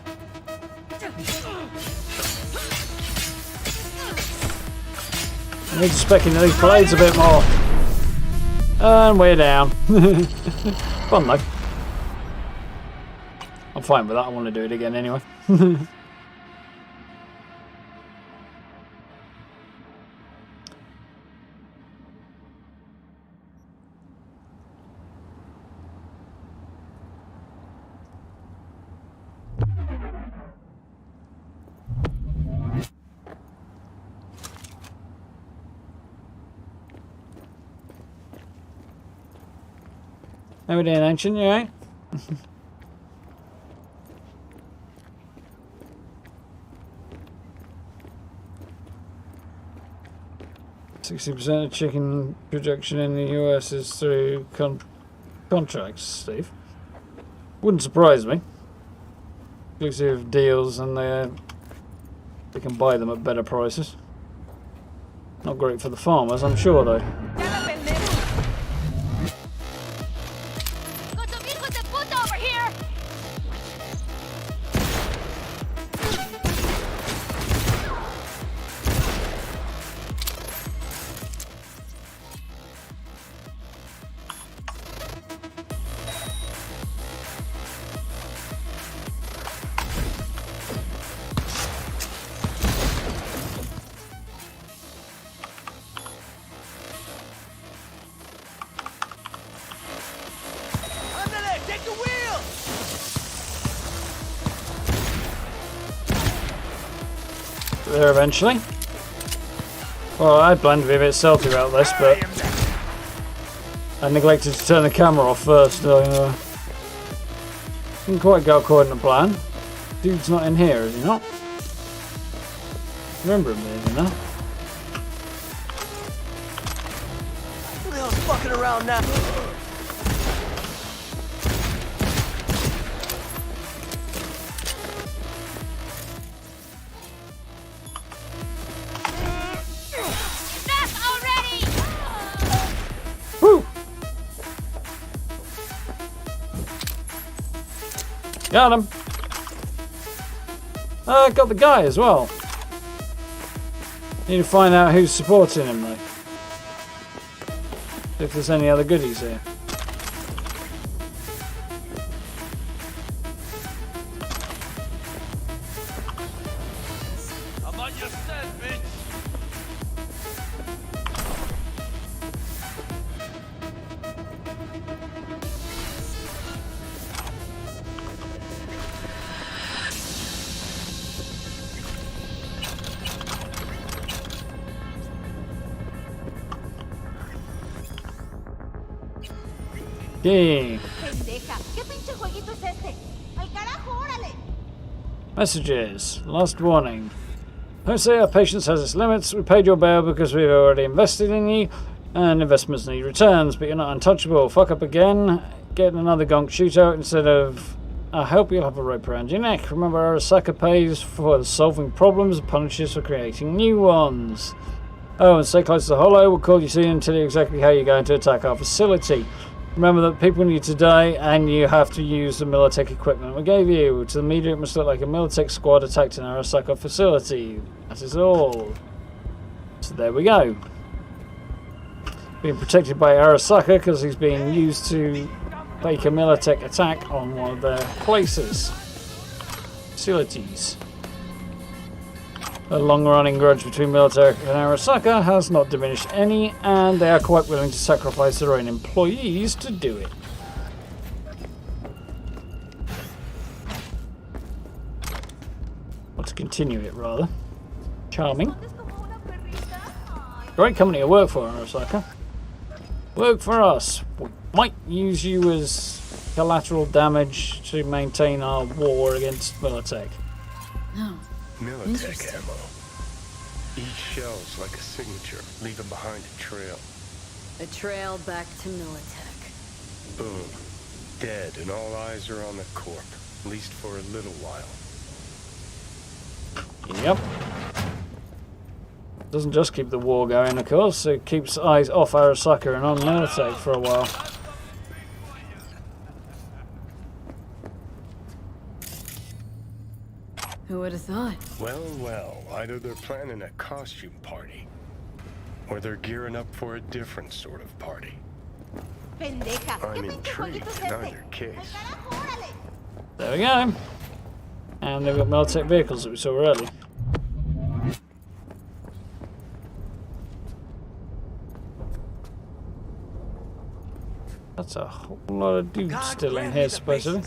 I need to spec into these blades a bit more. And we're down. Fun though. I'm fine with that, I want to do it again anyway. How we doing, Ancient? You alright? %% of chicken production in the US is through contracts, Steve. Wouldn't surprise me. Exclusive deals, and they can buy them at better prices. Not great for the farmers, I'm sure, though. There eventually. Well, I planned to be a bit stealthy about this, but I neglected to turn the camera off first. Didn't quite go according to plan. Dude's not in here, is he not? Remember him being in there. Who the hell's fucking around now? Woo! Got him. Got the guy as well. Need to find out who's supporting him though. If there's any other goodies here. I'm on your set, bitch. Yay. Pendeja, ¿qué pinche jueguito es este? ¡Al carajo, órale! Messages. Last warning. Jose, our patience has its limits. We paid your bail because we've already invested in you, and investments need returns, but you're not untouchable. Fuck up again, get another gonk shootout instead of... I hope you'll have a rope around your neck. Remember, Arasaka pays for solving problems and punishes for creating new ones. Oh, and stay close to the Hollow. We'll call you soon and tell you exactly how you're going to attack our facility. Remember that people need to die, and you have to use the Militech equipment we gave you. To the media, it must look like a Militech squad attacked an Arasaka facility. That is all. So there we go. Being protected by Arasaka because he's being used to fake a Militech attack on one of their places. Facilities. A long-running grudge between Militech and Arasaka has not diminished any, and they are quite willing to sacrifice their own employees to do it. Or to continue it, rather. Charming. Great company to work for, Arasaka. Work for us. We might use you as collateral damage to maintain our war against Militech. No. Militech ammo. Each shell's like a signature, leaving behind a trail. A trail back to Militech. Boom. Dead, and all eyes are on the Corp. At least for a little while. Yep. Doesn't just keep the war going, of course. It keeps eyes off Arasaka and on Militech for a while. Who would have thought? Well, well, either they're planning a costume party, or they're gearing up for a different sort of party. Pendeja, I'm ¿qué pinche intrigued jueguito es in este? either case. ¡Al carajo, órale! There we go. And they've got Militech vehicles that we saw earlier. That's a whole lot of dudes still in here, supposedly.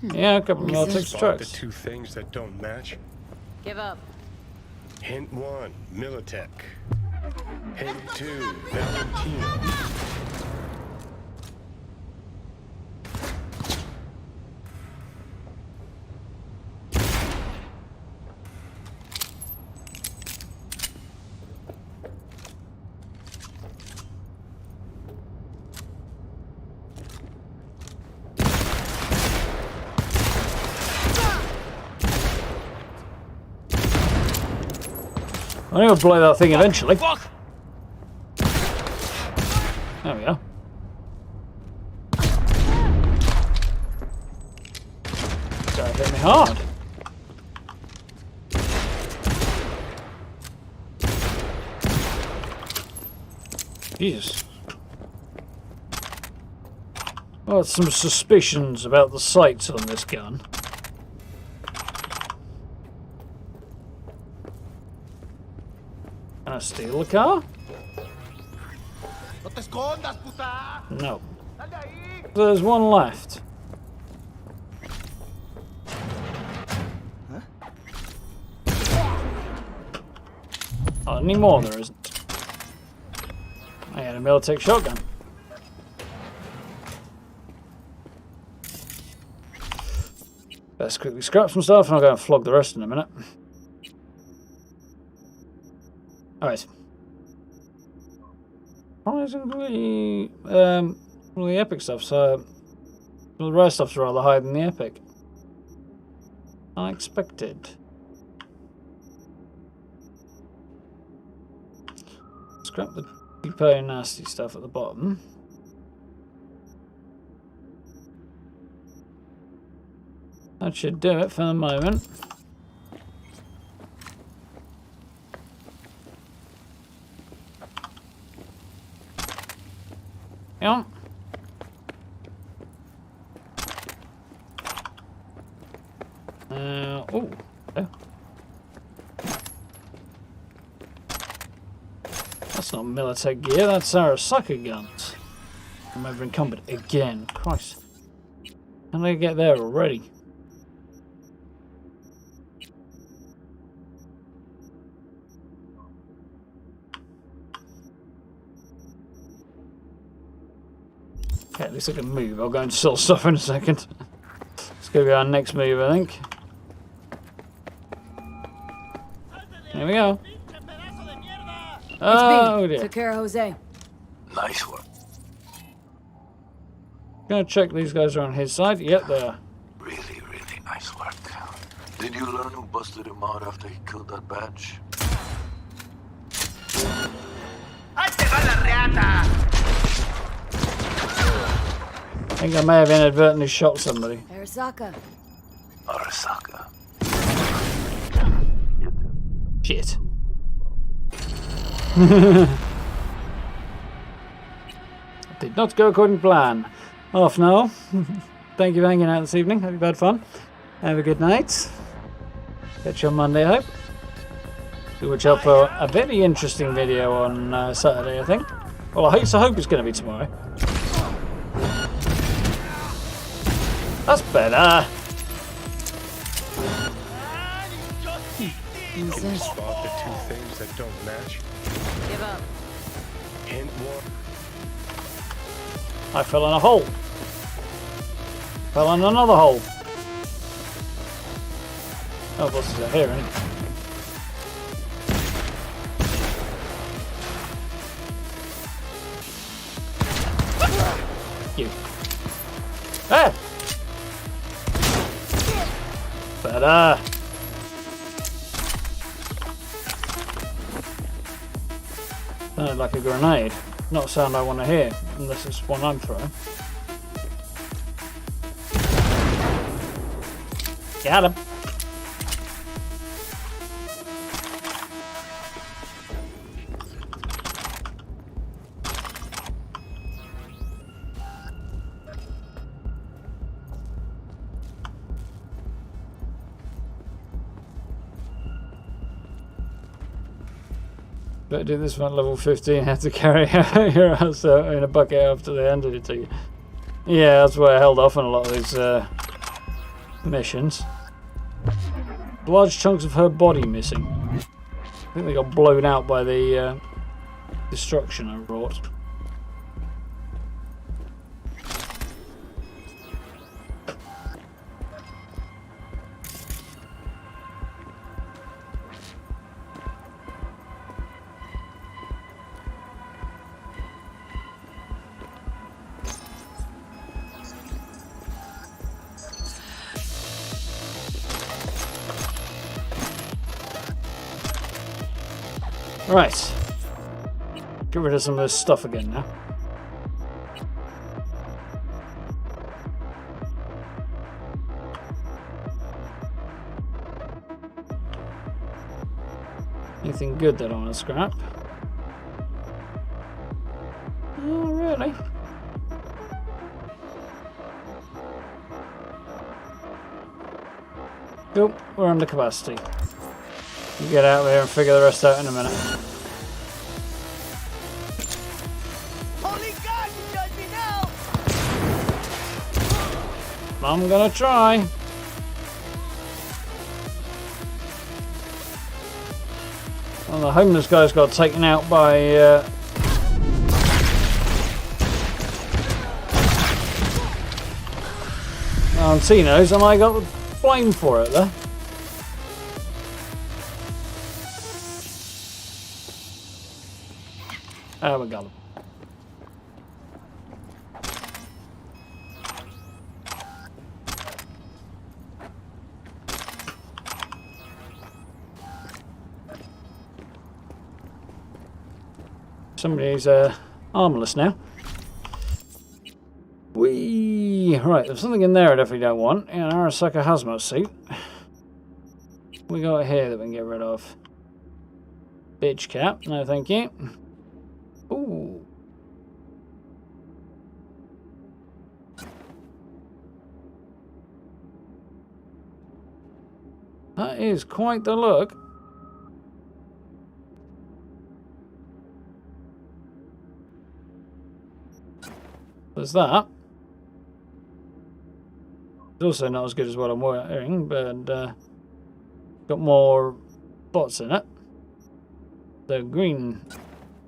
Yeah, a couple of Militech Spot trucks. the two things that don't match. Give up. Hint 1, Militech. Hint 2, Valentino. I'm gonna blow that thing eventually. There we go. That hit me hard. Jesus. Well, some suspicions about the sights on this gun. Can I steal the car? No. There's one left. Oh, any more there isn't. I had a Militech shotgun. Let's quickly scrap some stuff and I'll go and flog the rest in a minute. Alright. Surprisingly, all the epic stuff, so the rare stuff's rather higher than the epic. Unexpected. Scrap the very nasty stuff at the bottom. That should do it for the moment. Yeah. Oh. Yeah. That's not military gear, that's Arasaka guns. I'm over encumbered again. Christ. How did I get there already? Okay, at least I can move. I'll go and sell stuff in a second. It's going to be our next move, I think. Here we go. Oh dear. Took care of Jose. Nice work. Gonna check these guys are on his side. Yep, they are. Really, really nice work. Did you learn who busted him out after he killed that badge? I think I may have inadvertently shot somebody. Arasaka. Arasaka. Shit. Did not go according to plan. Off now. Thank you for hanging out this evening. Hope you've had fun. Have a good night. Catch you on Monday, I hope. We watch out for a very interesting video on Saturday, I think. Well, I hope it's going to be tomorrow. That's better. Can you spot the two things that don't match? Give up. Hint one. I fell in a hole. Fell in another hole. Oh, what's this here, isn't it? You. Ah! Better. Sounded like a grenade. Not a sound I want to hear, unless it's one I'm throwing. Got him. Better do this one level 15, have to carry your ass out in a bucket after they handed it to you. Yeah, that's where I held off on a lot of these missions. Large chunks of her body missing. I think they got blown out by the destruction I wrought. Right. Get rid of some of this stuff again now. Anything good that I want to scrap? Oh, really? Nope, we're under capacity. You get out there and figure the rest out in a minute. Holy God, you judge me now! I'm gonna try. Well, the homeless guys got taken out by Valentinos, and I got flame for it there. Oh, we got him. Somebody's armless now. Right, there's something in there I definitely don't want. Yeah, an Arasaka hazmat suit. What we got here that we can get rid of? Bitch cap, no thank you. Ooh. That is quite the look. There's that. It's also not as good as what I'm wearing, but got more spots in it. The green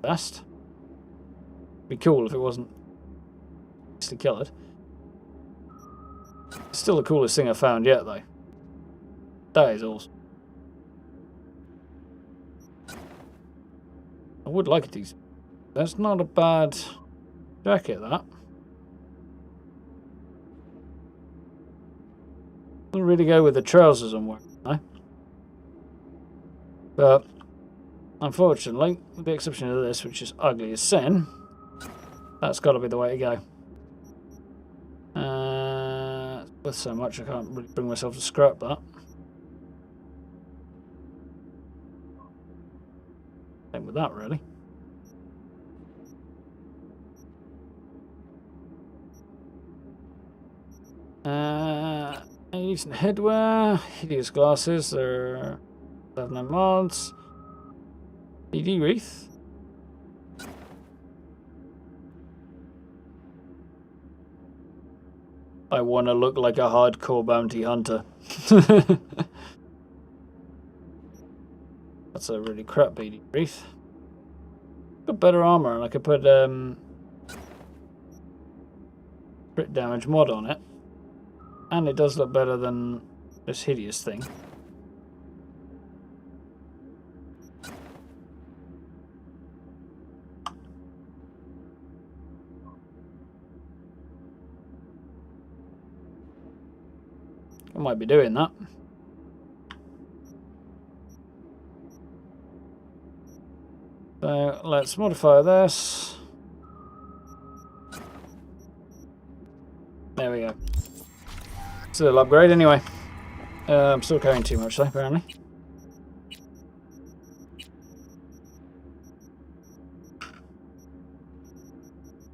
vest. Be cool if it wasn't nicely coloured. Still the coolest thing I've found yet, though. That is awesome. I would like it these. That's not a bad jacket, that. Doesn't really go with the trousers I'm wearing, no? But unfortunately, with the exception of this, which is ugly as sin, that's got to be the way to go. It's worth so much I can't really bring myself to scrap that. Same with that, really. Decent headwear, hideous glasses, they're have no mods. CD wreath. I want to look like a hardcore bounty hunter. That's a really crap BD wreath. Got better armor, and I could put crit damage mod on it. And it does look better than this hideous thing. I might be doing that. So let's modify this. There we go. Still upgrade anyway. I'm still carrying too much though, apparently.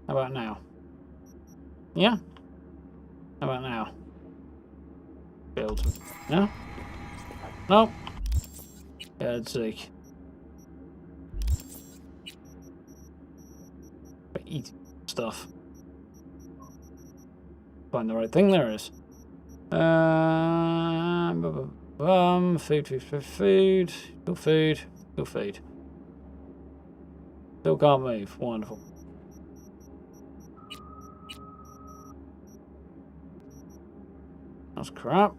How about now? Yeah? How about now? Build. No? No? God's sake. Eat stuff. Find the right thing, there it is. Food. Go food. Still can't move. Wonderful. That's crap.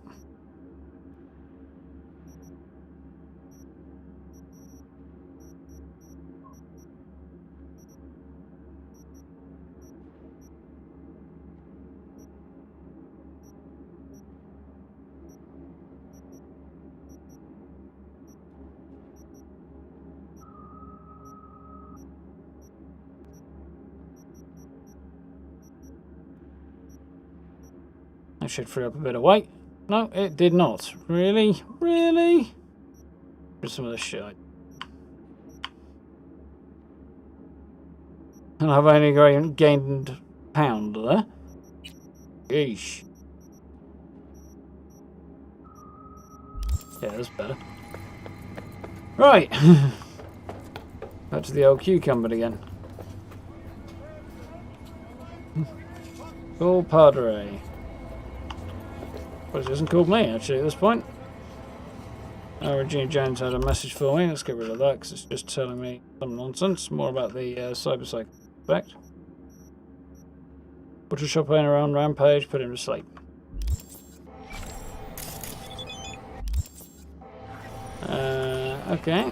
That should free up a bit of weight. No, it did not. Really? Really? Here's some of this shit. And I've only gained a pound there. Yeesh. Yeah, that's better. Right. Back to the old cucumber again. Cool Padre. Well, it hasn't called me actually at this point. Regina Jones had a message for me. Let's get rid of that because it's just telling me some nonsense. More about the Cyberpunk effect. Butcher shop owner on rampage, put him to sleep. Okay.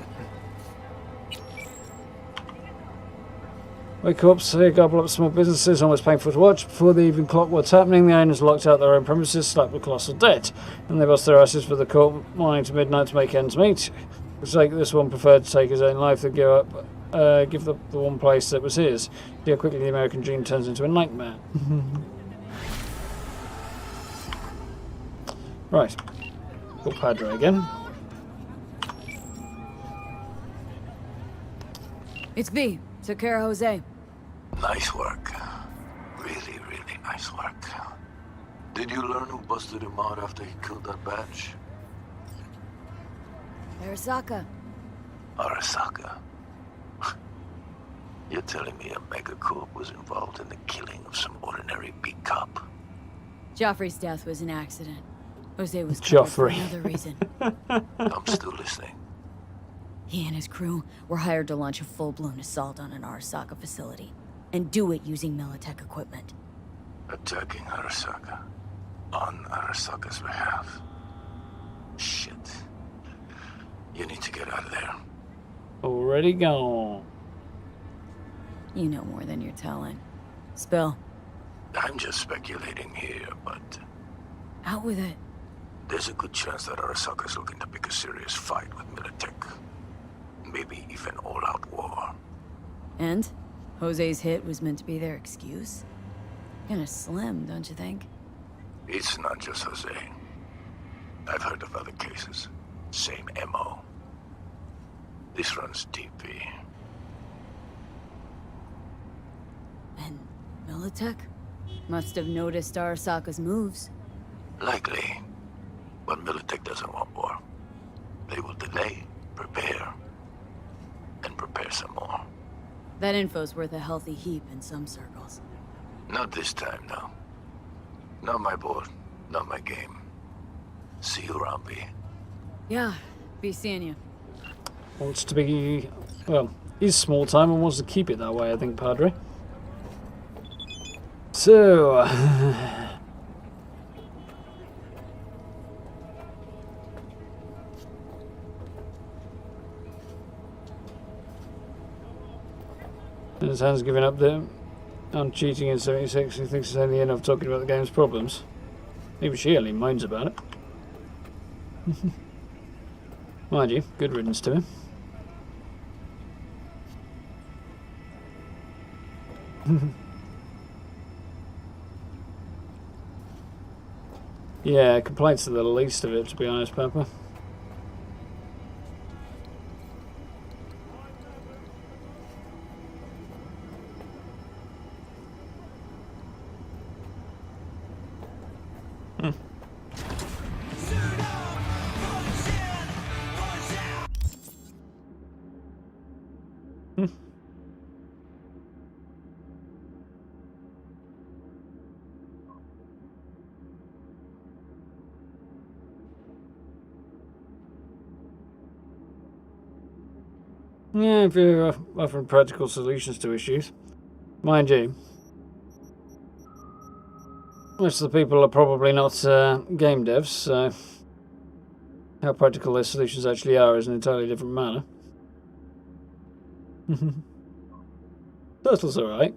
Wake up, say gobble up small businesses, almost painful to watch. Before they even clock what's happening, the owners locked out their own premises, slapped with colossal debt. And they bust their asses for the court morning to midnight to make ends meet. Looks like this one preferred to take his own life than give up, give up the one place that was his. See how quickly the American dream turns into a nightmare. Right. Got Padre again. It's V. Took care of Jose. Nice work. Really, really nice work. Did you learn who busted him out after he killed that batch? Arasaka. Arasaka? You're telling me a Megacorp was involved in the killing of some ordinary beat cop? Joffrey's death was an accident. Jose was covered for another reason. I'm still listening. He and his crew were hired to launch a full-blown assault on an Arasaka facility, and do it using Militech equipment. Attacking Arasaka. On Arasaka's behalf. Shit. You need to get out of there. Already gone. You know more than you're telling. Spill. I'm just speculating here, but Out with it. there's a good chance that Arasaka's looking to pick a serious fight with Militech. Maybe even all-out war. And? Jose's hit was meant to be their excuse? Kinda slim, don't you think? It's not just Jose. I've heard of other cases. Same MO. This runs deep, V. And Militech? Must have noticed Arasaka's moves. Likely. But Militech doesn't want war. They will delay, prepare, and prepare some more. That info's worth a healthy heap in some circles. Not this time, no. Not my board, not my game. See you around, V. Yeah, be seeing you. Wants to be, well, he's small time and wants to keep it that way, I think, Padre. So, his hand's giving up there on cheating in 76. He thinks it's only enough talking about the game's problems. Even she only moans about it. Mind you, good riddance to him. Yeah, complaints are the least of it, to be honest, Pepper. Yeah, if you're offering practical solutions to issues. Mind you, most of the people are probably not game devs, so how practical their solutions actually are is an entirely different matter. Turtle's alright.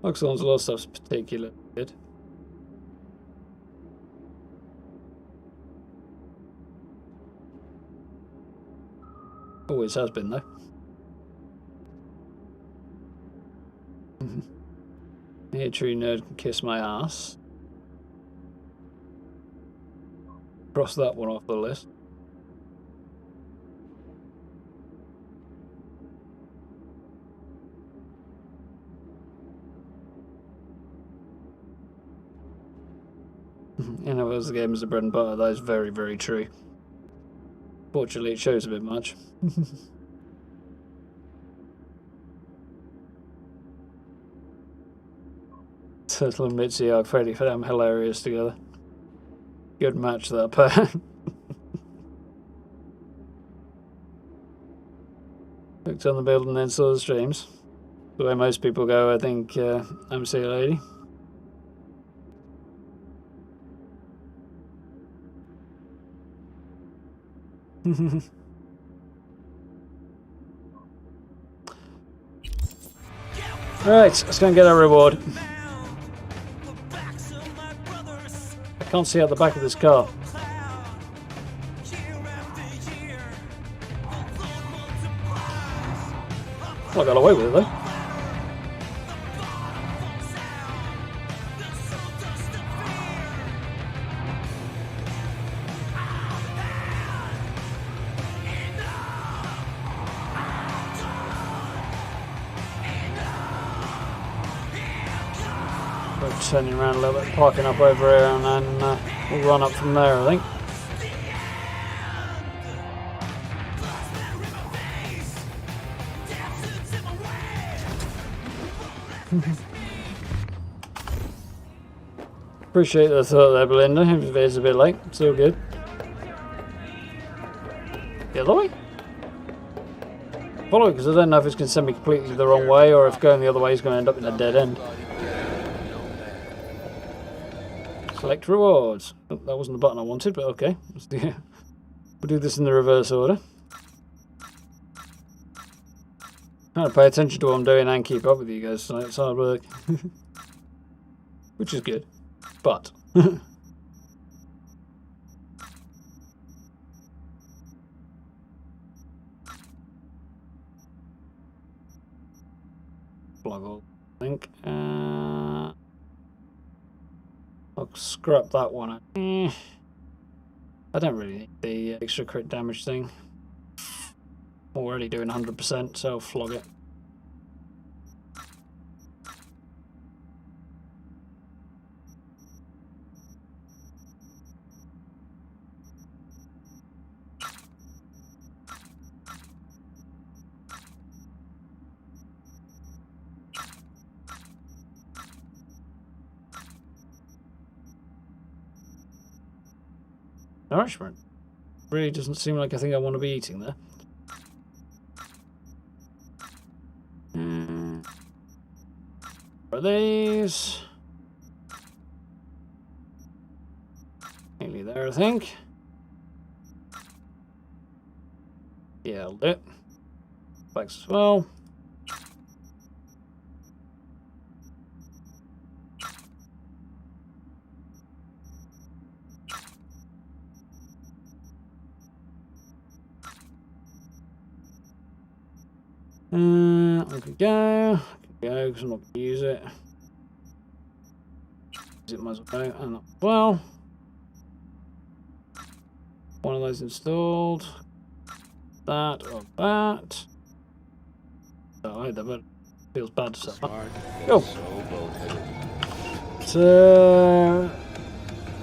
Oxalon's a lot of stuff's particularly good. Always has been, though. Here, true nerd can kiss my ass. Cross that one off the list. You know, as the game is the bread and butter, that is very, very true. Fortunately, it shows a bit much. Turtle and Mitzi are fairly damn hilarious together. Good match, that pair. Looked on the build and then saw the streams. The way most people go, I think, I'm see you lady. Right, let's go and get our reward. I can't see out the back of this car. Well, I got away with it though. We're turning around a little bit, parking up over here, and then we'll run up from there, I think. Appreciate the thought there, Belinda. If it's a bit late, it's all good. The other way? Follow it, because I don't know if it's going to send me completely the wrong way, or if going the other way is going to end up in a dead end. Select rewards. Oh, that wasn't the button I wanted, but okay. We'll do this in the reverse order. Trying to pay attention to what I'm doing and keep up with you guys tonight. It's hard work. Which is good. But plug all, I think. I'll scrap that one. I don't really need the extra crit damage thing. Already doing 100%, so I'll flog it. Nourishment. Really doesn't seem like a thing I want to be eating there. Are these? Nearly there, I think. Yeah, I'll do it. Flags as well. I could go. Because I'm not going to use it. Use it, might as well go. And that as well. One of those installed. That or that. Oh, I had that, but it feels bad to set up. Go! So,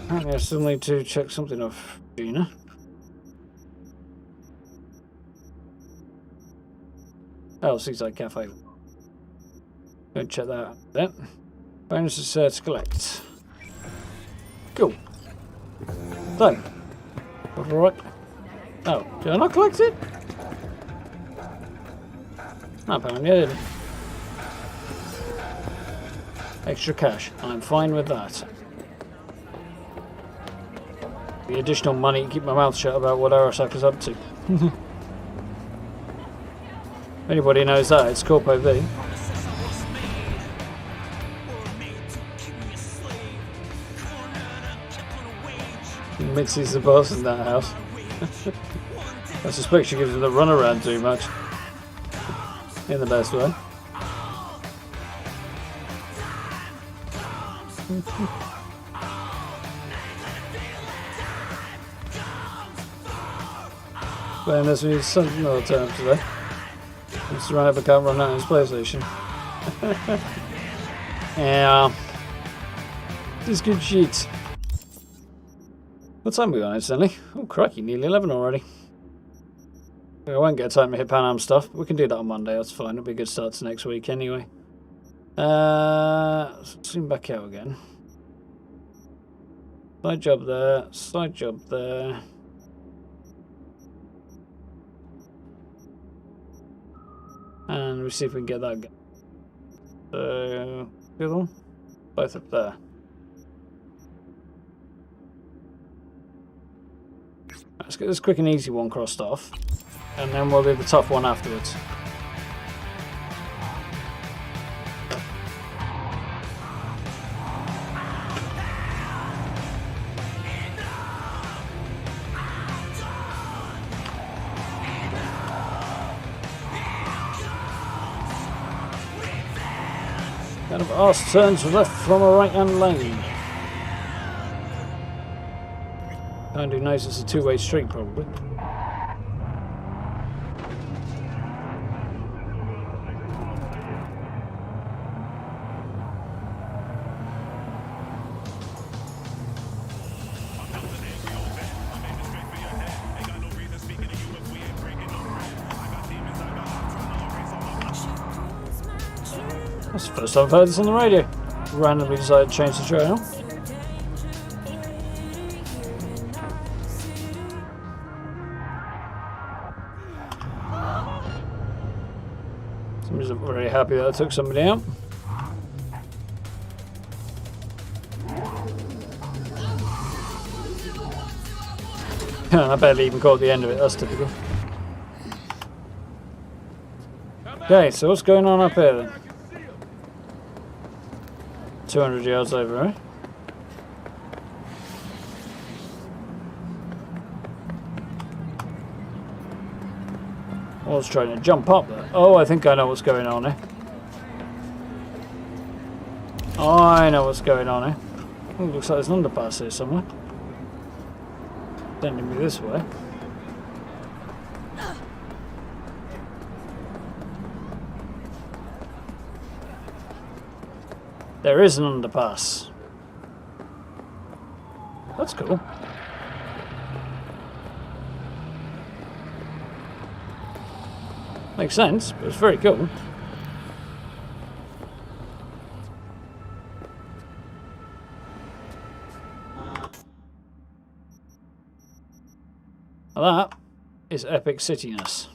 apparently I still need to check something off Gina. Oh, Seaside Cafe. Go and check that out then. Bonuses to collect. Cool. So, alright. Oh, did I not collect it? No, apparently I didn't. Extra cash. I'm fine with that. The additional money to keep my mouth shut about what Arasaka's up to. If anybody knows that, it's Corpo V. Mitzi's the boss in that house. I suspect she gives him the runaround too much. In the best way. But unless we need something other term today. Mr. Ryan can't run out of his PlayStation. Yeah. This is good shit. What time are we on, incidentally? Oh, crikey, nearly 11 already. I won't get time to hit Pan Am stuff, but we can do that on Monday, that's fine. It'll be a good start to next week anyway. Zoom back out again. Side job there, side job there. And we see if we can get that going. So, the other one? Both up there. Let's get this quick and easy one crossed off, and then we'll do the tough one afterwards. Kind of arse turns left from a right-hand lane. Kind of knows it's a two-way street, probably. That's the first time I've heard this on the radio. Randomly decided to change the channel. Somebody's very happy that I took somebody out. I barely even caught the end of it, that's typical. Okay, so what's going on up here then? 200 yards over, right? I was trying to jump up there. Oh, I think I know what's going on here. I know what's going on here. Oh, looks like there's an underpass here somewhere. Sending me this way. There is an underpass. That's cool. Makes sense, but it's very cool. Now that is epic cityness.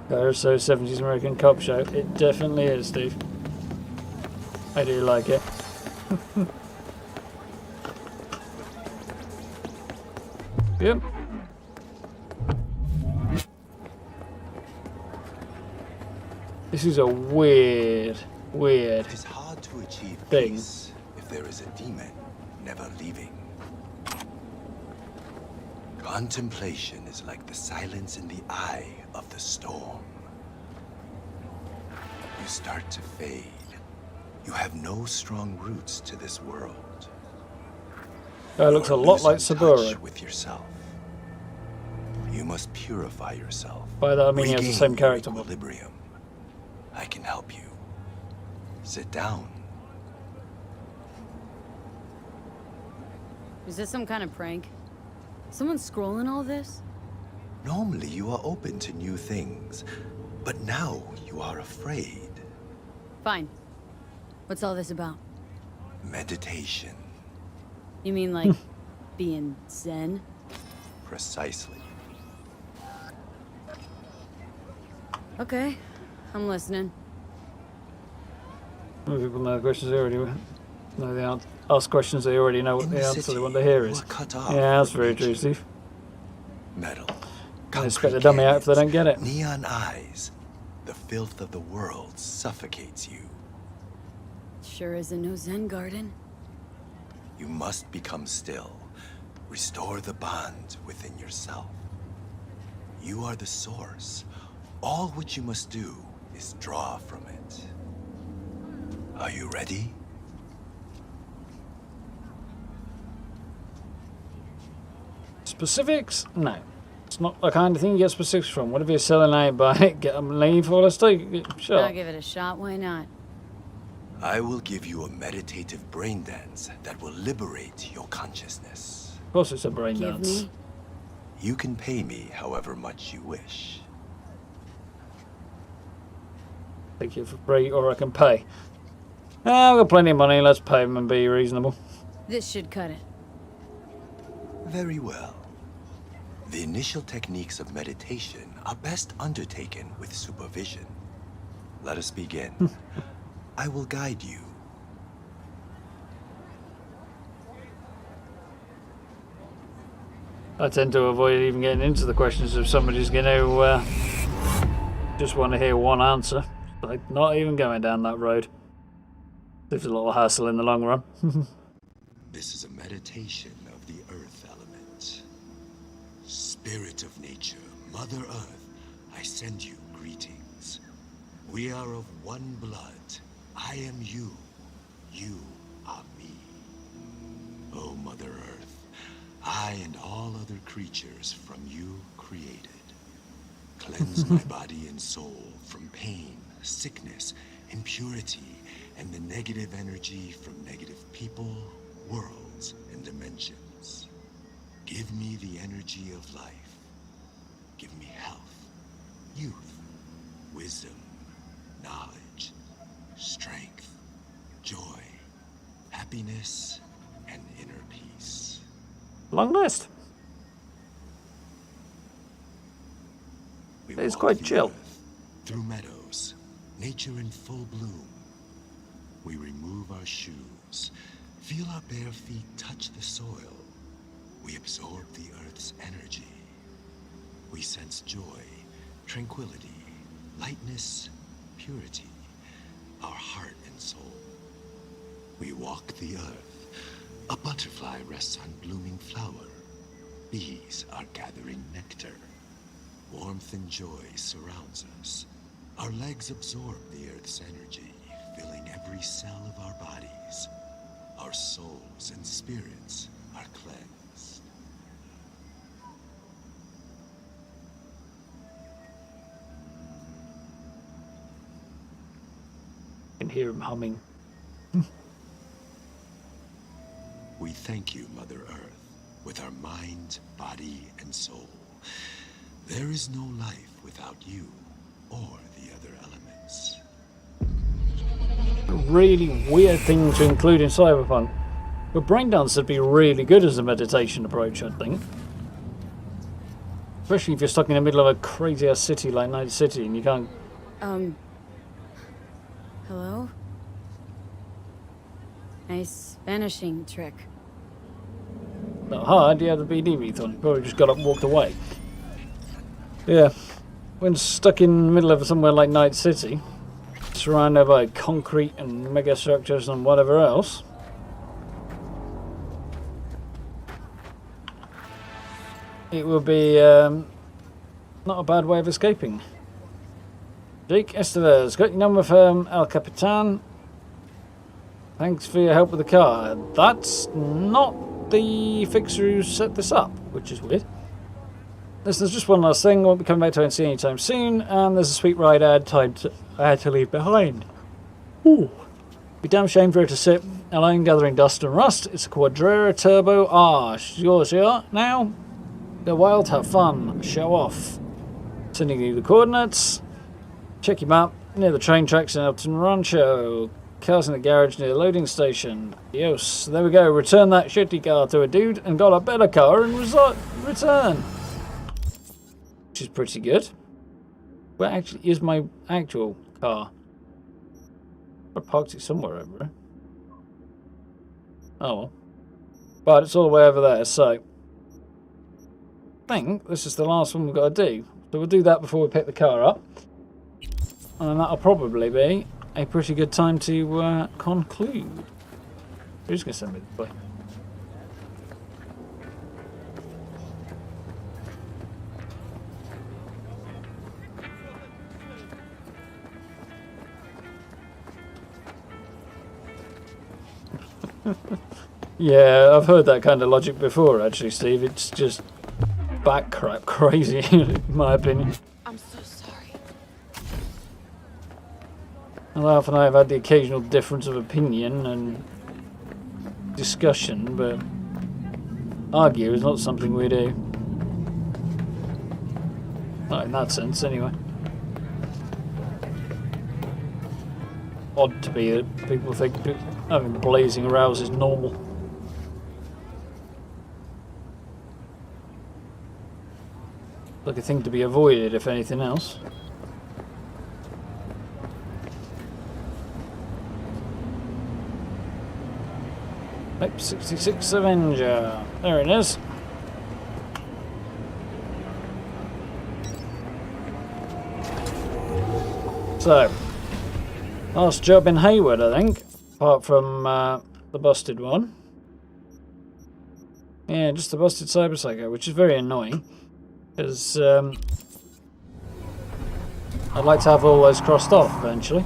There's so 70s American cop show. It definitely is, Steve. I do like it. Yep. This is a weird It is hard to achieve thing. peace if there is a demon never leaving. Contemplation is like the silence in the eye of the storm. You start to fade. You have no strong roots to this world. That looks a lot like Saburo. With yourself. You must purify yourself. By that I mean he has the same character. Equilibrium. I can help you. Sit down. Is this some kind of prank? Someone scrolling all this? Normally you are open to new things, but now you are afraid. Fine. What's all this about? Meditation. You mean like being zen? Precisely. Okay, I'm listening. Most people know the questions they already know the answer. Ask questions they already know what the answer they want to hear is. Yeah, that's very true, Steve. Metal. I expect the dummy out if they don't get it. Neon eyes. The filth of the world suffocates you. Sure is a no zen garden. You must become still. Restore the bond within yourself. You are the source. All which you must do is draw from it. Are you ready? Specifics? No. It's not the kind of thing you get specifics from. What if you're selling out by it? Get them leave for let's take it. Sure. I'll give it a shot, why not? I will give you a meditative brain dance that will liberate your consciousness. Of course it's a brain Give dance. me? You can pay me however much you wish. Thank you for free, or I can pay. I've got plenty of money, let's pay them and be reasonable. This should cut it. Very well. The initial techniques of meditation are best undertaken with supervision. Let us begin. I will guide you. I tend to avoid even getting into the questions if somebody's going to just want to hear one answer. Like, not even going down that road. There's a little hassle in the long run. This is a meditation of the earth element. Spirit of nature, Mother Earth, I send you greetings. We are of one blood. I am you. You are me. Oh, Mother Earth, I and all other creatures from you created. Cleanse my body and soul from pain, sickness, impurity, and the negative energy from negative people, worlds, and dimensions. Give me the energy of life. Give me health, youth, wisdom, knowledge, strength, joy, happiness, and inner peace. Long list. It's quite chill. Through meadows, nature in full bloom. We remove our shoes, feel our bare feet touch the soil. We absorb the earth's energy. We sense joy, tranquility, lightness, purity, our heart and soul. We walk the earth. A butterfly rests on blooming flower. Bees are gathering nectar. Warmth and joy surrounds us. Our legs absorb the earth's energy, filling every cell of our bodies. Our souls and spirits are cleansed. I can hear him humming. We thank you, Mother Earth, with our mind, body, and soul. There is no life without you or the other elements. A really weird thing to include in Cyberpunk. But braindance would be really good as a meditation approach, I think. Especially if you're stuck in the middle of a crazy ass city like Night City and you can't... Hello? Nice vanishing trick. Not hard, you had the BD method. You probably just got up and walked away. Yeah. When stuck in the middle of somewhere like Night City, surrounded by concrete and megastructures and whatever else, it would be not a bad way of escaping. Jake Estevez, got your number from El Capitan. Thanks for your help with the car. That's not the fixer who set this up, which is weird. There's just one last thing. I won't be coming back to NC anytime soon, and there's a sweet ride I had to leave behind. Ooh. Be damn shame for it to sit alone gathering dust and rust. It's a Quadrera Turbo R. Yours, yeah? Now, go wild, have fun, show off. Sending you the coordinates. Check your map. Near the train tracks in Elton Rancho. Cars in the garage near the loading station. Adios. There we go. Return that shitty car to a dude and got a better car and return. Which is pretty good. Where actually is my actual car? I parked it somewhere over there. Oh well. But it's all the way over there, so I think this is the last one we've got to do. So we'll do that before we pick the car up. And that'll probably be a pretty good time to conclude. Who's going to send me the play? Yeah, I've heard that kind of logic before, actually, Steve. It's just back crap crazy, in my opinion. I'm so sorry. Well, Alf and I have had the occasional difference of opinion and discussion, but argue is not something we do. Not in that sense, anyway. Odd to be that people think having blazing rows is normal. like a thing to be avoided, if anything else. Type 66 Avenger. There it is. So, last job in Hayward, I think, apart from the busted one. Yeah, just the busted Cyber Psycho, which is very annoying, because I'd like to have all those crossed off eventually.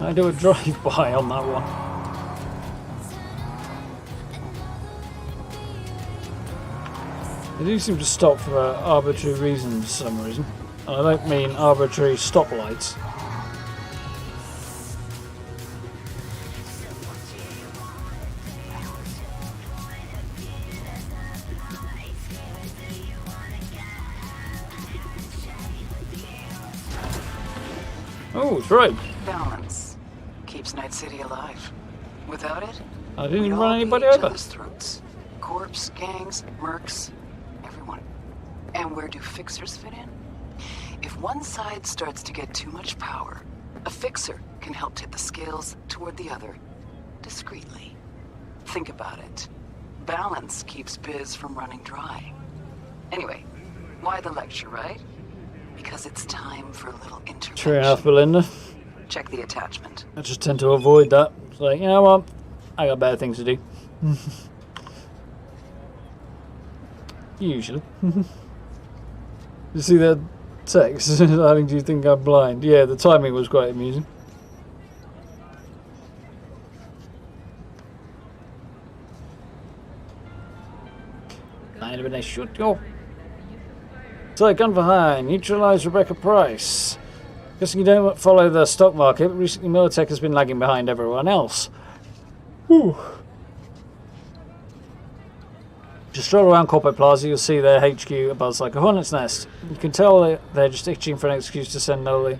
I do a drive-by on that one. They do seem to stop for arbitrary reasons for some reason. And I don't mean arbitrary stoplights. Oh, it's right. Balance keeps Night City alive. Without it, I didn't we'd run all anybody be at each over. other's throats. Corps, gangs, mercs, everyone. And where do fixers fit in? If one side starts to get too much power, a fixer can help tip the scales toward the other, discreetly. Think about it. Balance keeps biz from running dry. Anyway, why the lecture, right? Because it's time for a little intervention. True enough, Belinda. Check the attachment. I just tend to avoid that. It's like, you know what? I got better things to do. Usually. You see that text? How do you think I'm blind? Yeah, the timing was quite amusing. Kind of a nice shoot, go. So, gun for hire. Neutralize Rebecca Price. Guessing you don't follow the stock market, but recently Militech has been lagging behind everyone else. Whew. Just stroll around Corpo Plaza, you'll see their HQ abuzz like a hornet's nest. You can tell they're just itching for an excuse to send all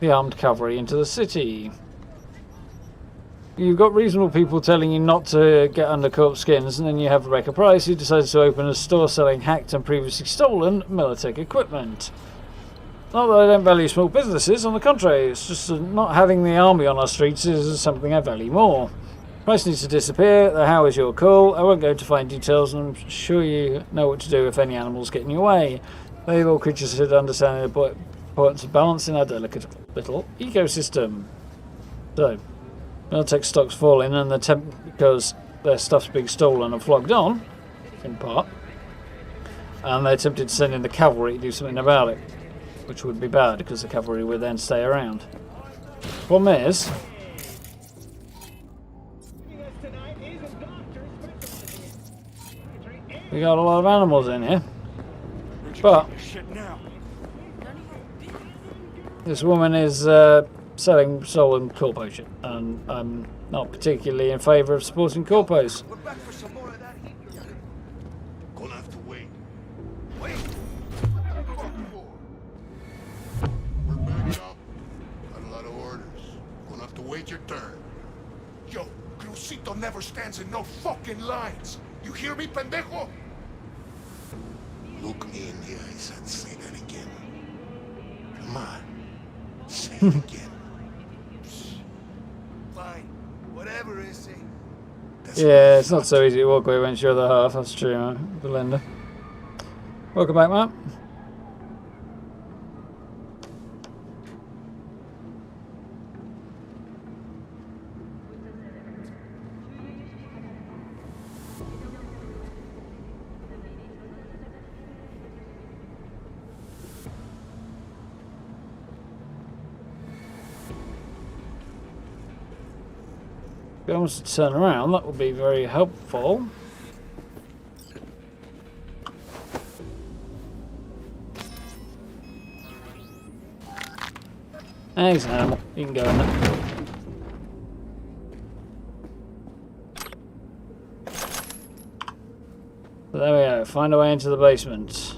the armed cavalry into the city. You've got reasonable people telling you not to get under corpse skins, and then you have Rebecca Price, who decides to open a store selling hacked and previously stolen Militech equipment. Not that I don't value small businesses, on the contrary, it's just not having the army on our streets is something I value more. Price needs to disappear, the how is your call. I won't go into fine details, and I'm sure you know what to do if any animals get in your way. Valuable creatures should understand the importance of balance in our delicate little ecosystem. So, Militech stock's falling, and the because their stuff's being stolen and flogged on, in part, and they're tempted to send in the cavalry to do something about it, which would be bad because the cavalry would then stay around. Problem is, we got a lot of animals in here, but this woman is selling stolen corpo shit, and I'm not particularly in favour of supporting corpos. Gonna have to wait. We're backed up. Got a lot of orders. Gonna have to wait your turn. Yo, Crucito never stands in no fucking lines. You hear me, pendejo? Look me in the eyes and say that again. Come on. Say it again. Fine. Whatever is it. Yeah, it's not so easy to walk away when it's your other half, that's true, man. Belinda. Welcome back, Matt. If I was to turn around, that would be very helpful. There's an animal. You can go in there. find a way into the basement.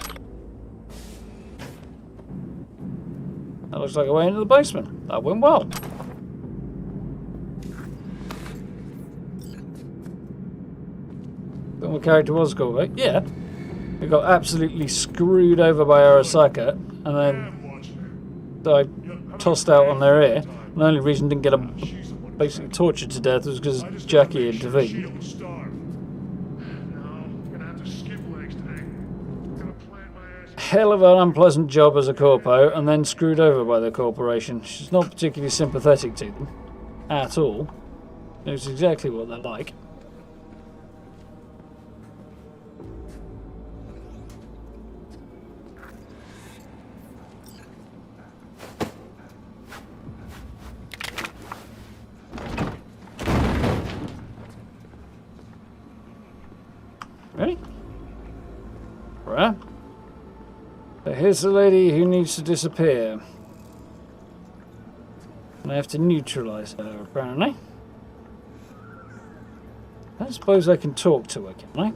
That looks like a way into the basement. That went well. Then my character was cool, right? Yeah. We got absolutely screwed over by Arasaka, and then I tossed out on their ear. And the only reason I didn't get them basically tortured to death was because Jackie intervened. Hell of an unpleasant job as a corpo, and then screwed over by the corporation. She's not particularly sympathetic to them at all. Knows exactly what they're like. Ready? Right. But here's the lady who needs to disappear. And I have to neutralize her, apparently. I don't suppose I can talk to her, can I?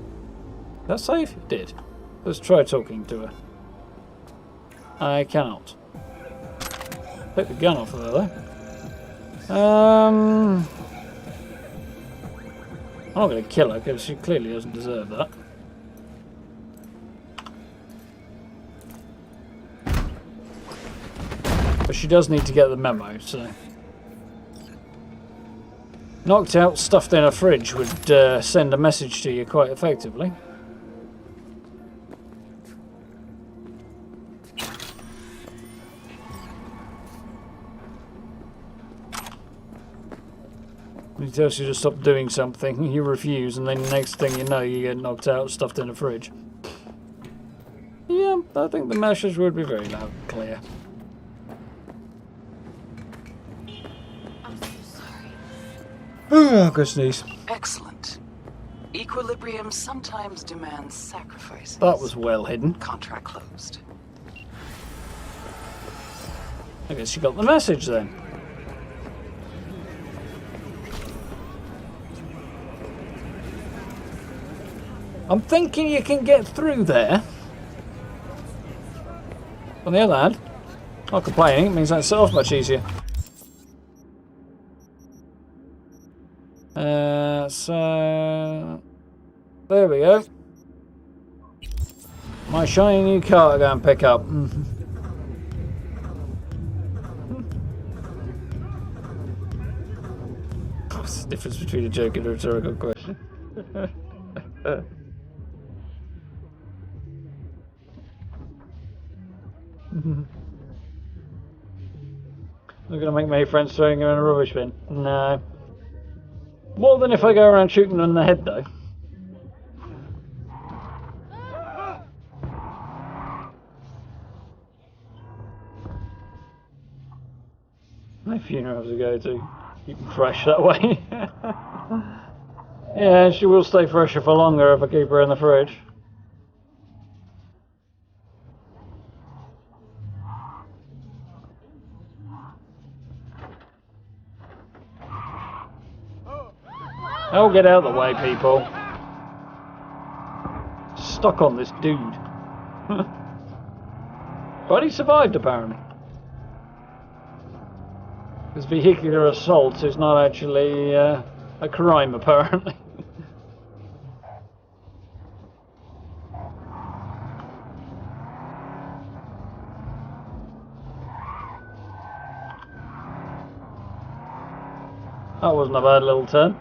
That's safe? It did. Let's try talking to her. I cannot. Take the gun off of her, though. I'm not going to kill her, because she clearly doesn't deserve that. But she does need to get the memo, so... Knocked out, stuffed in a fridge would send a message to you quite effectively. He tells you to stop doing something, you refuse, and then the next thing you know, you get knocked out, stuffed in a fridge. Yeah, I think the message would be very loud and clear. I'm so sorry. Oh, go sneeze. Excellent. Equilibrium sometimes demands sacrifices. That was well hidden. Contract closed. I guess you got the message then. I'm thinking you can get through there. On the other hand, not complaining, it means I can set off much easier. So there we go. My shiny new car to go and pick up. What's the difference between a joke and a rhetorical question? I'm going to make many friends throwing her in a rubbish bin. No. More than if I go around shooting them in the head, though. My funerals to go to. Keep them fresh that way. Yeah, she will stay fresher for longer if I keep her in the fridge. Oh, get out of the way, people. Stuck on this dude. But he survived, apparently. Because vehicular assault is not actually a crime, apparently. That wasn't a bad little turn.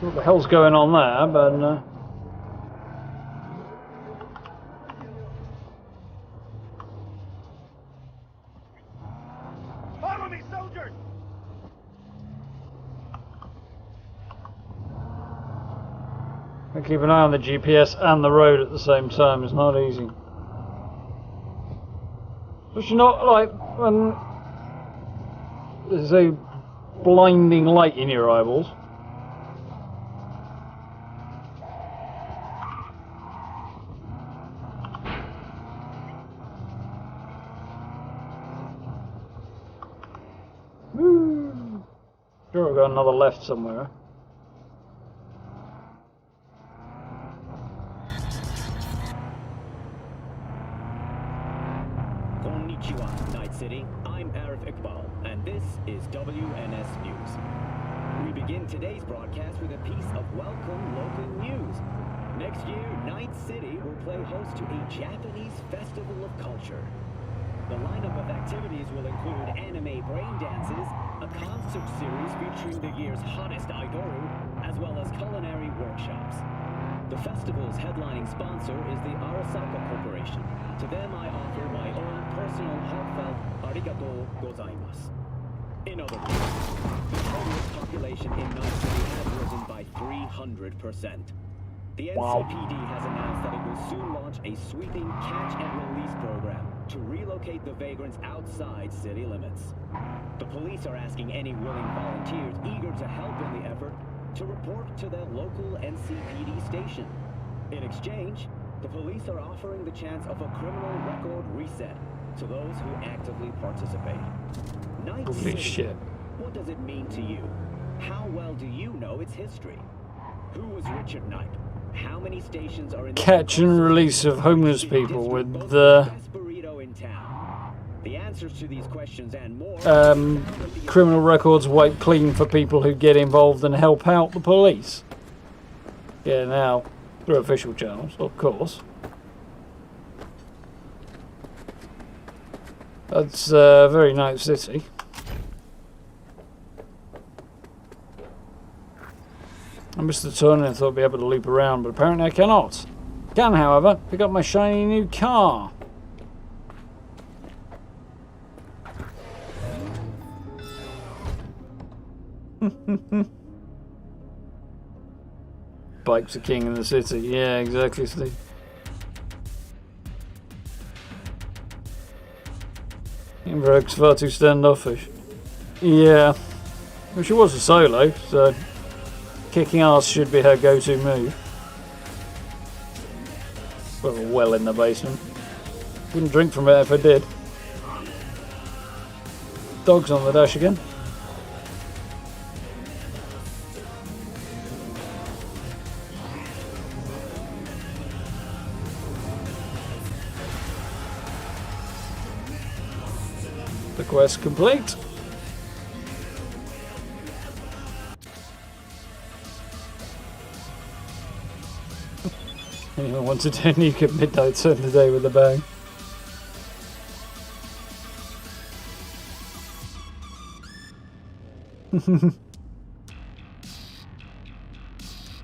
What the hell's going on there, but Follow me, soldiers! I keep an eye on the GPS and the road at the same time. It's not easy. Especially not like when there's a blinding light in your eyeballs. Probably got another left somewhere. Konnichiwa, Night City. I'm Arif Iqbal, and this is WNS News. We begin today's broadcast with a piece of welcome local news. Next year, Night City will play host to a Japanese festival of culture. The lineup of activities will include anime brain dances, a concert series featuring the year's hottest idoru, as well as culinary workshops. The festival's headlining sponsor is the Arasaka Corporation. To them, I offer my own personal heartfelt arigatou gozaimasu. In other words, the homeless population in Night City has risen by 300%. The NCPD has announced that it will soon launch a sweeping catch-and-release program to relocate the vagrants outside city limits. The police are asking any willing volunteers eager to help in the effort to report to their local NCPD station. In exchange, the police are offering the chance of a criminal record reset to those who actively participate. Night Holy City, shit. what does it mean to you? How well do you know its history? Who was Richard Knight? How many stations are in the Catch and release of homeless people with the The answers to these questions and more criminal records wiped clean for people who get involved and help out the police. Yeah, now through official channels, of course. That's very Night City. I missed the turn and I thought I'd be able to loop around, but apparently I cannot. Can, however, pick up my shiny new car. Bikes are king in the city. Yeah, exactly, Steve. Invokes far too standoffish. Yeah. Well, she was a solo, so kicking ass should be her go-to move. With a well in the basement. Wouldn't drink from it if I did. Dog's on the dash again. The quest complete. Anyone wants to do a nuke at midnight, turn the day with a bang.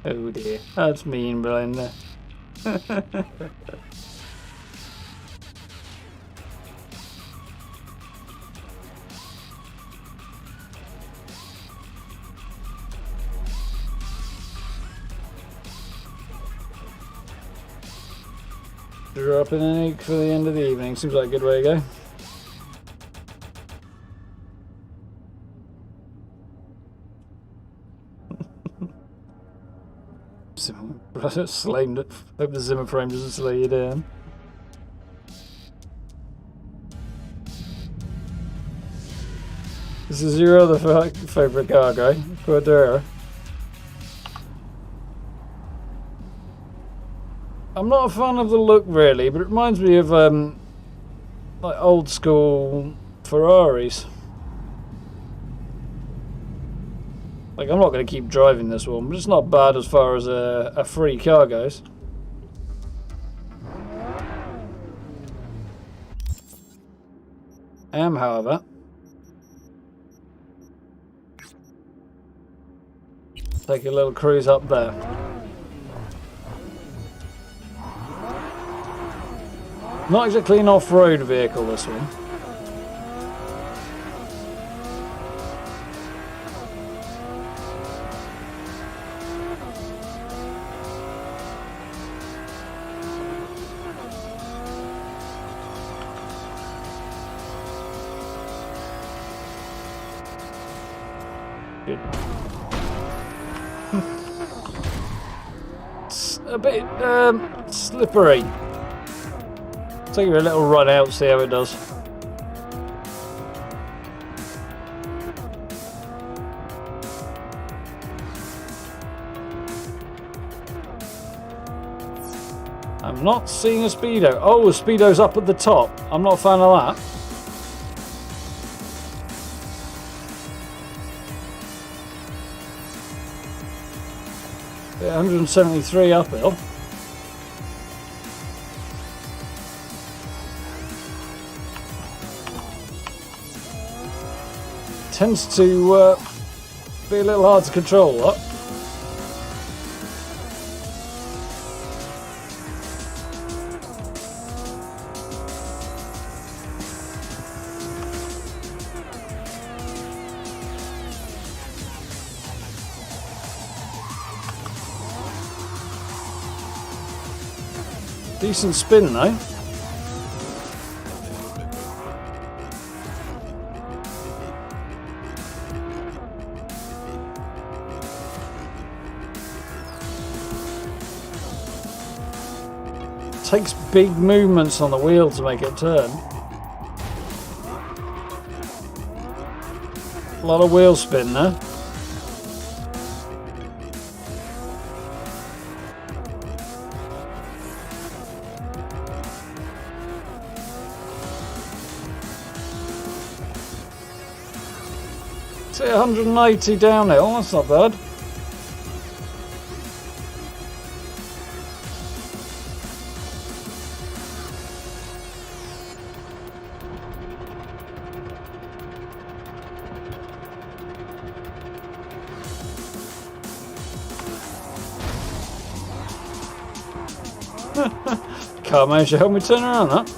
Oh dear, that's mean, Belinda. Dropping an egg for the end of the evening. Seems like a good way to go. Slammed it. Hope the Zimmer frame doesn't slow you down. This is your other favourite car guy, Cordero. I'm not a fan of the look really, but it reminds me of like old school Ferraris. Like, I'm not going to keep driving this one, but it's not bad as far as a free car goes. I am, however, take a little cruise up there. Not exactly an off-road vehicle, this one. It's a bit slippery. Take a little run out, see how it does. I'm not seeing a speedo. Oh, the speedo's up at the top. I'm not a fan of that. Yeah, 173 uphill. Tends to be a little hard to control, that. Decent spin though. Takes big movements on the wheel to make it turn. A lot of wheel spin there. Say 180 downhill, that's not bad. Can't manage to help me turn around that.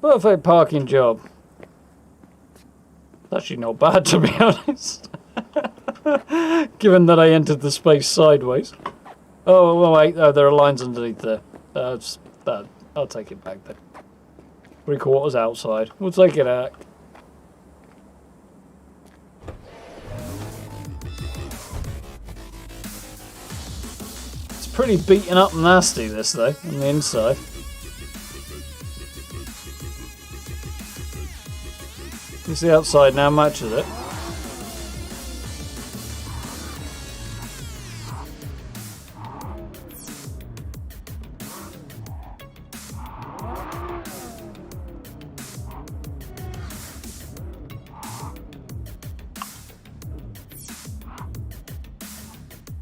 Perfect parking job. It's actually not bad, to be honest. Given that I entered the space sideways. Oh, well, wait, there are lines underneath there. That. I'll take it back then. 3/4 outside. We'll take it out. It's pretty beaten up and nasty, this, though, on the inside. You see the outside now matches it.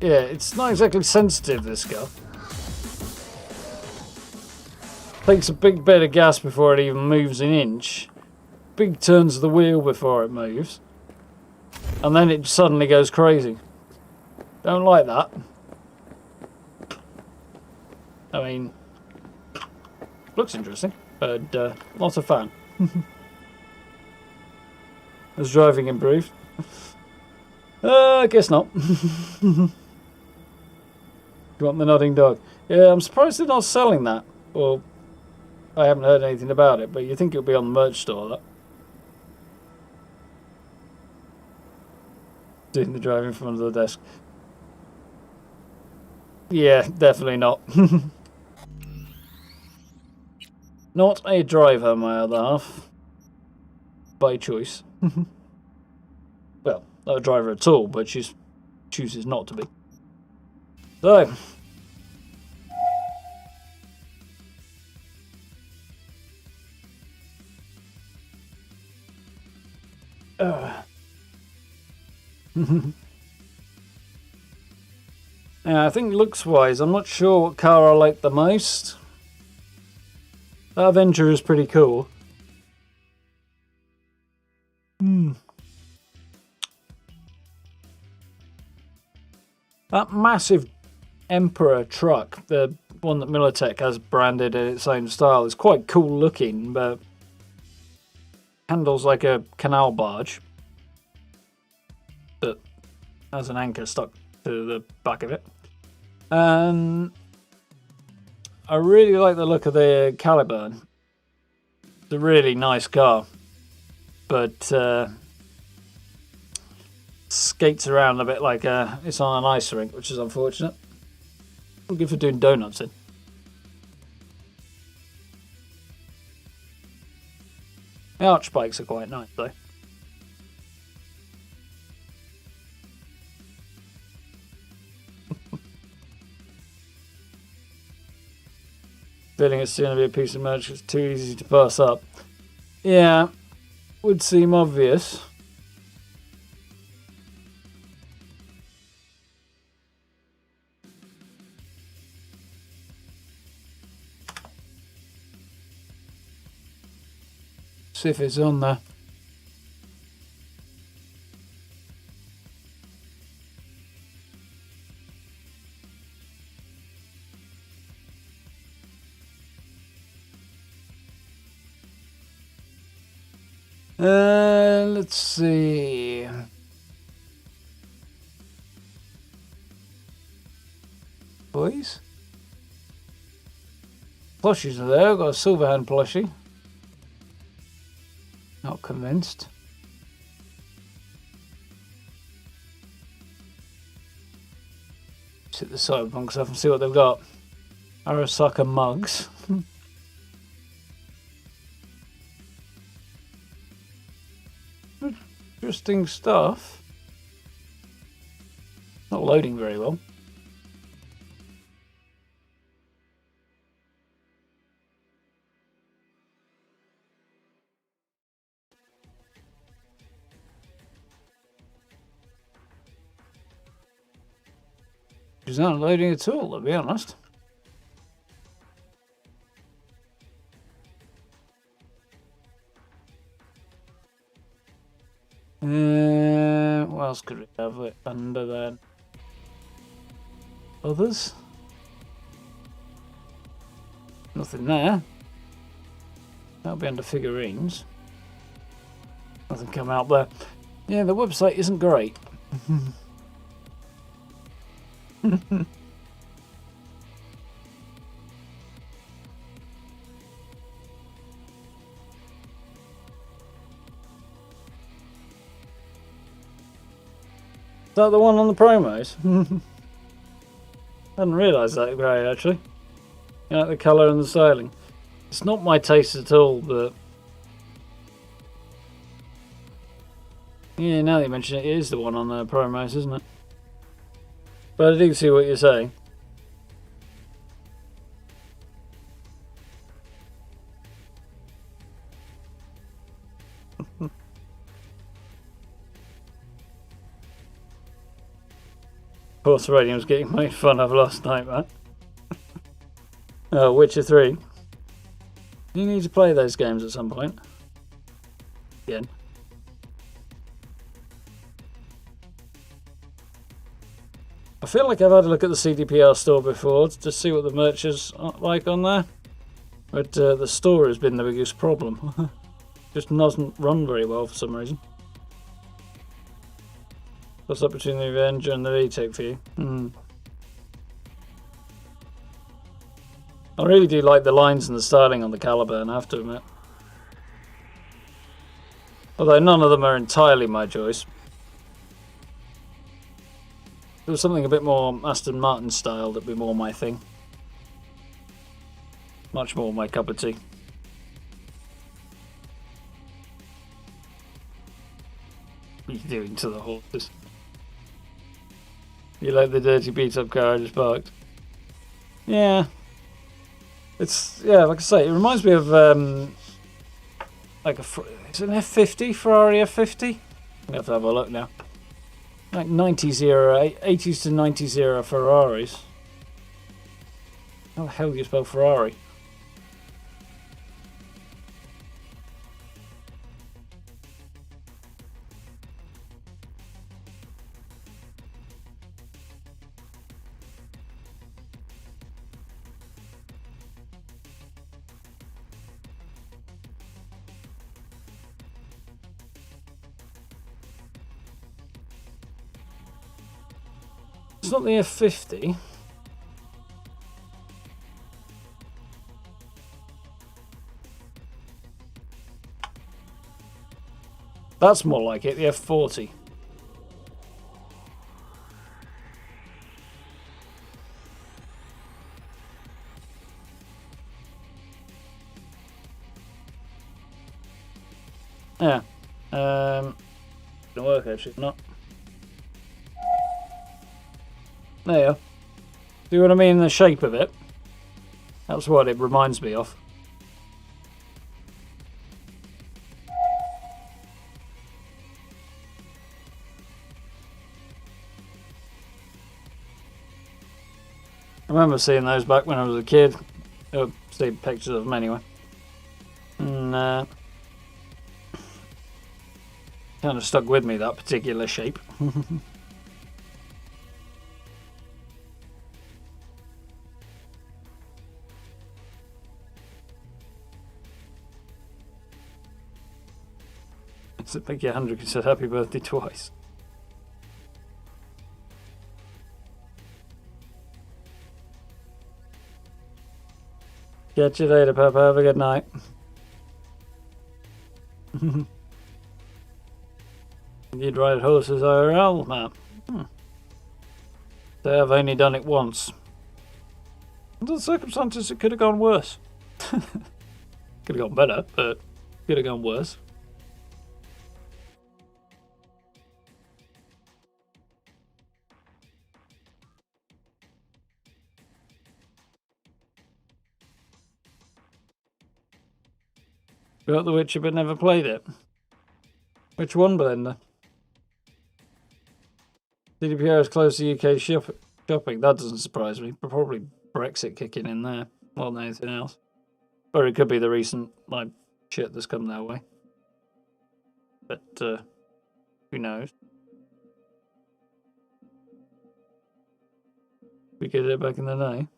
Yeah, it's not exactly sensitive, this car. Takes a big bit of gas before it even moves an inch. Big turns of the wheel before it moves. And then it suddenly goes crazy. Don't like that. I mean, looks interesting, but not a fan. Has driving improved? I guess not. You want the nodding dog? Yeah, I'm surprised they're not selling that. Well, I haven't heard anything about it, but you think it'll be on the merch store, that. Doing the drive in front of the desk. Yeah, definitely not. Not a driver, my other half. By choice. Well, not a driver at all, but she chooses not to be. So. Yeah, I think looks-wise, I'm not sure what car I like the most. That Avenger is pretty cool. That massive Emperor truck, the one that Militech has branded in its own style, is quite cool looking, but handles like a canal barge that has an anchor stuck to the back of it. I really like the look of the Caliburn. It's a really nice car, but skates around a bit like it's on an ice rink, which is unfortunate. I'm good for doing donuts in. The arch bikes are quite nice though. Feeling it's going to be a piece of merch that's too easy to pass up. Yeah, would seem obvious. See if it's on there. Let's see. Boys. Plushies are there. I've got a Silverhand plushie. Not convinced. Let's hit the Cyberpunk stuff and see what they've got. Arasaka mugs. Interesting stuff. Not loading very well. It's not loading at all, to be honest. What else could we have it under there? Others? Nothing there. That'll be under figurines. Nothing come out there. Yeah, the website isn't great. Is that the one on the promos? I hadn't realised that grey actually. You like the colour and the styling. It's not my taste at all, but yeah, now that you mention it, it is the one on the promos, isn't it? But I do see what you're saying. Force Radio was getting made fun of last night, man. Oh, Witcher 3. You need to play those games at some point. Again. I feel like I've had a look at the CDPR store before to see what the merch is like on there. But the store has been the biggest problem. Just doesn't run very well for some reason. What's up between the Avenger and the VTEC for you? I really do like the lines and the styling on the Caliburn, I have to admit. Although none of them are entirely my choice. There was something a bit more Aston Martin style that'd be more my thing. Much more my cup of tea. What are you doing to the horses? You like the dirty beat up car I just parked? Yeah. It's, yeah, like I say, it reminds me of like it's an F50, Ferrari F50? I have to have a look now. Like 90s era, 80s to 90s era Ferraris. How the hell do you spell Ferrari? It's not the F50. That's more like it, the F40. Yeah. Gonna work actually, not. There you are. See what I mean? The shape of it. That's what it reminds me of. I remember seeing those back when I was a kid. I've seen pictures of them anyway. And kind of stuck with me, that particular shape. It's a big 100 said happy birthday twice. Catch you later, Papa. Have a good night. You'd ride horses IRL, man. They have only done it once. Under the circumstances, it could have gone worse. Could have gone better, but could have gone worse. Got The Witcher but never played it. Which one, Blender? CDPR is close to UK shopping. That doesn't surprise me. Probably Brexit kicking in there more than anything else. Or it could be the recent like shit that's come their way. But who knows? We did it back in the day.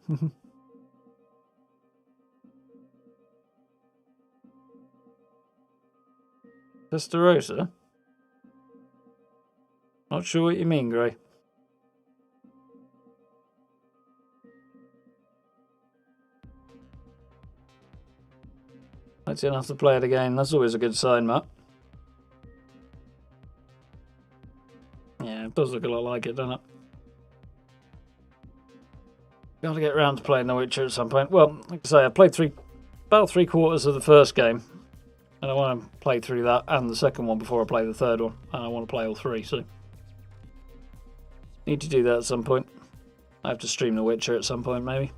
Testarossa? Not sure what you mean, Gray. Let's have to play it again. That's always a good sign, Matt. Yeah, it does look a lot like it, doesn't it? Got to get around to playing The Witcher at some point. Well, like I say, I played about 3/4 of the first game. And I want to play through that and the second one before I play the third one. And I want to play all three, so... Need to do that at some point. I have to stream The Witcher at some point, maybe.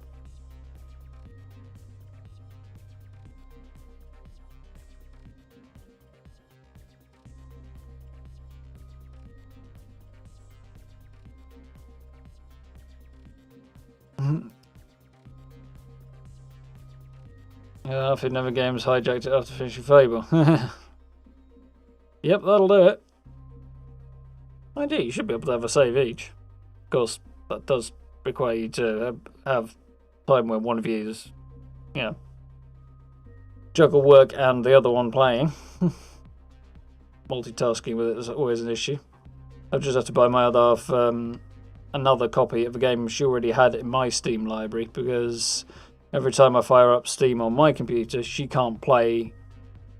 Yeah, if it never games hijacked it after finishing Fable. Yep, that'll do it. Indeed, you should be able to have a save each. Of course, that does require you to have time when one of you is, you know, juggle work and the other one playing. Multitasking with it is always an issue. I've just had to buy my other half another copy of a game she already had in my Steam library, because every time I fire up Steam on my computer, she can't play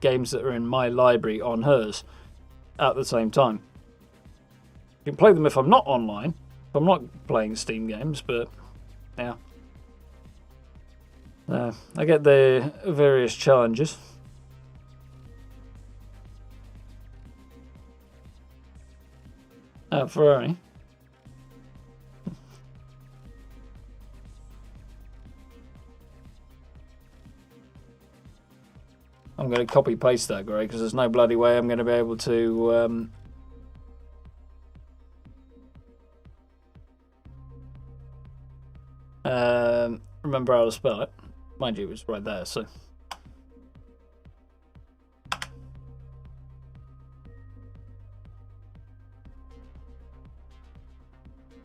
games that are in my library on hers at the same time. You can play them if I'm not online, if I'm not playing Steam games, but yeah. I get the various challenges. Ferrari. I'm going to copy paste that, Greg, because there's no bloody way I'm going to be able to remember how to spell it. Mind you, it's right there, so.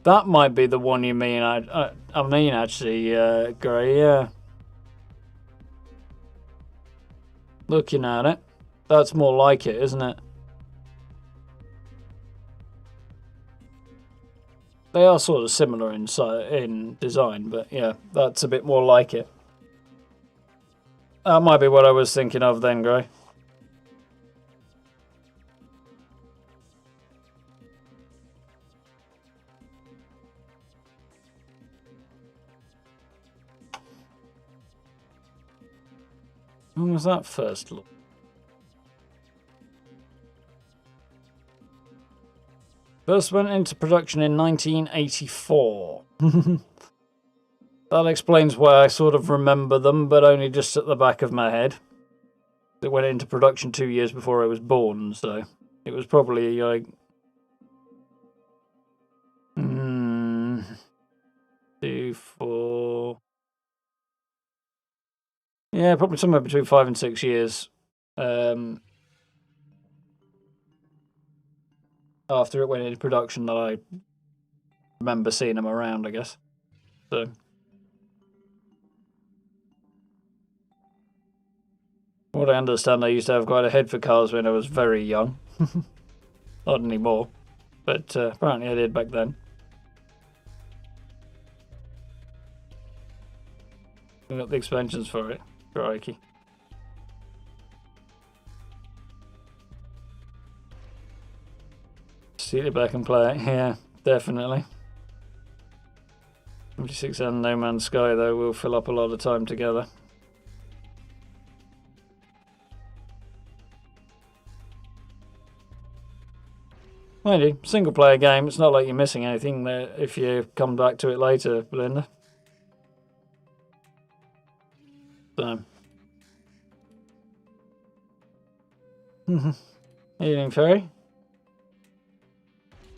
That might be the one you mean. I mean, actually, Gray, yeah. Looking at it, that's more like it, isn't it? They are sort of similar in design, but yeah, that's a bit more like it. That might be what I was thinking of then, Gray. When was that first look? First went into production in 1984. That explains why I sort of remember them, but only just at the back of my head. It went into production 2 years before I was born, so it was probably like 2, 4. Yeah, probably somewhere between 5 and 6 years after it went into production that I remember seeing them around, I guess. So. What I understand, I used to have quite a head for cars when I was very young. Not anymore, but apparently I did back then. We got the expansions for it. Crikey. Steal it back and play it. Yeah, definitely. 76 and No Man's Sky, though, will fill up a lot of time together. Mind you, single player game, it's not like you're missing anything there if you come back to it later, Belinda. So. Evening, Ferry.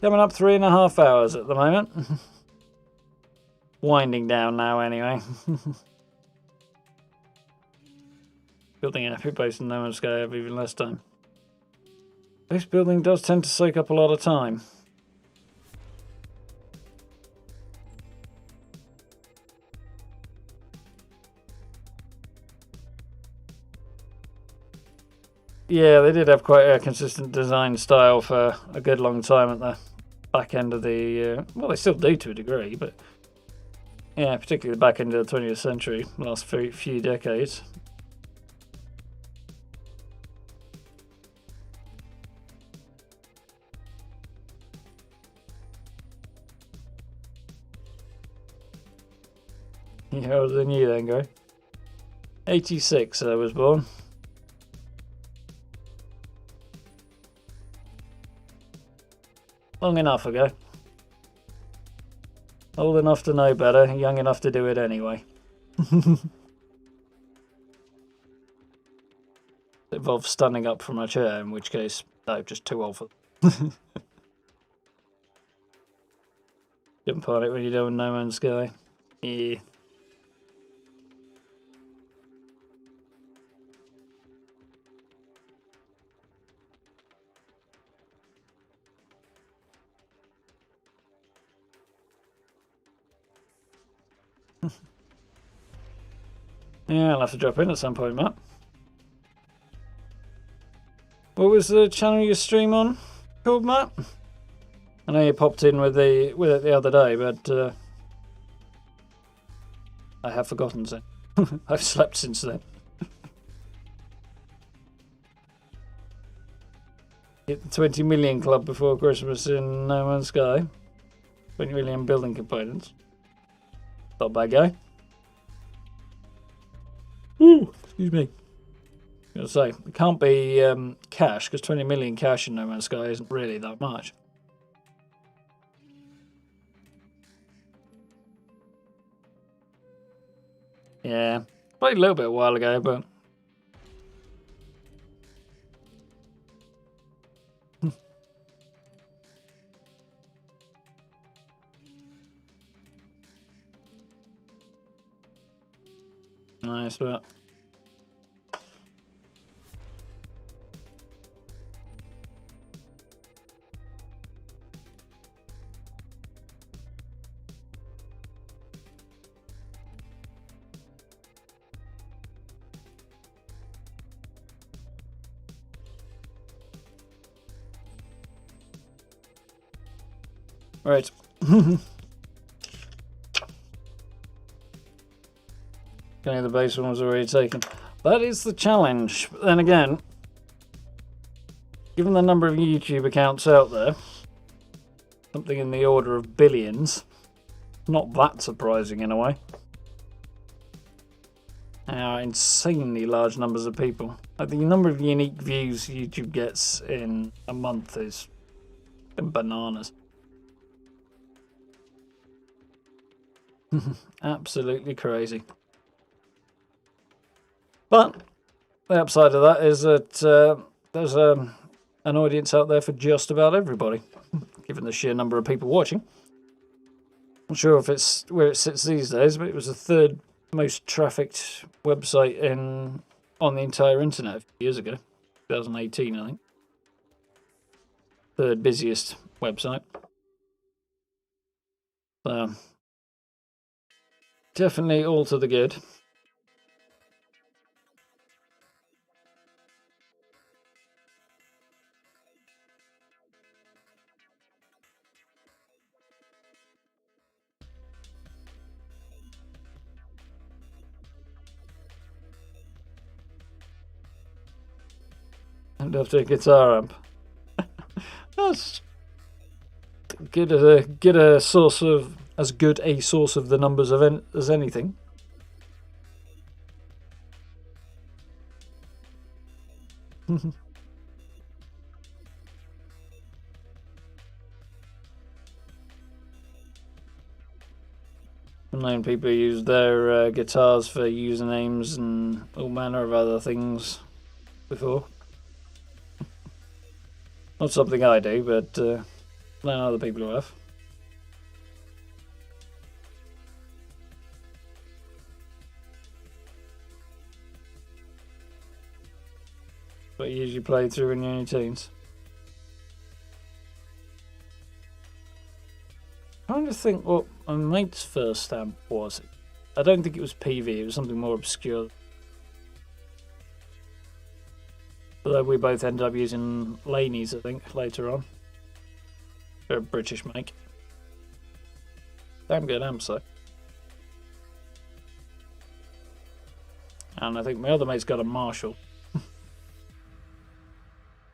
Coming up 3.5 hours at the moment. Winding down now, anyway. Building an epic base in No Man's Sky have even less time. Base building does tend to soak up a lot of time. Yeah, they did have quite a consistent design style for a good long time at the back end of the... well, they still do to a degree, but... yeah, particularly the back end of the 20th century, last few decades. You're older than you then, Gray. 86 I was born. Long enough ago. Old enough to know better, young enough to do it anyway. It involves standing up from a chair, in which case, no, just too old for jump on it when you're doing No Man's Sky. Yeah. Yeah, I'll have to drop in at some point, Matt. What was the channel you stream on called, Matt? I know you popped in with it the other day, but I have forgotten since. I've slept since then. Hit the 20 million club before Christmas in No Man's Sky. 20 million building components. Not a bad guy. Ooh, excuse me. I was going to say, it can't be cash, because 20 million cash in No Man's Sky isn't really that much. Yeah, played a little bit a while ago, but... nice, but... Right. Okay, the base one was already taken. That is the challenge. But then again, given the number of YouTube accounts out there, something in the order of billions, not that surprising in a way. Insanely large numbers of people. Like the number of unique views YouTube gets in a month is bananas. Absolutely crazy. But the upside of that is that there's an audience out there for just about everybody, given the sheer number of people watching. Not sure if it's where it sits these days, but it was the third most trafficked website on the entire internet a few years ago, 2018, I think. Third busiest website. So, definitely all to the good. And after a guitar amp. That's good a source of as good a source of the numbers of as anything. I've known people use their guitars for usernames and all manner of other things before. Not something I do, but I know other people who have. But you usually play through when you're in your teens. I'm trying to think what my mate's first amp was. I don't think it was PV, it was something more obscure. Although we both ended up using Laney's, I think, later on. They're a British make. Damn good amps, though. And I think my other mate's got a Marshall.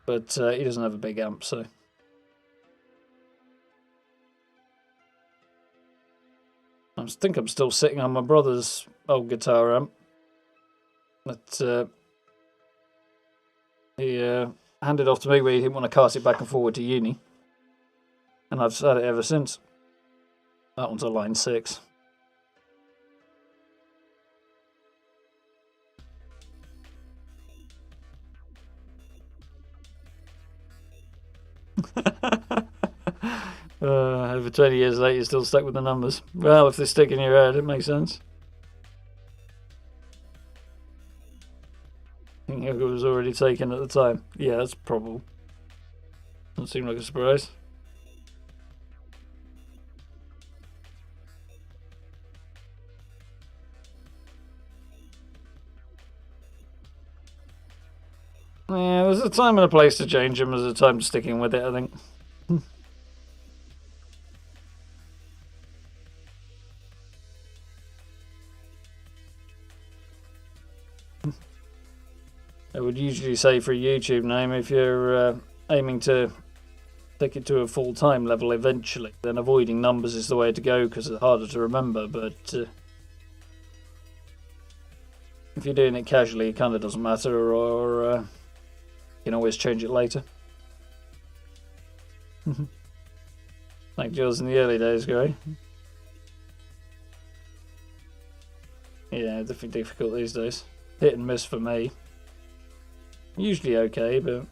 But he doesn't have a big amp, so... I think I'm still sitting on my brother's old guitar amp. That he handed off to me when he didn't want to cast it back and forward to uni. And I've had it ever since. That one's a line 6. Over 20 years later, you're still stuck with the numbers. Well, if they stick in your head, it makes sense. I think it was already taken at the time. Yeah, that's probable. Doesn't seem like a surprise. Yeah, there's a time and a place to change them. There's a time to sticking with it, I think. I would usually say for a YouTube name, if you're aiming to take it to a full-time level eventually, then avoiding numbers is the way to go because it's harder to remember, but if you're doing it casually, it kind of doesn't matter, or you can always change it later. Like yours in the early days, Gary. Yeah, definitely difficult these days. Hit and miss for me. Usually okay, but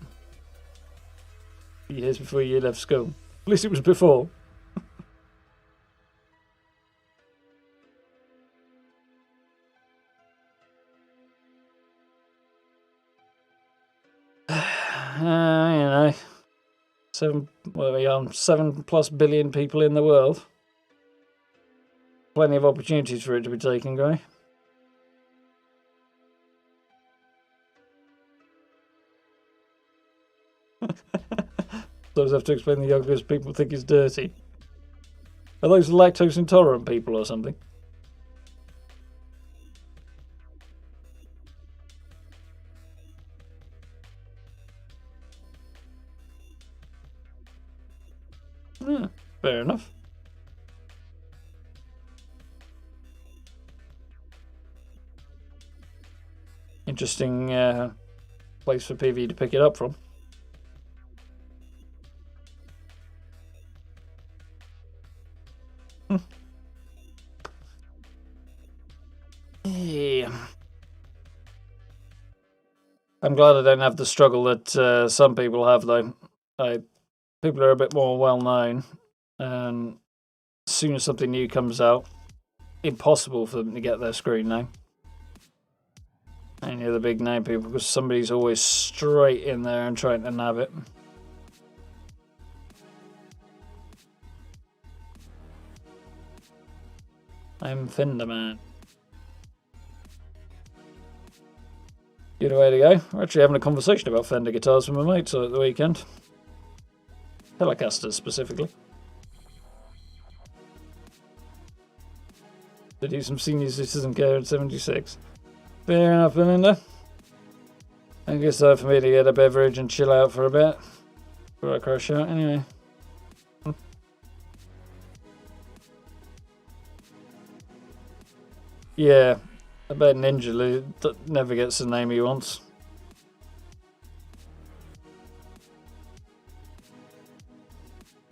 years before you left school. At least it was before. You know, 7+ billion people in the world. Plenty of opportunities for it to be taken, Gray. Those have to explain the youngest people think it's dirty. Are those lactose intolerant people or something? Fair enough. Interesting place for PV to pick it up from. I'm glad I don't have the struggle that some people have, though. People are a bit more well-known, and as soon as something new comes out, impossible for them to get their screen name. Any of the big name people, because somebody's always straight in there and trying to nab it. I'm Fender Man. Good way to go. We're actually having a conversation about Fender guitars with my mates at the weekend. Telecasters specifically. To do some senior citizen care at 76. Fair enough, Belinda. I guess time for me to get a beverage and chill out for a bit before I crash out anyway. Yeah, I bet Ninja never gets the name he wants.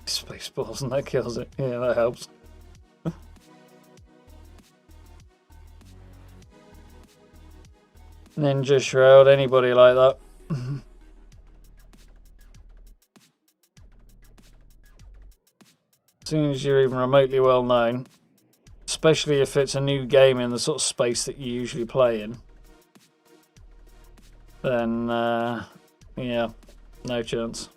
Spaceballs, and that kills it. Yeah, that helps. Ninja Shroud, anybody like that. As soon as you're even remotely well known, especially if it's a new game in the sort of space that you usually play in, then yeah, no chance.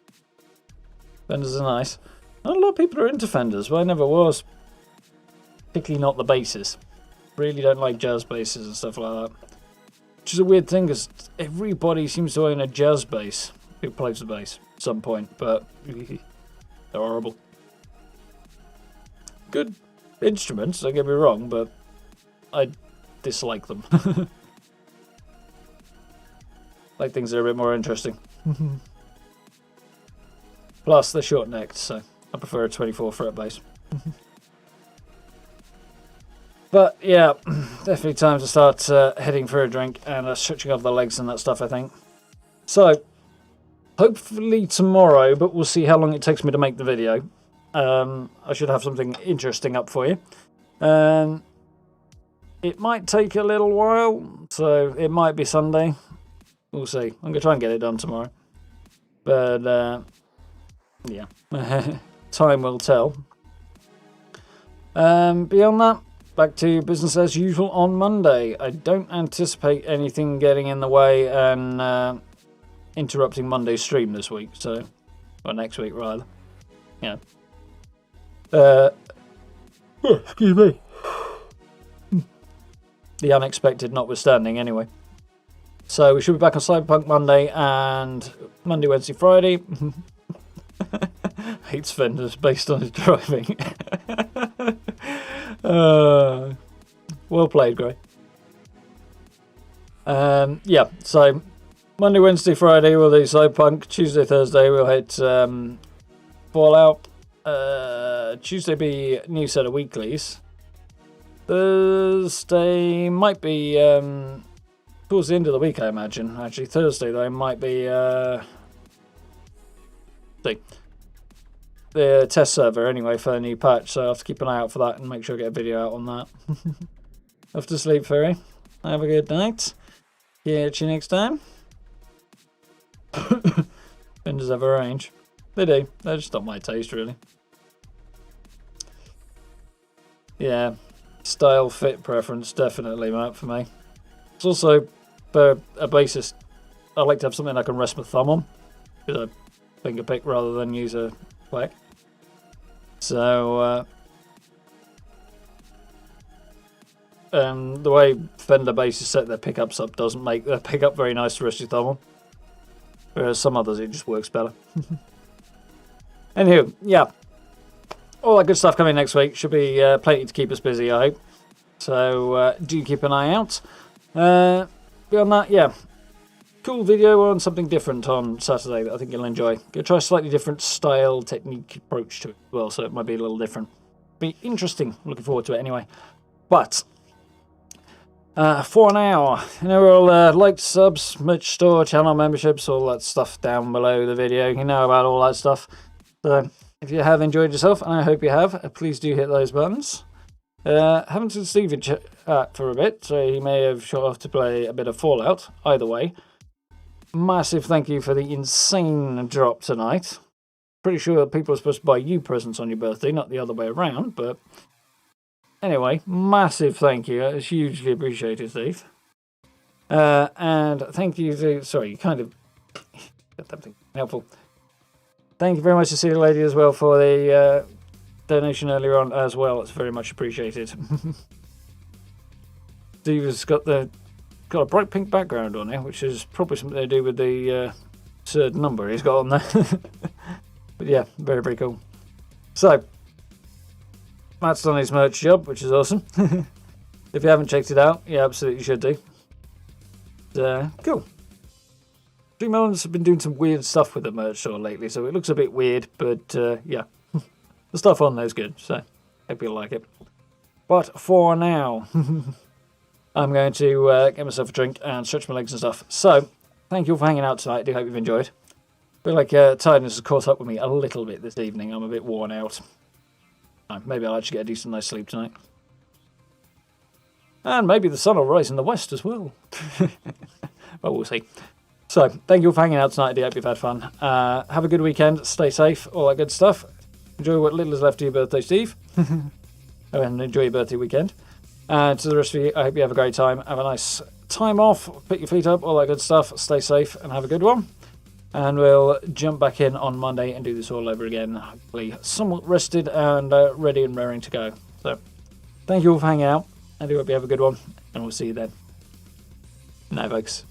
Fenders are nice. Not a lot of people are into Fenders, but I never was. Particularly not the basses. Really don't like jazz basses and stuff like that. Which is a weird thing, because everybody seems to own a jazz bass who plays the bass at some point, but they're horrible. Good instruments, don't get me wrong, but I dislike them. Like things that are a bit more interesting. Plus, they're short-necked, so I prefer a 24 fret bass. But yeah, definitely time to start heading for a drink and stretching off the legs and that stuff, I think. So, hopefully tomorrow, but we'll see how long it takes me to make the video. I should have something interesting up for you. It might take a little while, so it might be Sunday. We'll see. I'm going to try and get it done tomorrow. But, yeah. Time will tell. Beyond that, back to business as usual on Monday. I don't anticipate anything getting in the way and interrupting Monday's stream this week, so, or next week rather. Yeah. Excuse me. The unexpected notwithstanding, anyway. So we should be back on Cyberpunk Monday and Monday, Wednesday, Friday. Hates Fenders based on his driving. Well played, Gray. Yeah, so Monday, Wednesday, Friday we'll do Cyberpunk. Tuesday, Thursday we'll hit Fallout. Tuesday be new set of weeklies. Thursday might be towards the end of the week, I imagine. Actually, Thursday though might be the test server anyway for the new patch, so I'll have to keep an eye out for that and make sure I get a video out on that. Off to sleep, Fairy. Have a good night. Catch you next time. Fenders have a range. They do. They're just not my taste, really. Yeah. Style, fit, preference, definitely, Matt, for me. It's also, for a bassist, I like to have something I can rest my thumb on. With a finger pick rather than use a click. So, the way Fender basses set their pickups up doesn't make their pickup very nice to rest your thumb on. Whereas some others, it just works better. Anywho, yeah. All that good stuff coming next week. Should be plenty to keep us busy, I hope. So, do keep an eye out. Beyond that, yeah. Cool video on something different on Saturday that I think you'll enjoy. Gonna try a slightly different style, technique, approach to it as well, so it might be a little different. Be interesting. Looking forward to it anyway. But, for now, you know, all likes, subs, merch store, channel memberships, all that stuff down below the video. You know about all that stuff. So, if you have enjoyed yourself, and I hope you have, please do hit those buttons. Haven't seen Steve in chat for a bit, so he may have shot off to play a bit of Fallout. Either way, massive thank you for the insane drop tonight. Pretty sure people are supposed to buy you presents on your birthday, not the other way around, but anyway, massive thank you. It's hugely appreciated, Steve. And thank you to... Sorry, you kind of... got that thing helpful. Thank you very much to See the Lady as well for the donation earlier on as well. It's very much appreciated. Steve has got a bright pink background on here, which is probably something to do with the absurd number he's got on there. But yeah, very, very cool. So, Matt's done his merch job, which is awesome. If you haven't checked it out, you absolutely should do. Cool. Dream Melons have been doing some weird stuff with the merch store lately, so it looks a bit weird, but yeah. The stuff on there is good, so hope you'll like it. But for now, I'm going to get myself a drink and stretch my legs and stuff. So, thank you all for hanging out tonight. I do hope you've enjoyed. I feel like tiredness has caught up with me a little bit this evening. I'm a bit worn out. Maybe I'll actually get a decent night's sleep tonight. And maybe the sun will rise in the west as well. Well, we'll see. So, thank you all for hanging out tonight. I do hope you've had fun. Have a good weekend. Stay safe. All that good stuff. Enjoy what little is left of your birthday, Steve. And enjoy your birthday weekend. And to the rest of you, I hope you have a great time. Have a nice time off. Put your feet up. All that good stuff. Stay safe and have a good one. And we'll jump back in on Monday and do this all over again. Hopefully somewhat rested and ready and raring to go. So, thank you all for hanging out. I do hope you have a good one. And we'll see you then. Night, folks.